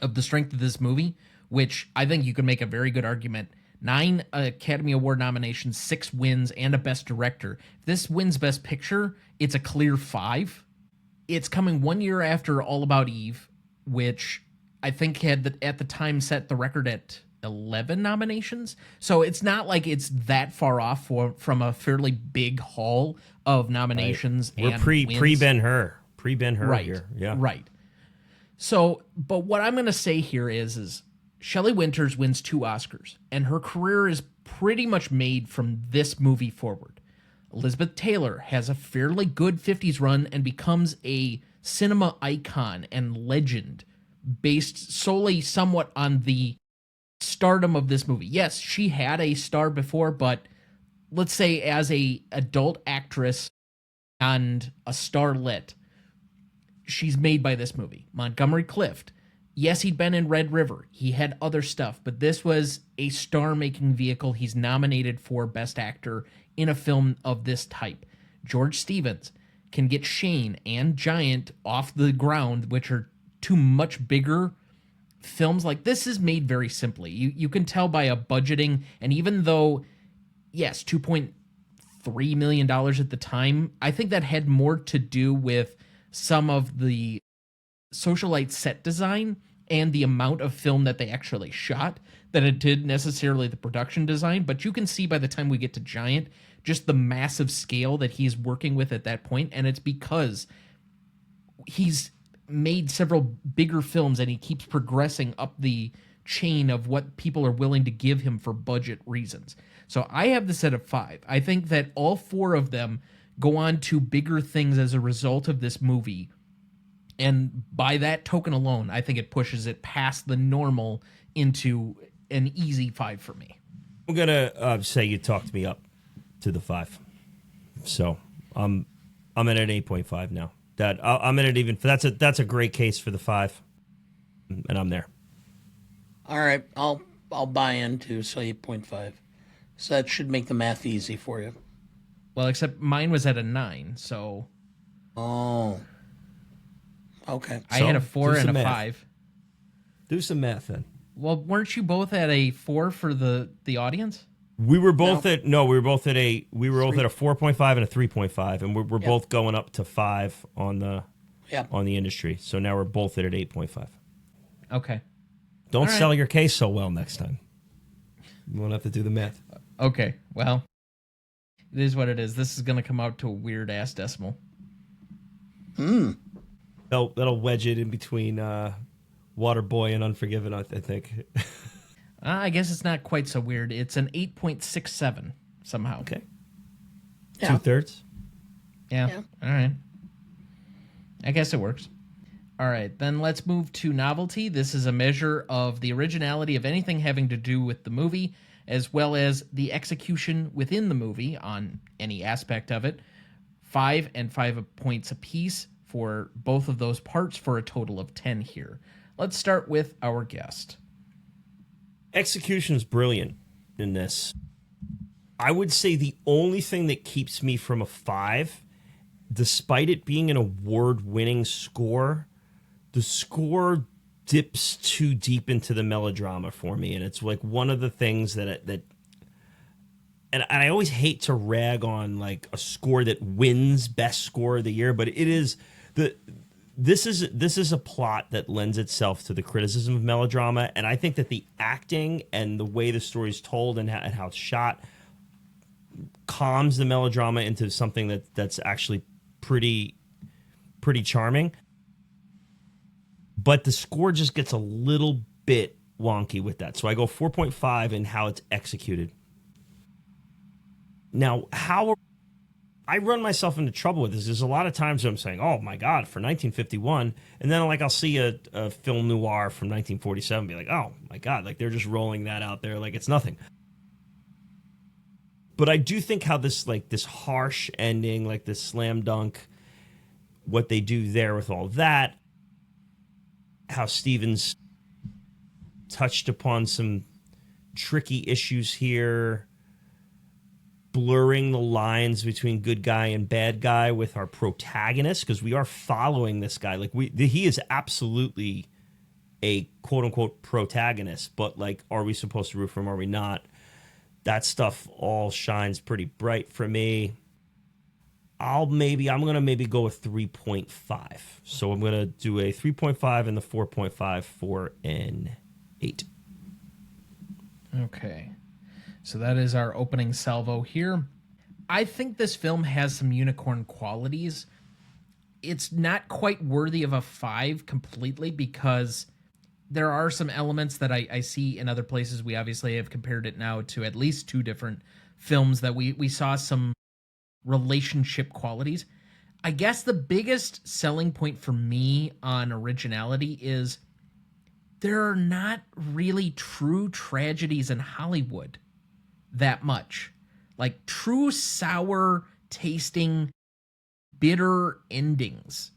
of the strength of this movie, which I think you can make a very good argument. 9 Academy Award nominations, 6 wins, and a Best Director. If this wins Best Picture, it's a clear 5. It's coming 1 year after All About Eve, which I think had at the time set the record at 11 nominations. So it's not like it's that far off from a fairly big haul of nominations. Right. And We're wins. pre-Ben-Hur Right here. Yeah. Right. So, but what I'm going to say here is Shelley Winters wins 2 Oscars, and her career is pretty much made from this movie forward. Elizabeth Taylor has a fairly good 50s run and becomes a cinema icon and legend based solely somewhat on the stardom of this movie. Yes, she had a star before, but let's say as a adult actress and a starlet, she's made by this movie. Montgomery Clift, yes, he'd been in Red River. He had other stuff, but this was a star-making vehicle. He's nominated for Best Actor in a film of this type. George Stevens can get Shane and Giant off the ground, which are 2 much bigger films. Like, this is made very simply. You can tell by a budgeting, and even though, yes, $2.3 million at the time, I think that had more to do with some of the socialite set design and the amount of film that they actually shot than it did necessarily the production design. But you can see by the time we get to Giant, just the massive scale that he's working with at that point, and it's because he's made several bigger films and he keeps progressing up the chain of what people are willing to give him for budget reasons. So I have this at a 5. I think that all 4 of them go on to bigger things as a result of this movie. And by that token alone, I think it pushes it past the normal into an easy 5 for me. I'm going to say you talked me up to the 5. So I'm at an 8.5 now. I'm in it even. That's a great case for the 5. And I'm there. All right, I'll buy into so 8.5. So that should make the math easy for you. Well, except mine was at a 9, so... Oh. Okay. I had a 4 and a math. 5. Do some math then. Well, weren't you both at a 4 for the audience? We were both at a 4.5 and a 3.5, and we're both going up to 5 on the industry. So now we're both at an 8.5. Okay. Don't sell your case so well next time. You won't have to do the math. Okay. Well, it is what it is. This is going to come out to a weird ass decimal. That'll wedge it in between Waterboy and Unforgiven, I think. I guess it's not quite so weird. It's an 8.67 somehow. Okay. Yeah. 2/3. Yeah. All right. I guess it works. All right. Then let's move to Novelty. This is a measure of the originality of anything having to do with the movie, as well as the execution within the movie on any aspect of it. 5 and 5 points apiece for both of those parts for a total of 10 here. Let's start with our guest. Execution's brilliant in this. I would say the only thing that keeps me from a 5, despite it being an award-winning score, the score dips too deep into the melodrama for me, and it's like one of the things that and I always hate to rag on like a score that wins best score of the year, but it is this is a plot that lends itself to the criticism of melodrama, and I think that the acting and the way the story is told and how it's shot calms the melodrama into something that's actually pretty charming. But the score just gets a little bit wonky with that. So I go 4.5 in how it's executed. Now, how I run myself into trouble with this. There's a lot of times where I'm saying, oh my God, for 1951. And then like I'll see a film noir from 1947 and be like, oh my God, like they're just rolling that out there like it's nothing. But I do think how this harsh ending, like this slam dunk, what they do there with all that, how Stevens touched upon some tricky issues here, blurring the lines between good guy and bad guy with our protagonist, because we are following this guy. Like he is absolutely a quote unquote protagonist, but like, are we supposed to root for him? Are we not? That stuff all shines pretty bright for me. I'm going to maybe go a 3.5. So I'm going to do a 3.5 and the 4.5 for an 8. Okay. So that is our opening salvo here. I think this film has some unicorn qualities. It's not quite worthy of a 5 completely because there are some elements that I see in other places. We obviously have compared it now to at least 2 different films that we saw some relationship qualities. I guess the biggest selling point for me on originality is there are not really true tragedies in Hollywood that much. Like true sour tasting, bitter endings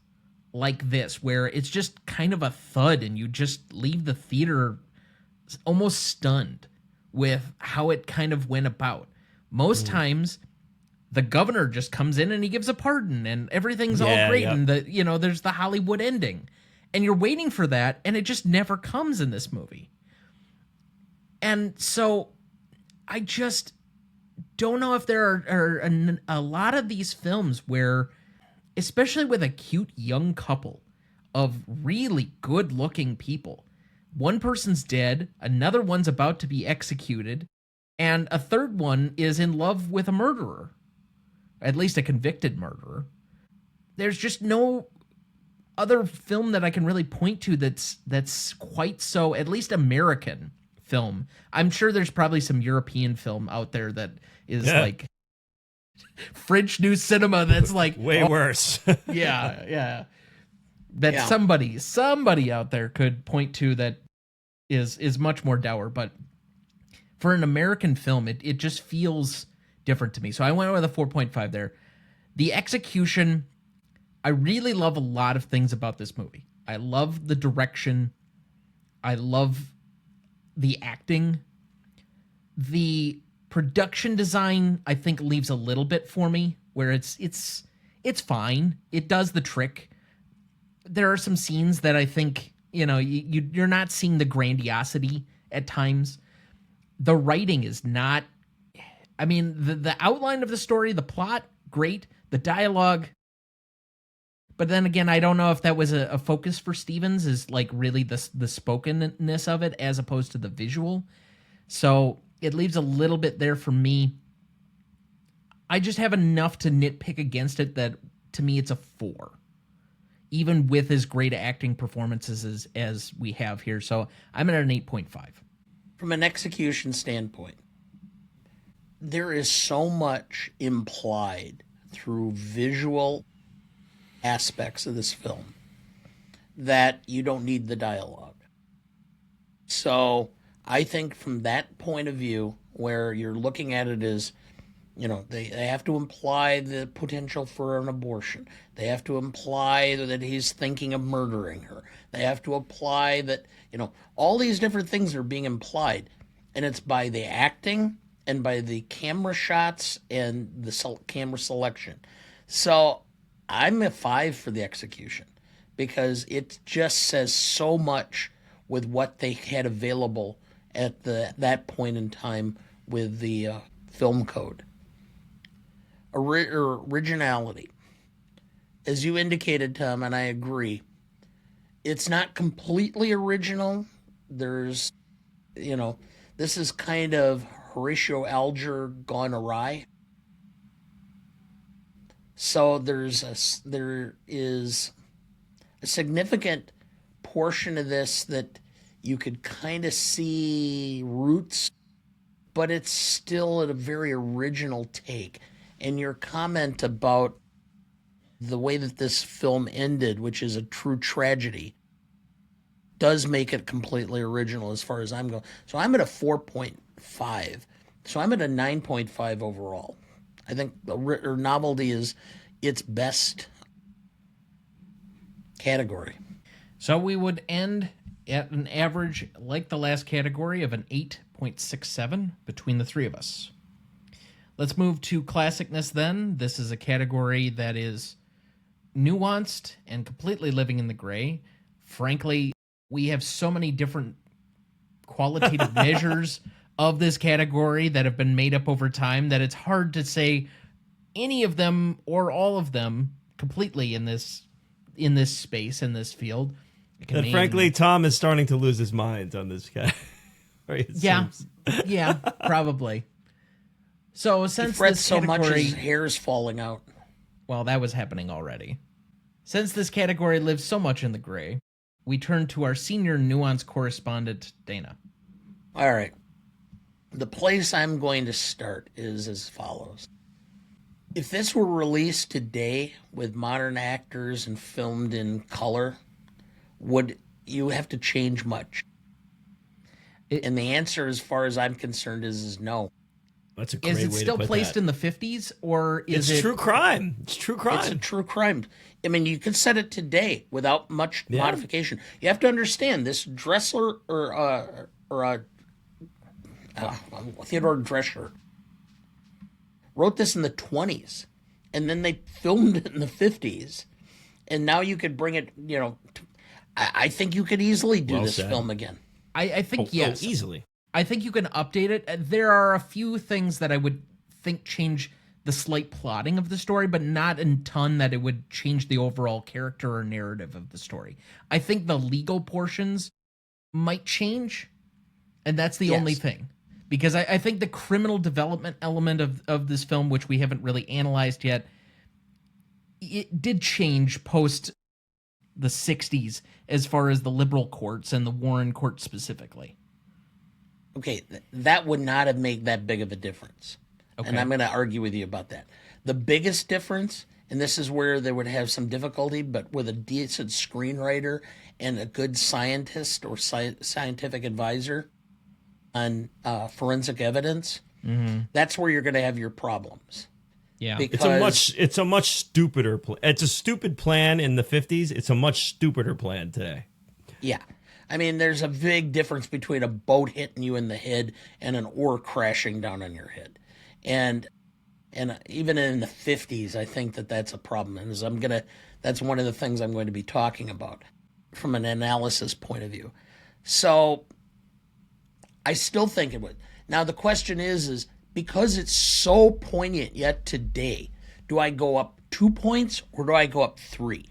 like this, where it's just kind of a thud and you just leave the theater almost stunned with how it kind of went about. Most times the governor just comes in and he gives a pardon and everything's all great. Yep. And there's the Hollywood ending and you're waiting for that. And it just never comes in this movie. And so I just don't know if there are a lot of these films where, especially with a cute young couple of really good looking people, one person's dead, another one's about to be executed, and a third one is in love with a murderer. At least a convicted murderer. There's just no other film that I can really point to that's quite so, at least American film. I'm sure there's probably some European film out there that is like French new cinema that's like way worse. yeah. That somebody out there could point to that is much more dour, but for an American film, it just feels different to me. So I went with a 4.5 there. The execution, I really love a lot of things about this movie. I love the direction. I love the acting. The production design, I think, leaves a little bit for me, where it's fine. It does the trick. There are some scenes that I think, you're not seeing the grandiosity at times. The writing is not, the outline of the story, the plot, great. The dialogue, but then again, I don't know if that was a focus for Stevens, is like really the spokenness of it as opposed to the visual. So it leaves a little bit there for me. I just have enough to nitpick against it that to me it's a 4. Even with as great acting performances as we have here. So I'm at an 8.5. From an execution standpoint, there is so much implied through visual aspects of this film that you don't need the dialogue. So I think from that point of view, where you're looking at it as, They have to imply the potential for an abortion. They have to imply that he's thinking of murdering her. They have to imply that, all these different things are being implied. And it's by the acting and by the camera shots and the camera selection. So I'm a 5 for the execution because it just says so much with what they had available at that point in time with the film code. Originality. As you indicated, Tom, and I agree, it's not completely original. There's, this is kind of Horatio Alger gone awry. So there is a significant portion of this that you could kind of see roots, but it's still a very original take. And your comment about the way that this film ended, which is a true tragedy, does make it completely original as far as I'm going. So I'm at a 4.5. So I'm at a 9.5 overall. I think Novelty is its best category. So we would end at an average, like the last category, of an 8.67 between the three of us. Let's move to Classicness then. This is a category that is nuanced and completely living in the gray. Frankly, we have so many different qualitative measures of this category that have been made up over time that it's hard to say any of them or all of them completely in this space, in this field. And frankly, Tom is starting to lose his mind on this guy. Yeah, probably. So since he frets this so category, much his hair's falling out. Well, that was happening already. Since this category lives so much in the gray, we turn to our senior nuance correspondent, Dana. All right. The place I'm going to start is as follows. If this were released today with modern actors and filmed in color, would you have to change much? And the answer, as far as I'm concerned, is no. That's a great way to put that. Is it still placed in the 50s, or is it true crime? It's true crime. It's a true crime. I mean, you could set it today without much modification. You have to understand this Dressler Theodore Drescher wrote this in the 20s, and then they filmed it in the 50s, and now you could bring it. I think you could easily do this film again. I think yes, easily. I think you can update it. There are a few things that I would think change the slight plotting of the story, but not a ton that it would change the overall character or narrative of the story. I think the legal portions might change, and that's the only thing. Because I think the criminal development element of this film, which we haven't really analyzed yet, it did change post the 60s as far as the liberal courts and the Warren court specifically. Okay, that would not have made that big of a difference. Okay. And I'm going to argue with you about that. The biggest difference, and this is where they would have some difficulty, but with a decent screenwriter and a good scientist or scientific advisor on forensic evidence, that's where you're going to have your problems. Yeah, because it's a much stupider plan. It's a stupid plan in the 50s. It's a much stupider plan today. Yeah. I mean, there's a big difference between a boat hitting you in the head and an oar crashing down on your head. And even in the 50s, I think that's a problem. And that's one of the things I'm going to be talking about from an analysis point of view. So I still think it would. Now, the question is because it's so poignant yet today, do I go up 2 points or do I go up 3?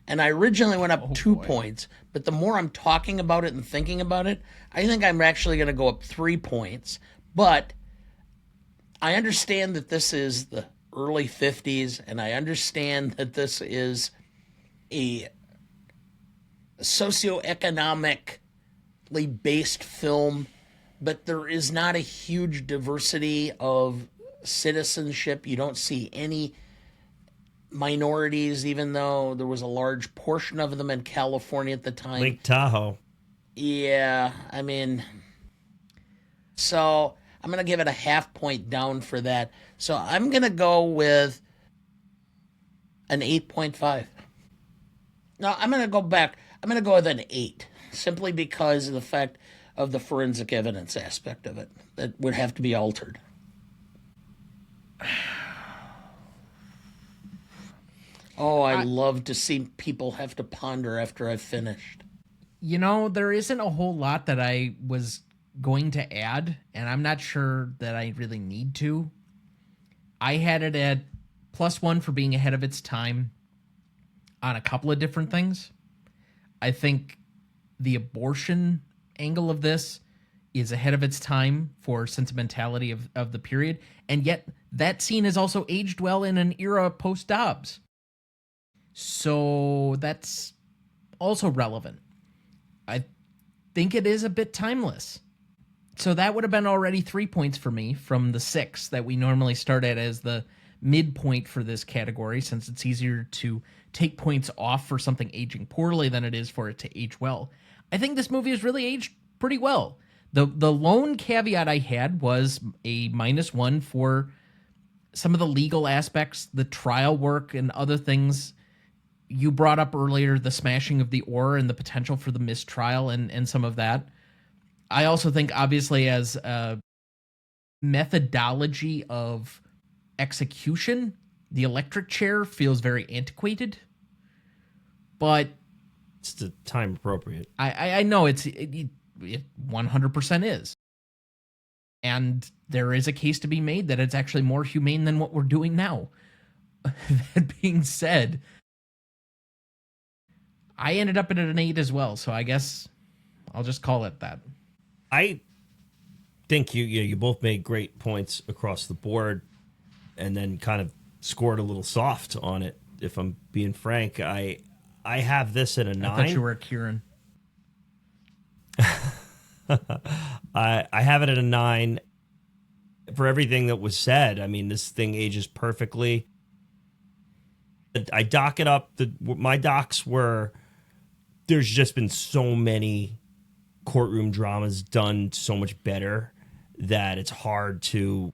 And I originally went up 2 points, but the more I'm talking about it and thinking about it, I think I'm actually going to go up 3 points. But I understand that this is the early 50s, and I understand that this is a socioeconomically based film, but there is not a huge diversity of citizenship. You don't see any minorities, even though there was a large portion of them in California at the time. Lake Tahoe. Yeah, I mean, so I'm going to give it a half point down for that. So I'm going to go with an 8.5. No, I'm going to go back. I'm going to go with an 8, simply because of the fact of the forensic evidence aspect of it that would have to be altered. Oh, I love to see people have to ponder after I've finished. You know, there isn't a whole lot that I was going to add, and I'm not sure that I really need to. I had it at +1 for being ahead of its time on a couple of different things. I think the abortion angle of this is ahead of its time for sentimentality of the period, and yet that scene has also aged well in an era post-Dobbs. So that's also relevant. I think it is a bit timeless. So that would have been already 3 points for me from the 6 that we normally start at as the midpoint for this category, since it's easier to take points off for something aging poorly than it is for it to age well. I think this movie has really aged pretty well. The lone caveat I had was a -1 for some of the legal aspects, the trial work, and other things. You brought up earlier the smashing of the oar and the potential for the mistrial and some of that. I also think, obviously, as a methodology of execution, the electric chair feels very antiquated. But It's the time appropriate. I know it 100% is. And there is a case to be made that it's actually more humane than what we're doing now. That being said, I ended up at an 8 as well, so I guess I'll just call it that. I think you both made great points across the board, and then kind of scored a little soft on it. If I'm being frank, I have this at a 9. I thought you were a Kieran. I have it at a 9 for everything that was said. I mean, this thing ages perfectly. I dock it up. My docs were, there's just been so many courtroom dramas done so much better that it's hard to,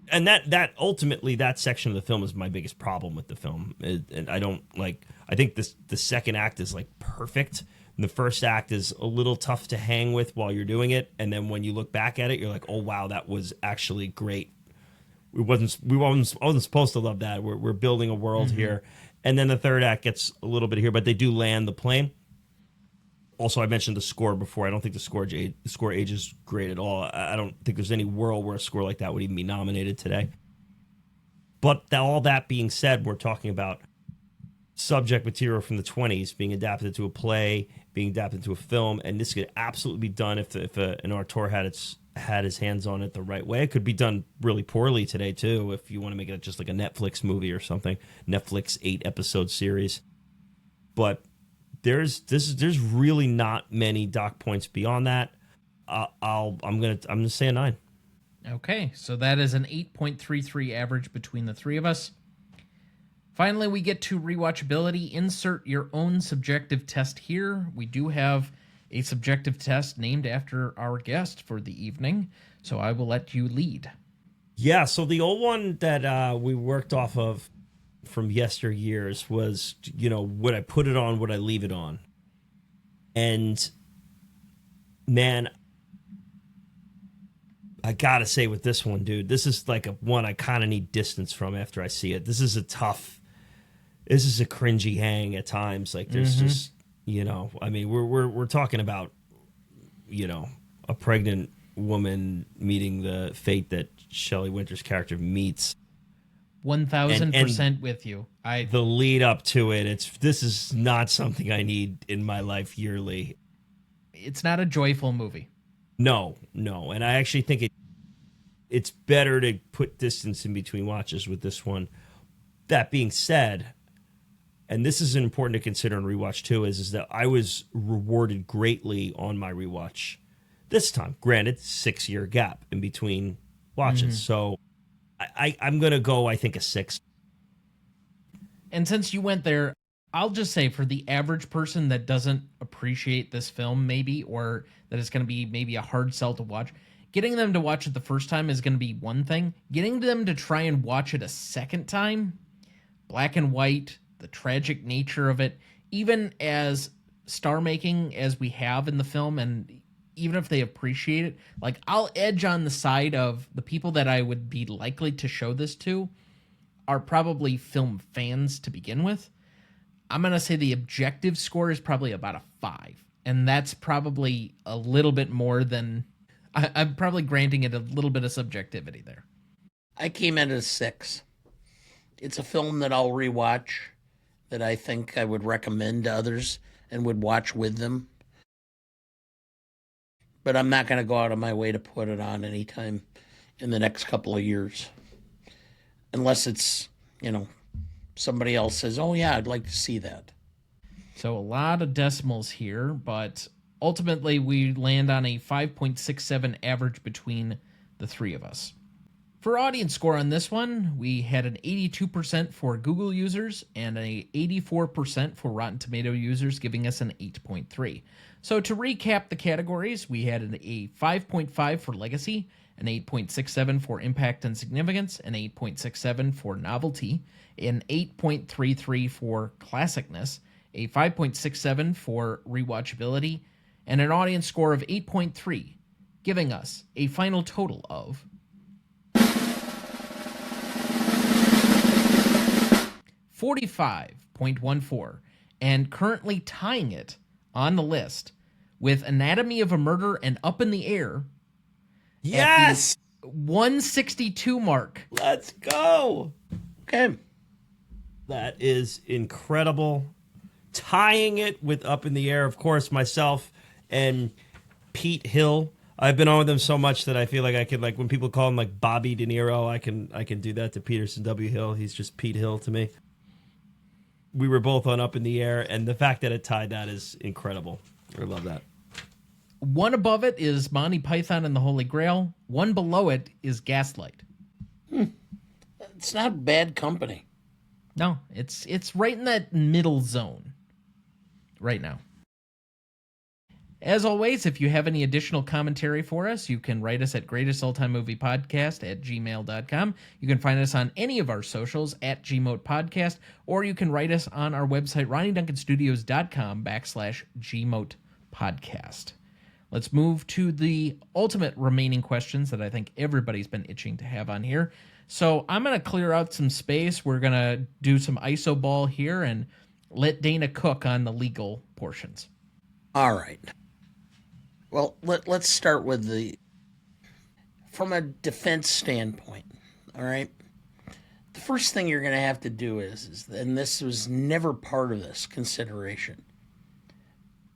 and that ultimately, that section of the film is my biggest problem with the film. And I don't like, I think the second act is like perfect. And the first act is a little tough to hang with while you're doing it. And then when you look back at it, you're like, oh, wow, that was actually great. I wasn't supposed to love that. We're building a world here. And then the third act gets a little bit here, but they do land the plane. Also, I mentioned the score before. I don't think the score ages great at all. I don't think there's any world where a score like that would even be nominated today. But all that being said, we're talking about subject material from the 20s being adapted to a play, being adapted to a film, and this could absolutely be done if an auteur had his hands on it the right way. It could be done really poorly today too, if you want to make it just like a Netflix movie or something, Netflix 8-episode series. But there's really not many doc points beyond that. I'm gonna say a 9. Okay, so that is an 8.33 average between the three of us. Finally, we get to rewatchability. Insert your own subjective test here. We do have a subjective test named after our guest for the evening, so I will let you lead. Yeah, so the old one that we worked off of from yesteryears was, would I put it on, would I leave it on? And, man, I gotta say with this one, dude, this is like one I kind of need distance from after I see it. This is a cringy hang at times. Like, there's just, I mean, we're talking about, a pregnant woman meeting the fate that Shelley Winters' character meets. 1,000% with you. The lead up to it, this is not something I need in my life yearly. It's not a joyful movie. No, and I actually think it's better to put distance in between watches with this one. That being said, and this is important to consider in rewatch too, is that I was rewarded greatly on my rewatch this time. Granted, 6-year gap in between watches, so I'm gonna go, I think, a 6. And since you went there, I'll just say, for the average person that doesn't appreciate this film, maybe, or that it's going to be maybe a hard sell to watch, getting them to watch it the first time is going to be one thing. Getting them to try and watch it a second time, black and white, the tragic nature of it, even as star making as we have in the film, and even if they appreciate it, like, I'll edge on the side of the people that I would be likely to show this to are probably film fans to begin with. I'm going to say the objective score is probably about a 5. And that's probably a little bit more than... I'm probably granting it a little bit of subjectivity there. I came in at a 6. It's a film that I'll rewatch, that I think I would recommend to others and would watch with them. But I'm not going to go out of my way to put it on anytime in the next couple of years. Unless it's, somebody else says, oh yeah, I'd like to see that. So a lot of decimals here, but ultimately we land on a 5.67 average between the three of us. For audience score on this one, we had an 82% for Google users and a 84% for Rotten Tomato users, giving us an 8.3. So to recap the categories, we had a 5.5 for Legacy, an 8.67 for Impact and Significance, an 8.67 for Novelty, an 8.33 for Classicness, a 5.67 for Rewatchability, and an audience score of 8.3, giving us a final total of 45.14, and currently tying it on the list with Anatomy of a Murder and Up in the Air. Yes! 162 mark. Let's go! Okay. That is incredible. Tying it with Up in the Air, of course, myself and Pete Hill. I've been on with him so much that I feel like I could, like, when people call him like Bobby De Niro, I can do that to Peterson W. Hill. He's just Pete Hill to me. We were both on Up in the Air, and the fact that it tied that is incredible. I love that. One above it is Monty Python and the Holy Grail. One below it is Gaslight. It's not bad company. No, it's right in that middle zone right now. As always, if you have any additional commentary for us, you can write us at greatestaltimemoviepodcast@gmail.com. You can find us on any of our socials at GMotePodcast, or you can write us on our website, RonnieDuncanStudios.com/GMotePodcast. Let's move to the ultimate remaining questions that I think everybody's been itching to have on here. So I'm going to clear out some space. We're going to do some iso ball here and let Dana cook on the legal portions. All right. Well, let's start with from a defense standpoint, all right? The first thing you're going to have to do is, and this was never part of this consideration,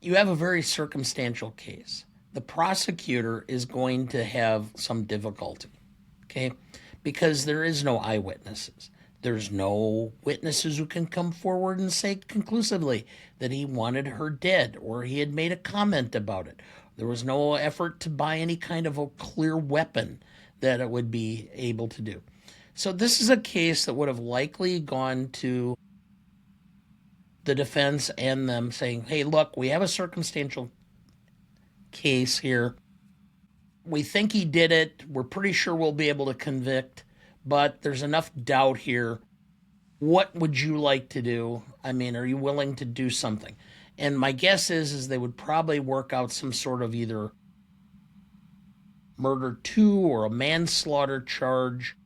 you have a very circumstantial case. The prosecutor is going to have some difficulty, okay? Because there is no eyewitnesses. There's no witnesses who can come forward and say conclusively that he wanted her dead or he had made a comment about it. There was no effort to buy any kind of a clear weapon that it would be able to do. So this is a case that would have likely gone to the defense and them saying, hey, look, we have a circumstantial case here. We think he did it. We're pretty sure we'll be able to convict, but there's enough doubt here. What would you like to do? I mean, are you willing to do something? And my guess is they would probably work out some sort of either murder 2 or a manslaughter charge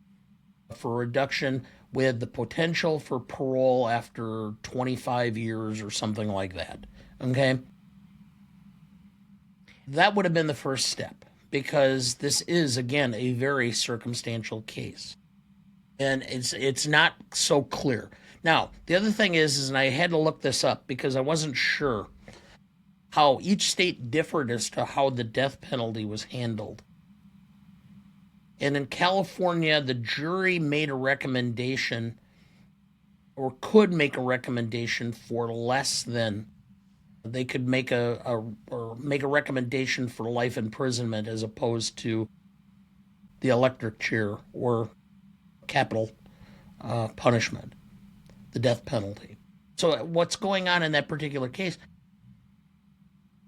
for reduction with the potential for parole after 25 years or something like that. Okay? That would have been the first step, because this is, again, a very circumstantial case. And it's not so clear. Now, the other thing is, and I had to look this up because I wasn't sure how each state differed as to how the death penalty was handled. And in California, the jury made a recommendation, or could make a recommendation for less than. They could make a recommendation for life imprisonment as opposed to the electric chair or capital punishment, the death penalty. So what's going on in that particular case?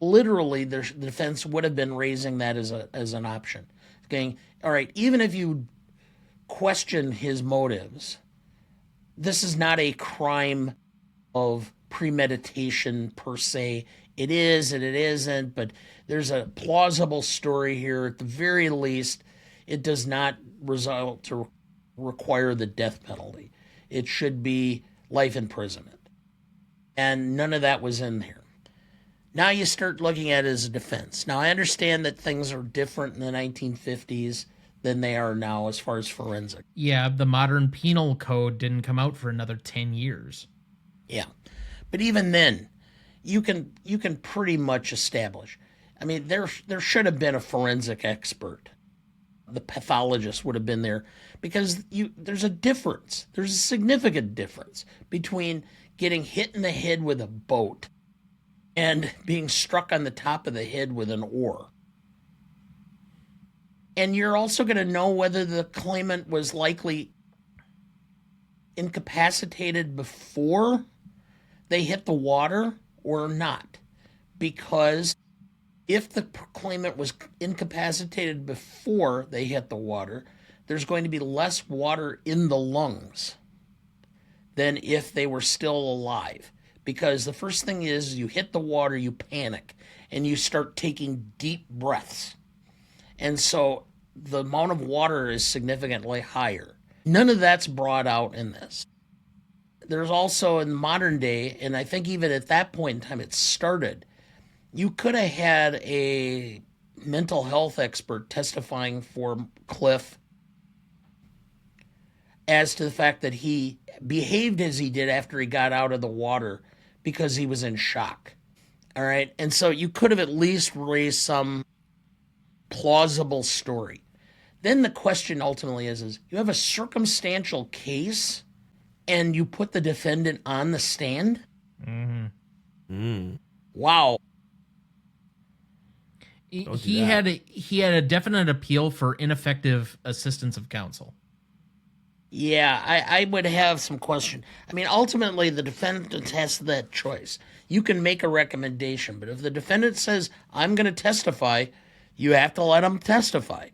literally the defense would have been raising that as an option. Going, all right, even if you question his motives, this is not a crime of premeditation per se. It is and it isn't, but there's a plausible story here. At the very least, it does not result to require the death penalty. It should be life imprisonment. And none of that was in here. Now you start looking at it as a defense. Now I understand that things are different in the 1950s than they are now as far as forensic. Yeah, the modern penal code didn't come out for another 10 years. Yeah. But even then, you can pretty much establish. I mean, there should have been a forensic expert. The pathologist would have been there because there's a difference. There's a significant difference between getting hit in the head with a boat and being struck on the top of the head with an oar. And you're also going to know whether the claimant was likely incapacitated before they hit the water or not. Because if the claimant was incapacitated before they hit the water, there's going to be less water in the lungs than if they were still alive. Because the first thing is you hit the water, you panic, and you start taking deep breaths. And so the amount of water is significantly higher. None of that's brought out in this. There's also in modern day, and I think even at that point in time it started, you could have had a mental health expert testifying for Cliff as to the fact that he behaved as he did after he got out of the water because he was in shock. All right. And so you could have at least raised some plausible story. Then the question ultimately is you have a circumstantial case and you put the defendant on the stand? Wow. He had a definite appeal for ineffective assistance of counsel. Yeah, I would have some question. I mean, ultimately, the defendant has that choice. You can make a recommendation, but if the defendant says, I'm going to testify, you have to let him testify.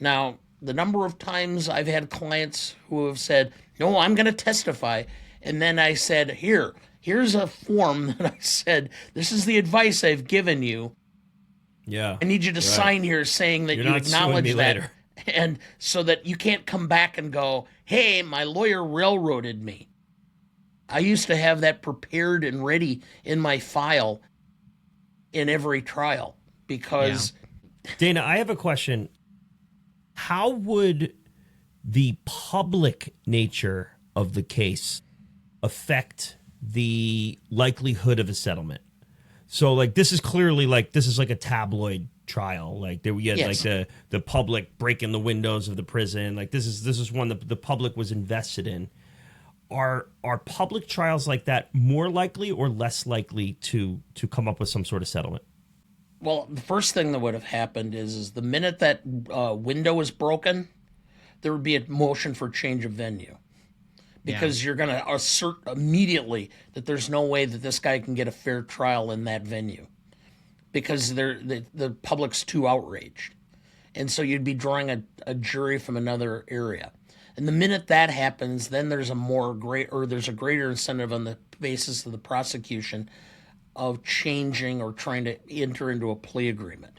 Now, the number of times I've had clients who have said, no, I'm going to testify, and then I said, here's a form that I said, this is the advice I've given you. Yeah. I need you to sign here saying that you acknowledge that. Later. And so that you can't come back and go, hey, my lawyer railroaded me. I used to have that prepared and ready in my file in every trial because... Yeah. Dana, I have a question. How would the public nature of the case affect the likelihood of a settlement? So, like, this is clearly this is like a tabloid trial. Like, there we had like the public breaking the windows of the prison. Like, this is one that the public was invested in. Are public trials like that more likely or less likely to come up with some sort of settlement? Well, the first thing that would have happened is the minute that window was broken, there would be a motion for change of venue. Because you're going to assert immediately that there's no way that this guy can get a fair trial in that venue. Because the public's too outraged. And so you'd be drawing a jury from another area. And the minute that happens, then there's a greater incentive on the basis of the prosecution of changing or trying to enter into a plea agreement.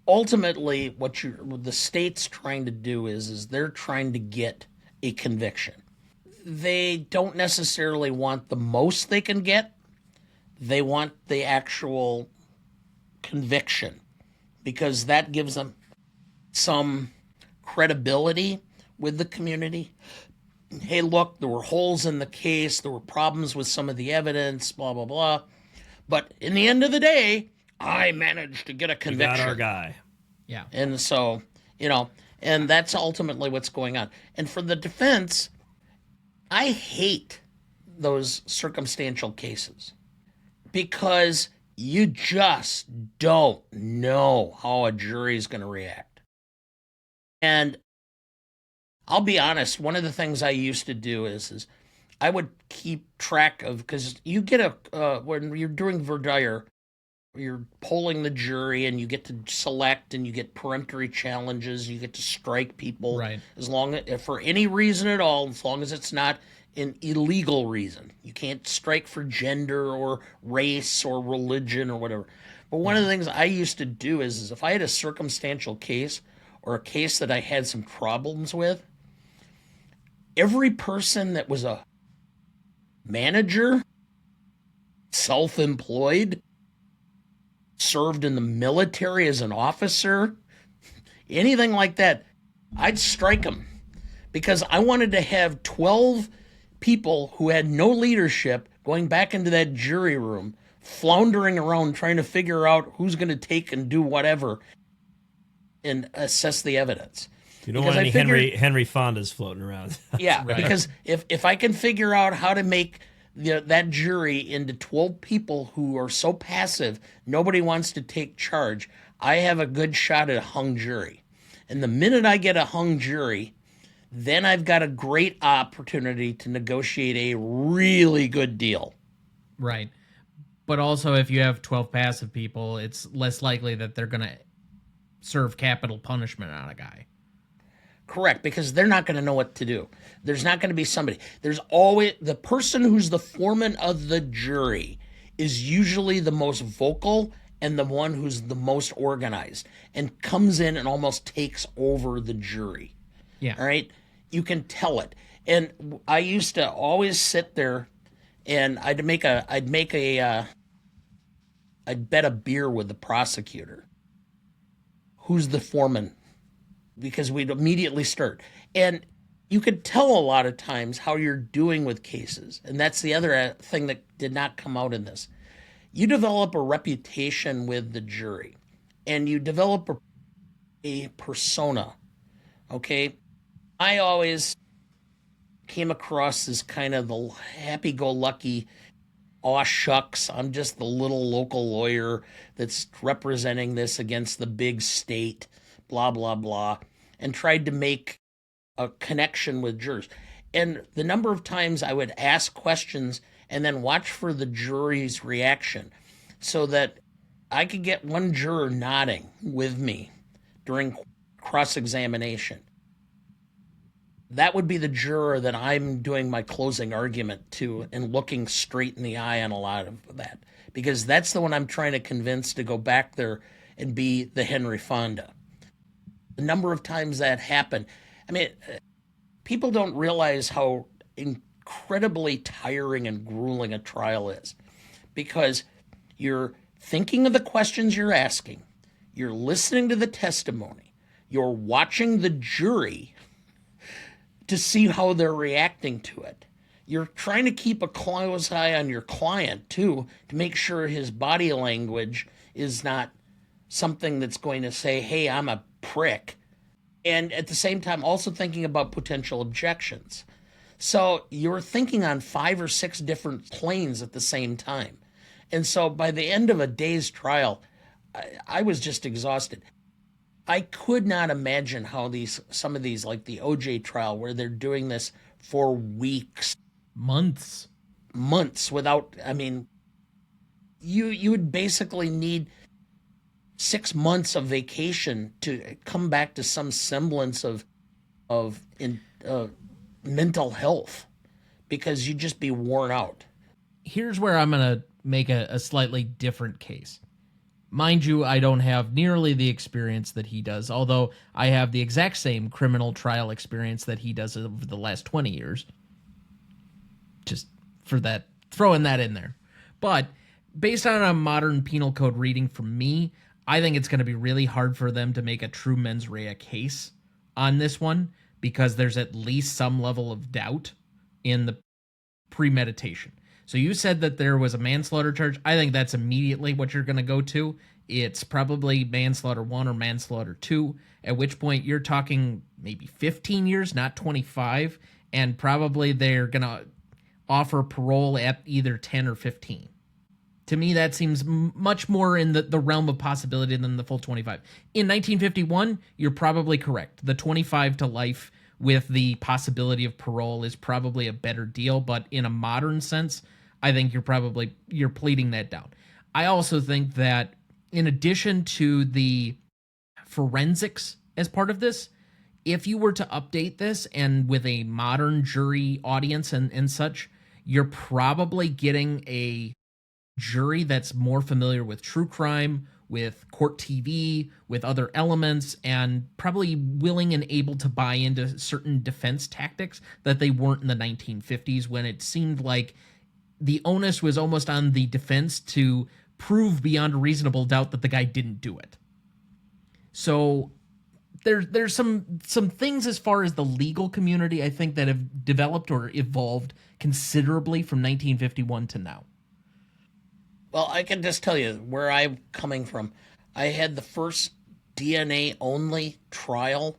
Ultimately, what the state's trying to do is they're trying to get a conviction. They don't necessarily want the most they can get. They want the actual conviction because that gives them some credibility with the community. Hey, look, there were holes in the case. There were problems with some of the evidence, blah, blah, blah. But in the end of the day, I managed to get a conviction. We got our guy. Yeah. And so, and that's ultimately what's going on. And for the defense, I hate those circumstantial cases because you just don't know how a jury is going to react. And I'll be honest, one of the things I used to do is I would keep track of, because you get when you're doing voir dire, you're polling the jury, and you get to select, and you get peremptory challenges. You get to strike people, Right. as long as, for any reason at all, as long as it's not an illegal reason. You can't strike for gender or race or religion or whatever. But one of the things I used to do is if I had a circumstantial case or a case that I had some problems with, every person that was a manager, self-employed, served in the military as an officer, anything like that, I'd strike them, because I wanted to have 12 people who had no leadership going back into that jury room, floundering around trying to figure out who's going to take and do whatever and assess the evidence. You don't Because want I any figured- Henry Fondas floating around. Yeah, Right. because if I can figure out how to make that jury into 12 people who are so passive, nobody wants to take charge, I have a good shot at a hung jury. And the minute I get a hung jury, then I've got a great opportunity to negotiate a really good deal. Right. But also, if you have 12 passive people, it's less likely that they're going to serve capital punishment on a guy. Correct, because they're not going to know what to do. There's not going to be somebody. There's always the person who's the foreman of the jury is usually the most vocal and the one who's the most organized and comes in and almost takes over the jury. Yeah. All right? You can tell it. And I used to always sit there and I'd bet a beer with the prosecutor. Who's the foreman? Because we'd immediately start. And you could tell a lot of times how you're doing with cases. And that's the other thing that did not come out in this. You develop a reputation with the jury, and you develop a persona, okay? I always came across as kind of the happy-go-lucky, aw shucks, I'm just the little local lawyer that's representing this against the big state, blah, blah, blah, and tried to make a connection with jurors. And the number of times I would ask questions and then watch for the jury's reaction so that I could get one juror nodding with me during cross-examination. That would be the juror that I'm doing my closing argument to and looking straight in the eye on a lot of that, because that's the one I'm trying to convince to go back there and be the Henry Fonda. The number of times that happened, I mean, people don't realize how incredibly tiring and grueling a trial is, because you're thinking of the questions you're asking, you're listening to the testimony, you're watching the jury to see how they're reacting to it. You're trying to keep a close eye on your client, too, to make sure his body language is not something that's going to say, hey, I'm a prick. And at the same time, also thinking about potential objections. So you're thinking on 5 or 6 different planes at the same time. And so by the end of a day's trial, I was just exhausted. I could not imagine how some of these, like the OJ trial, where they're doing this for weeks, Months. without, I mean, you would basically need 6 months of vacation to come back to some semblance of mental health, because you'd just be worn out. Here's where I'm going to make a slightly different case. Mind you, I don't have nearly the experience that he does, although I have the exact same criminal trial experience that he does over the last 20 years. Just for that, throwing that in there. But based on a modern penal code reading from me, I think it's going to be really hard for them to make a true mens rea case on this one, because there's at least some level of doubt in the premeditation. So you said that there was a manslaughter charge. I think that's immediately what you're going to go to. It's probably manslaughter 1 or manslaughter 2, at which point you're talking maybe 15 years, not 25, and probably they're going to offer parole at either 10 or 15. To me, that seems much more in the realm of possibility than the full 25. In 1951, you're probably correct. The 25 to life with the possibility of parole is probably a better deal, but in a modern sense, I think you're pleading that down. I also think that in addition to the forensics as part of this, if you were to update this and with a modern jury audience and such, you're probably getting a jury that's more familiar with true crime, with court TV, with other elements, and probably willing and able to buy into certain defense tactics that they weren't in the 1950s, when it seemed like the onus was almost on the defense to prove beyond a reasonable doubt that the guy didn't do it. So there's some things as far as the legal community, I think, that have developed or evolved considerably from 1951 to now. Well, I can just tell you where I'm coming from. I had the first DNA-only trial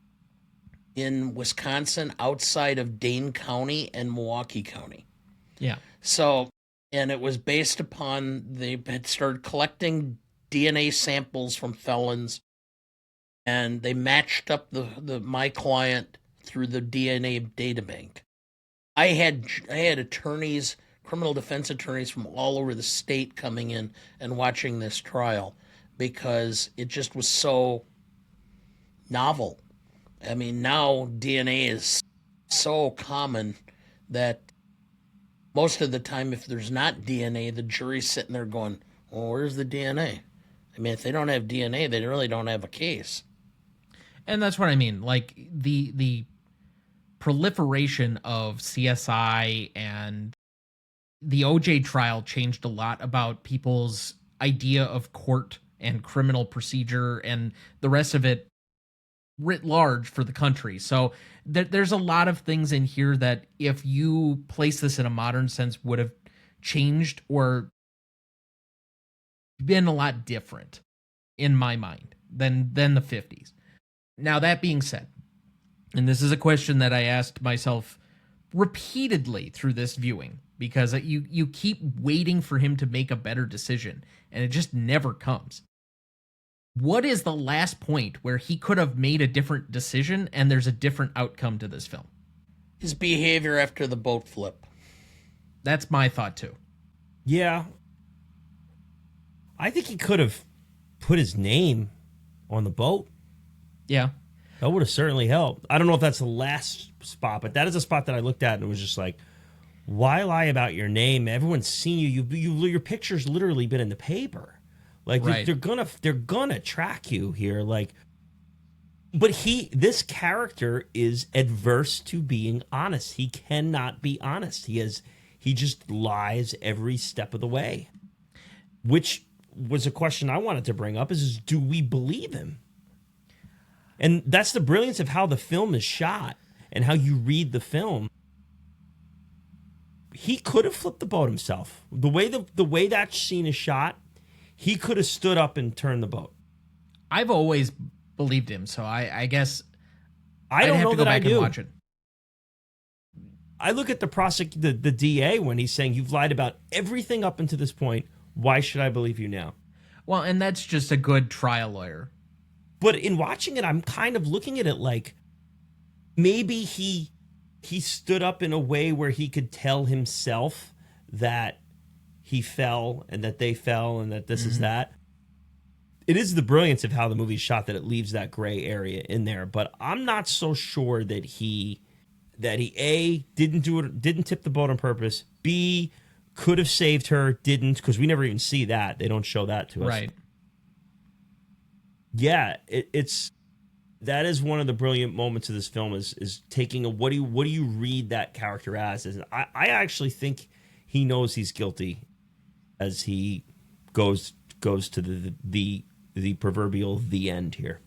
in Wisconsin outside of Dane County and Milwaukee County. Yeah. So, and it was based upon, they had started collecting DNA samples from felons, and they matched up my client through the DNA databank. I had attorneys, criminal defense attorneys from all over the state coming in and watching this trial because it just was so novel. I mean, now DNA is so common that most of the time, if there's not DNA, the jury's sitting there going, well, where's the DNA? I mean, if they don't have DNA, they really don't have a case. And that's what I mean. Like, the proliferation of CSI and the OJ trial changed a lot about people's idea of court and criminal procedure and the rest of it writ large for the country. So there's a lot of things in here that, if you place this in a modern sense, would have changed or been a lot different in my mind than the 50s. Now, that being said, and this is a question that I asked myself repeatedly through this viewing, because you keep waiting for him to make a better decision, and it just never comes. What is the last point where he could have made a different decision and there's a different outcome to this film? His behavior after the boat flip. That's my thought, too. Yeah. I think he could have put his name on the boat. Yeah. That would have certainly helped. I don't know if that's the last spot, but that is a spot that I looked at and was just like, why lie about your name? Everyone's seen you. Your picture's literally been in the paper. Like, right. they're gonna track you here. Like, but this character is adverse to being honest. He cannot be honest. He just lies every step of the way. Which was a question I wanted to bring up: is do we believe him? And that's the brilliance of how the film is shot and how you read the film. He could have flipped the boat himself. The way that scene is shot, he could have stood up and turned the boat. I've always believed him, so I guess I don't know that I do. Watch it. I look at the DA when he's saying, you've lied about everything up until this point. Why should I believe you now? Well, and that's just a good trial lawyer. But in watching it, I'm kind of looking at it like maybe he stood up in a way where he could tell himself that he fell and that they fell and that this is that. It is the brilliance of how the movie's shot that it leaves that gray area in there. But I'm not so sure that he A, didn't tip the boat on purpose, B, could have saved her, didn't, because we never even see that. They don't show that to us. Right. Yeah, that is one of the brilliant moments of this film is taking what do you read that character as? And I actually think he knows he's guilty as he goes to the proverbial the end here.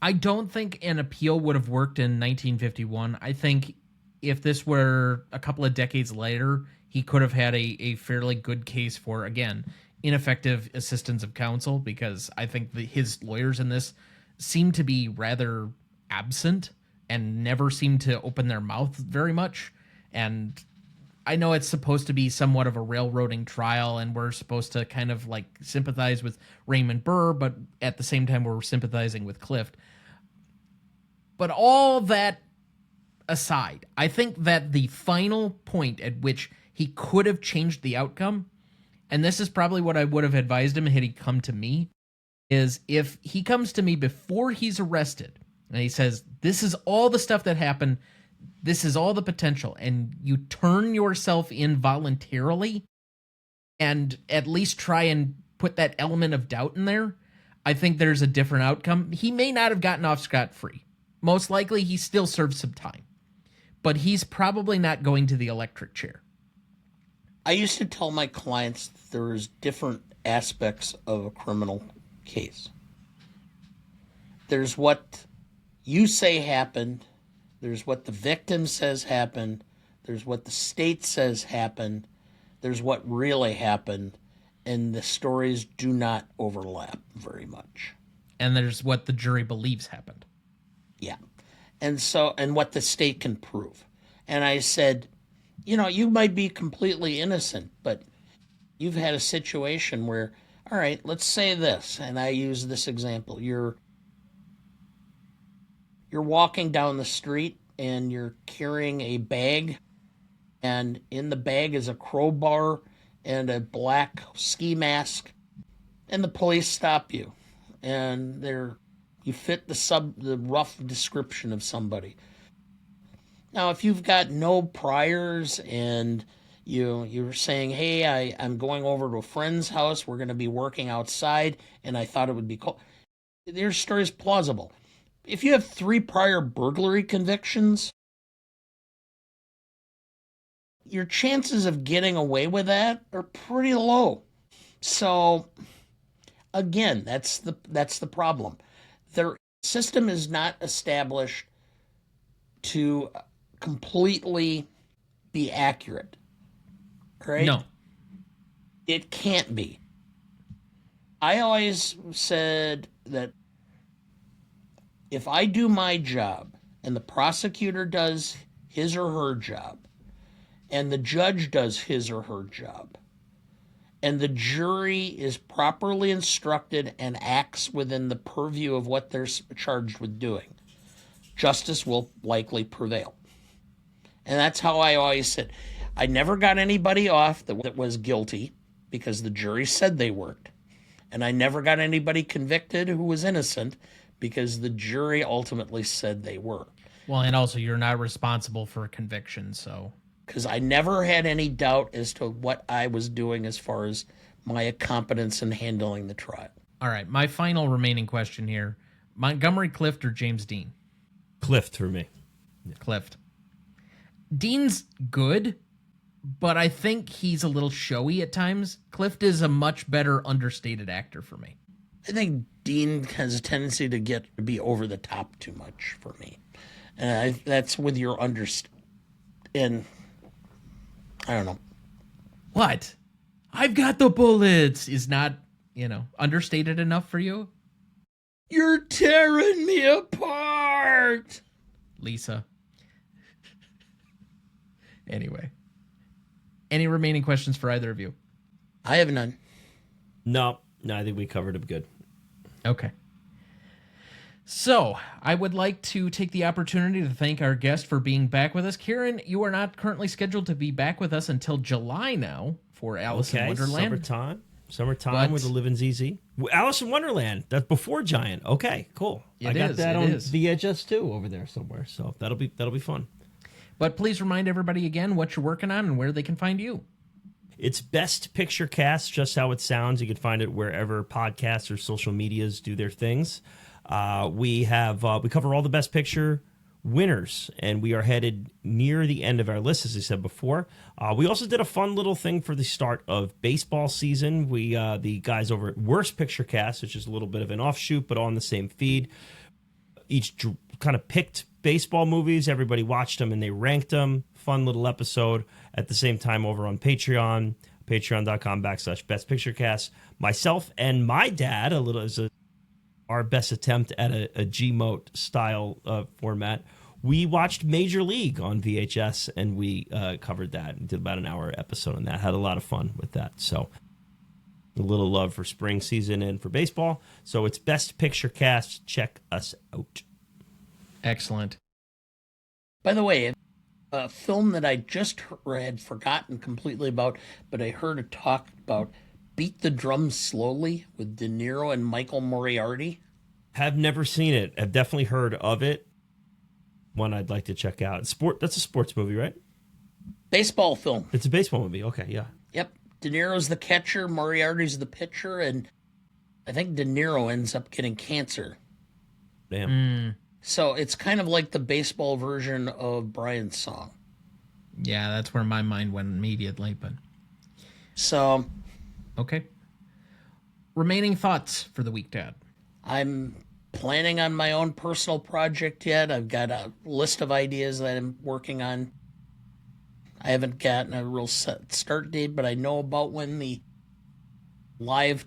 I don't think an appeal would have worked in 1951. I think if this were a couple of decades later, he could have had a fairly good case for, again, ineffective assistance of counsel, because I think his lawyers in this seem to be rather absent and never seem to open their mouth very much. And I know it's supposed to be somewhat of a railroading trial, and we're supposed to kind of like sympathize with Raymond Burr, but at the same time we're sympathizing with Clift. But all that aside, I think that the final point at which he could have changed the outcome and this is probably what I would have advised him had he come to me, is if he comes to me before he's arrested and he says, this is all the stuff that happened, this is all the potential, and you turn yourself in voluntarily and at least try and put that element of doubt in there, I think there's a different outcome. He may not have gotten off scot-free. Most likely he still served some time, but he's probably not going to the electric chair. I used to tell my clients that there's different aspects of a criminal case. There's what you say happened, there's what the victim says happened, there's what the state says happened, there's what really happened, and the stories do not overlap very much. And there's what the jury believes happened. Yeah. And what the state can prove. And I said, you might be completely innocent, but you've had a situation where, all right, let's say this, and I use this example. You're walking down the street and you're carrying a bag, and in the bag is a crowbar and a black ski mask, and the police stop you, and you fit the rough description of somebody. Now, if you've got no priors and you're saying, hey, I'm going over to a friend's house, we're going to be working outside, and I thought it would be cool, your story is plausible. If you have 3 prior burglary convictions, your chances of getting away with that are pretty low. So, again, that's the problem. Their system is not established to completely be accurate, right? No. It can't be. I always said that if I do my job and the prosecutor does his or her job and the judge does his or her job and the jury is properly instructed and acts within the purview of what they're charged with doing, justice will likely prevail. And that's how I always said. I never got anybody off that was guilty because the jury said they weren't. And I never got anybody convicted who was innocent because the jury ultimately said they were. Well, and also you're not responsible for a conviction, so. Because I never had any doubt as to what I was doing as far as my competence in handling the trial. All right, my final remaining question here. Montgomery Clift or James Dean? Clift for me. Clift. Dean's good, but I think he's a little showy at times. Clift is a much better understated actor for me. I think Dean has a tendency to be over the top too much for me. And that's with your and I don't know. What? I've got the bullets is not, understated enough for you? You're tearing me apart. Lisa. Anyway. Any remaining questions for either of you? I have none. No, I think we covered it good. Okay. So, I would like to take the opportunity to thank our guest for being back with us. Kieran, you are not currently scheduled to be back with us until July now for Alice in Wonderland. Summertime with the Living ZZ. Alice in Wonderland. That's before Giant. Okay, cool. I got that on VHS too over there somewhere. So that'll be fun. But please remind everybody again what you're working on and where they can find you. It's Best Picture Cast, just how it sounds. You can find it wherever podcasts or social medias do their things. We cover all the Best Picture winners, and we are headed near the end of our list, as I said before. We also did a fun little thing for the start of baseball season. The guys over at Worst Picture Cast, which is a little bit of an offshoot, but on the same feed, each kind of picked baseball movies. Everybody watched them and they ranked them. Fun little episode. At the same time, over on Patreon, patreon.com/Best Picture Cast. Myself and my dad, our best attempt at a G-Mote style format. We watched Major League on VHS, and we covered that and did about an hour episode on that. Had a lot of fun with that. So a little love for spring season and for baseball. So it's Best Picture Cast. Check us out. Excellent. By the way, A film that I just had forgotten completely about, but I heard it talked about, Beat the Drum Slowly with De Niro and Michael Moriarty. Have never seen it. I've definitely heard of it. One I'd like to check out. That's a sports movie, right? Baseball film. It's a baseball movie. Okay, yeah. Yep. De Niro's the catcher, Moriarty's the pitcher, and I think De Niro ends up getting cancer. Damn. So it's kind of like the baseball version of Brian's song. Yeah, that's where my mind went immediately, but... So... Okay. Remaining thoughts for the week, Dad? I'm planning on my own personal project yet. I've got a list of ideas that I'm working on. I haven't gotten a real set start date, but I know about when the live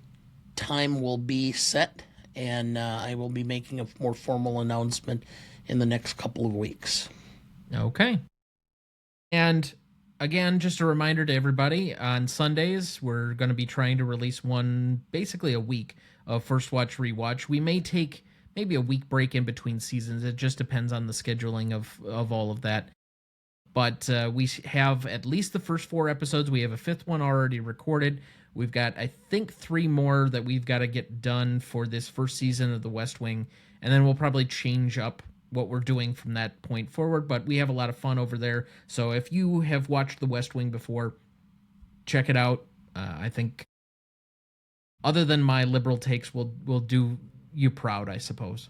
time will be set, and I will be making a more formal announcement in the next couple of weeks. Okay. And again, just a reminder to everybody, on Sundays, we're going to be trying to release one, basically a week of First Watch Rewatch. We may take maybe a week break in between seasons. It just depends on the scheduling of all of that. But we have at least the first 4 episodes. We have a 5th one already recorded. We've got, I think, 3 more that we've got to get done for this first season of The West Wing. And then we'll probably change up what we're doing from that point forward. But we have a lot of fun over there. So if you have watched The West Wing before, check it out. I think, other than my liberal takes, will do you proud, I suppose.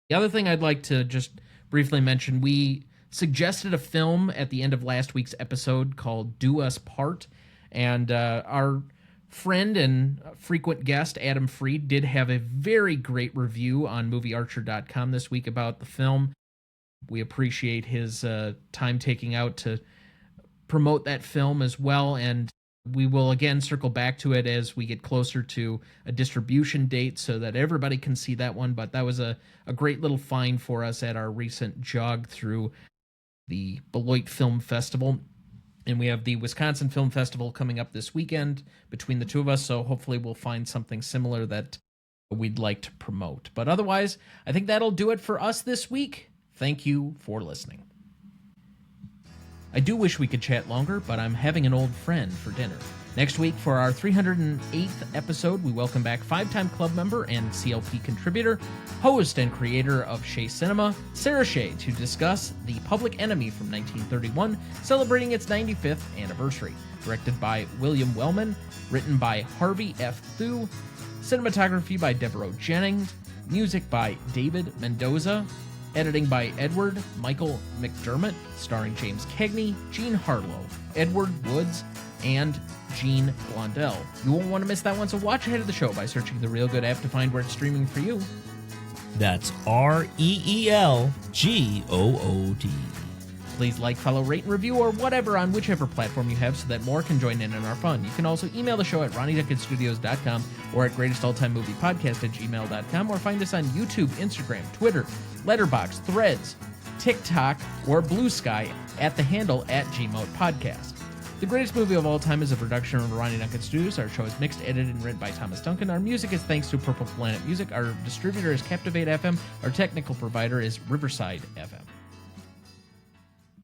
The other thing I'd like to just briefly mention, we suggested a film at the end of last week's episode called Do Us Part, and our friend and frequent guest Adam Freed did have a very great review on moviearcher.com this week about the film. We appreciate his time taking out to promote that film as well, and we will again circle back to it as we get closer to a distribution date so that everybody can see that one. But that was a great little find for us at our recent jog through the Beloit Film Festival. And we have the Wisconsin Film Festival coming up this weekend between the two of us, so hopefully we'll find something similar that we'd like to promote. But otherwise, I think that'll do it for us this week. Thank you for listening. I do wish we could chat longer, but I'm having an old friend for dinner. Next week, for our 308th episode, we welcome back 5-time club member and CLP contributor, host and creator of Shea Cinema, Sarah Shea, to discuss The Public Enemy from 1931, celebrating its 95th anniversary. Directed by William Wellman, written by Harvey F. Thu, cinematography by Devereaux Jennings, music by David Mendoza, editing by Edward Michael McDermott, starring James Cagney, Jean Harlow, Edward Woods, and Jean Blondell. You won't want to miss that one, so watch ahead of the show by searching the Real Good app to find where it's streaming for you. That's REELGOOD. Please like, follow, rate, and review, or whatever on whichever platform you have so that more can join in on our fun. You can also email the show at RonnieDuncanStudios.com or at GreatestAllTimeMoviePodcast@gmail.com, or find us on YouTube, Instagram, Twitter, Letterboxd, Threads, TikTok, or Blue Sky at the handle @GModePodcast. The Greatest Movie of All Time is a production of Ronnie Duncan Studios. Our show is mixed, edited, and written by Thomas Duncan. Our music is thanks to Purple Planet Music. Our distributor is Captivate FM. Our technical provider is Riverside FM.